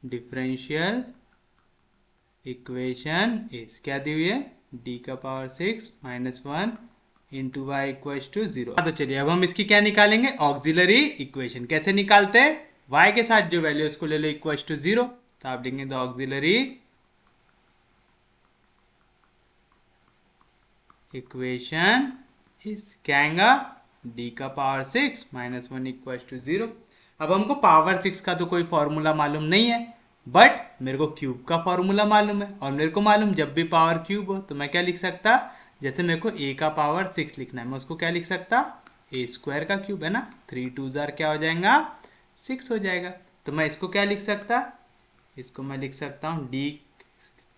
differential equation is, क्या दी हुई है? d का power 6 minus 1 into y equals to 0। तो चलिए अब हम इसकी क्या निकालेंगे? Auxiliary equation. कैसे निकालते हैं? y के साथ जो वैल्यू उसको ले लो इक्वल्स टू 0। तो आप देंगे द ऑक्सिलरी इक्वेशन इज, क्या आएगा? d का पावर 6 माइनस 1 इक्वल्स टू 0। अब हमको पावर 6 का तो कोई फॉर्मूला मालूम नहीं है, बट मेरे को क्यूब का फॉर्मूला मालूम है। और मेरे को मालूम जब भी पावर क्यूब हो तो मैं क्या लिख सकता? जैसे मेरे को a का पावर 6 लिखना है, मैं उसको क्या लिख सकता? a स्क्वायर का क्यूब है ना, 3 2 जार क्या हो जाएगा? 6 हो जाएगा। तो मैं इसको क्या लिख सकता? इसको मैं लिख सकता हूँ d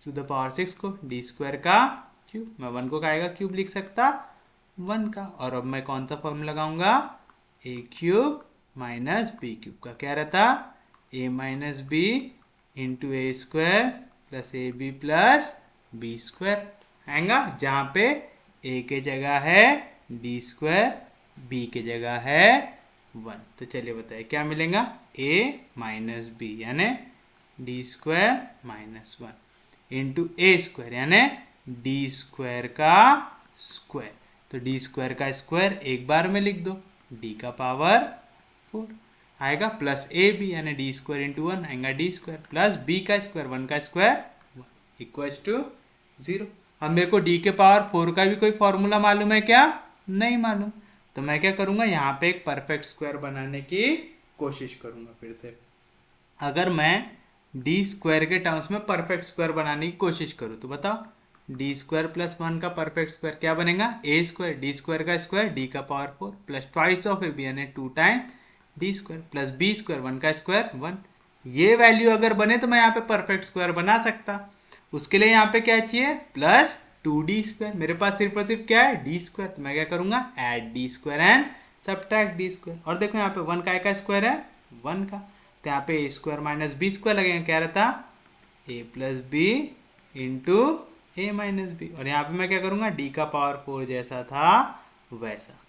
टू द पावर 6 को d स्क्वायर का क्यूब। मैं 1 को क्या आएगा? क्यूब लिख सकता 1 का। और अब मैं कौन सा फॉर्मूला लगाऊंगा? a cube minus B cube का क्या रहता? a minus B into A square plus A B plus B square आएगा, जहाँ पे a के जगह है d स्क्वायर, b के जगह है 1। तो चलिए बताइए क्या मिलेगा? a माइनस बी यानी d स्क्वायर माइनस 1 इंटू ए स्क्वायर यानी d स्क्वायर का स्क्वायर। तो d स्क्वायर का स्क्वायर एक बार में लिख दो, d का पावर 4 आएगा, प्लस ए बी यानी डी स्क्वायर इंटू 1 आएगा डी स्क्वायर, प्लस बी का स्क्वायर 1 का स्क्वायर 1 इक्वल्स टू 0। अब मेरे को डी के पावर 4 का भी कोई फॉर्मूला मालूम है क्या? नहीं मालूम। तो मैं क्या करूंगा? यहाँ पे एक परफेक्ट स्क्वायर बनाने की कोशिश करूंगा। फिर से अगर मैं डी स्क्वायर के टर्म्स में परफेक्ट स्क्वायर बनाने की कोशिश करूँ तो बताओ, डी स्क्वायर प्लस 1 का परफेक्ट स्क्वायर क्या बनेगा? ए स्क्वायर, डी स्क्वायर का स्क्वायर डी का power 4 plus twice of a b यानी 2 time d square plus B square 1 का स्क्वायर 1 ये वैल्यू अगर बने तो मैं यहाँ पे परफेक्ट स्क्वायर बना सकता। उसके लिए यहाँ पे क्या चाहिए, प्लस 2d²। मेरे पास सिर्फ और सिर्फ क्या है, d²। तो मैं क्या करूंगा, add d² and subtract d²। और देखो यहाँ पे 1 का स्क्वायर है, 1 का, तो यहाँ पे a² माइनस b² लगेगा। क्या रहता, a plus B into A minus b. और यहाँ पे मैं क्या करूंगा, d का पावर 4 जैसा था वैसा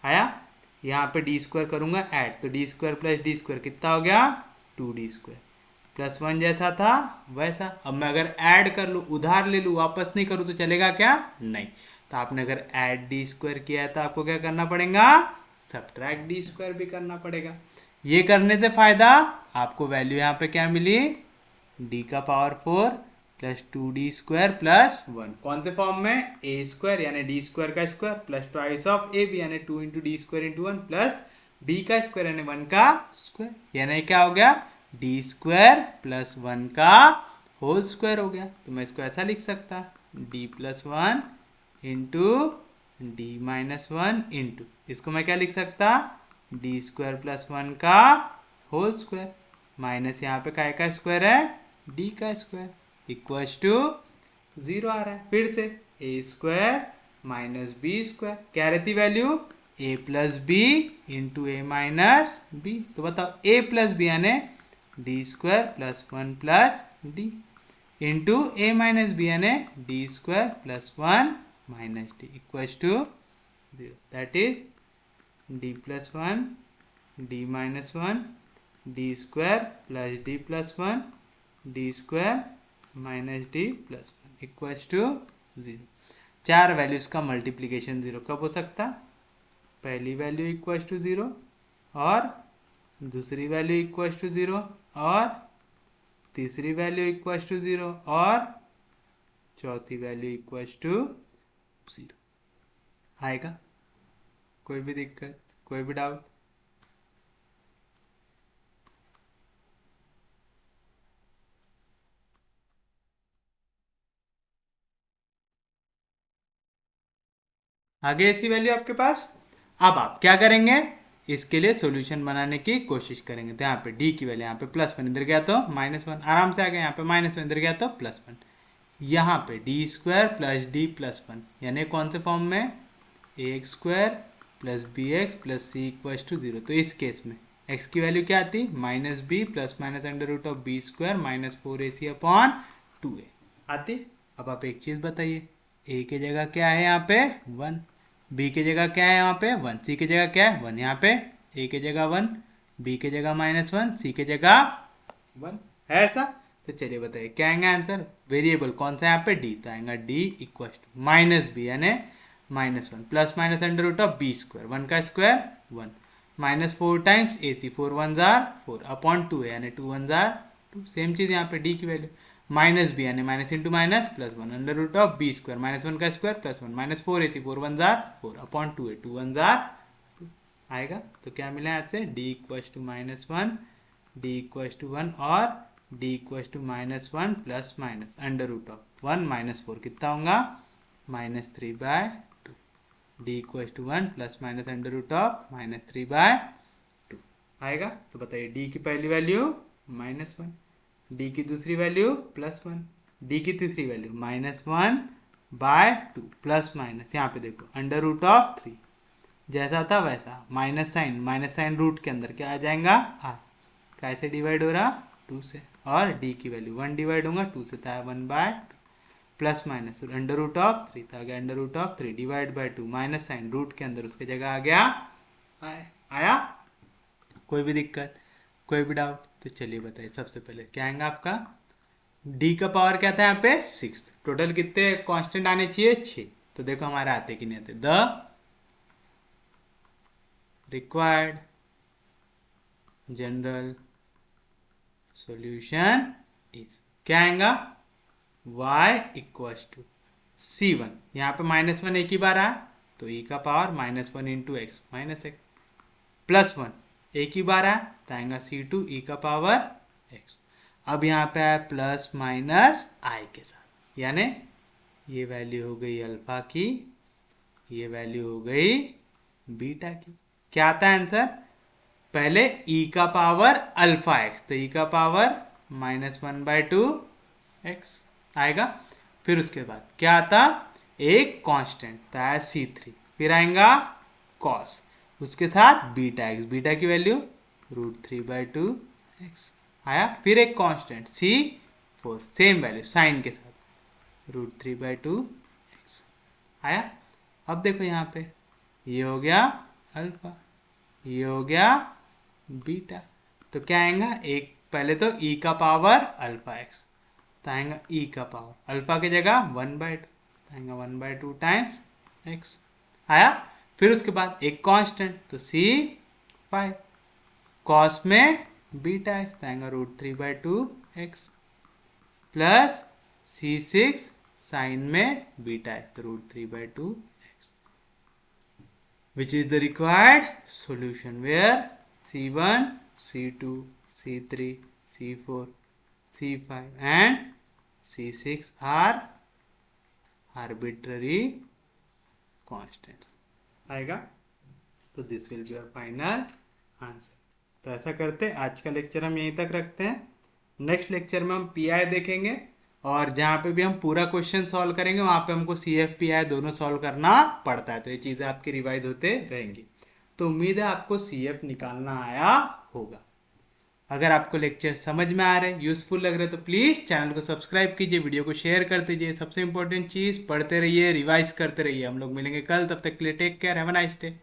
आया। यहाँ पे d² करूंगा ऐड, तो d² प्लस d² कितना हो गया, 2d²। प्लस 1 जैसा था वैसा। अब मैं अगर ऐड कर लूँ, उधार ले लूँ, वापस नहीं करूँ तो चलेगा क्या, नहीं। तो आपने अगर ऐड d² किया है तो आपको क्या करना पड़ेगा, सब्ट्रैक्ट d² भी करना पड़ेगा। ये करने से फायदा, आपको वैल्यू यहाँ पे क्या मिली, d का पावर 4 प्लस 2d² प्लस 1, कौन से फॉर्म में, a² यानी d² का square plus twice of ab यानी 2 into d² into 1 plus b का स्क्वायर यानी 1 का स्क्वायर, यानी क्या हो गया, d² प्लस 1 का होल स्क्वायर हो गया। तो मैं इसको ऐसा लिख सकता, d plus 1 into d minus 1 into, इसको मैं क्या लिख सकता, d² प्लस 1 का होल स्क्वायर माइनस यहाँ पे काय का स्क्वायर है, d का स्क्वायर इक्वल्स टू 0 आ रहा है। फिर से a² माइनस b², क्या रहती value, a plus B into A minus B. तो बताओ a प्लस बी यानी d² plus 1 plus D into ए माइनस बी यानी d² plus 1 minus D equals to 0। That is d plus 1 d minus 1 d² plus d plus 1 d² minus d plus 1 equals to 0। चार values का multiplication 0 कब हो सकता, पहली value equals to 0 और दूसरी value equals to 0 और तीसरी वैल्यू इक्वल्स टू 0 और चौथी वैल्यू इक्वल्स टू 0। आएगा, कोई भी दिक्कत, कोई भी डाउट। आगे ऐसी वैल्यू आपके पास। अब आप क्या करेंगे, इसके लिए सॉल्यूशन बनाने की कोशिश करेंगे। तो यहाँ पे d की वैल्यू, यहाँ पे प्लस 1 इधर गया तो -1 आराम से आ गया, यहाँ पे -1 इधर गया तो +1। यहाँ पे d² प्लस d प्लस 1 यानी कौन से फॉर्म में, ax² plus bx plus c equals to 0। तो इस केस में x की वैल्यू क्या आती, -b plus minus under root of b² minus 4ac upon 2a आती। अब आप एक चीज़ बताइए, a की जगह क्या है यहाँ पे 1, b की जगह क्या है यहाँ पे 1, c की जगह क्या है 1, यहाँ पे a की जगह 1, b की जगह -1, c की जगह 1 है ऐसा। तो चलिए बताइए क्या आएगा आंसर, वेरिएबल कौन सा यहाँ पे d, तो आएगा d equal to minus B यानी -1 plus minus under root of b², 1 का स्क्वायर 1 माइनस 4 टाइम्स ac, 4 1 जार 4 अपॉन 2 यानी 2 1 जार 2। सेम चीज़ यहाँ पे d की वैल्यू माइनस बी यानी minus into minus plus 1 under root of b² -1 का स्क्वायर प्लस 1 माइनस 4ac, 4 1 जार 4 अपॉन 2a, 2 1 जार 2 आएगा। तो क्या मिला यहाँ से, d equals to -1 d equals to 1 और d equals to -1 plus minus under root of 1 minus 4 कितना होगा, -3/2 d equals to 1 plus minus under root of -3/2 आएगा। तो बताइए d की पहली वैल्यू -1, d की दूसरी वैल्यू +1, d की तीसरी वैल्यू -1/2 प्लस माइनस यहाँ पे देखो अंडर रूट ऑफ 3 जैसा था वैसा, माइनस साइन रूट के अंदर क्या आ जाएगा r, कैसे डिवाइड हो रहा 2 से, और d की वैल्यू 1 डिवाइड होगा 2 से, था 1/2 plus minus under root of 3 था, गया under root of 3 divide by 2, minus sign root के अंदर उसके जगह आ गया आया। कोई भी दिक्कत, कोई भी डाउट। तो चलिए बताइए सबसे पहले क्या आएगा आपका, d का पावर क्या था यहाँ पे 6, टोटल कितने कांस्टेंट आने चाहिए 6। तो देखो हमारे आते कि नहीं आते, the required general solution is, क्या आएगा y इक्वल्स टू c1, यहाँ पे -1 एक ही बार आया तो e का power -1 into x minus x, +1 एक ही बार आया तो आएगा c2 e का पावर x। अब यहाँ पे आया प्लस माइनस i के साथ, यानी ये वैल्यू हो गई अल्फा की, ये वैल्यू हो गई बीटा की। क्या आता है आंसर, पहले e का पावर अल्फा एक्स, तो e का पावर -1/2 एक्स आएगा। फिर उसके बाद क्या आता, एक कांस्टेंट था C3, फिर आएगा कॉस, उसके साथ बीटा एक्स, बीटा की वैल्यू √3/2 एक्स आया। फिर एक constant C4, same value sign के साथ √3/2 एक्स आया। अब देखो यहाँ पे ये हो गया अल्फा, ये हो गया बीटा, तो क्या आएगा, एक पहले तो e का पावर अल्फा एक्स, तो आएगा e का पावर अल्फा की जगह 1/2, तो आएगा 1/2 टाइम्स एक्स आया। फिर उसके बाद एक कांस्टेंट तो C5, कॉस में बीटा एक्स, तो आएगा √3/2 एक्स, प्लस C6 साइन में बीटा एक्स, तो √3/2 x, which is the required solution where C1, C2, C3, C4, C5 and C6 are arbitrary constants आएगा। तो this will be your final answer. तो ऐसा करते हैं, आज का लेक्चर हम यहीं तक रखते हैं। नेक्स्ट लेक्चर में हम पीआई देखेंगे, और जहाँ पे भी हम पूरा क्वेश्चन सॉल्व करेंगे वहाँ पे हमको सीएफ पीआई दोनों सॉल्व करना पड़ता है, तो ये चीज़ें आपकी रिवाइज होते रहेंगी। तो उम्मीद है आपको सीएफ निकालना आया होगा। अगर आपको लेक्चर समझ में आ रहे, यूजफुल लग रहे, तो प्लीज़ चैनल को सब्सक्राइब कीजिए, वीडियो को शेयर कर दीजिए। सबसे इंपॉर्टेंट चीज़, पढ़ते रहिए, रिवाइज करते रहिए। हम लोग मिलेंगे कल, तब तक के लिए take care, have a nice day.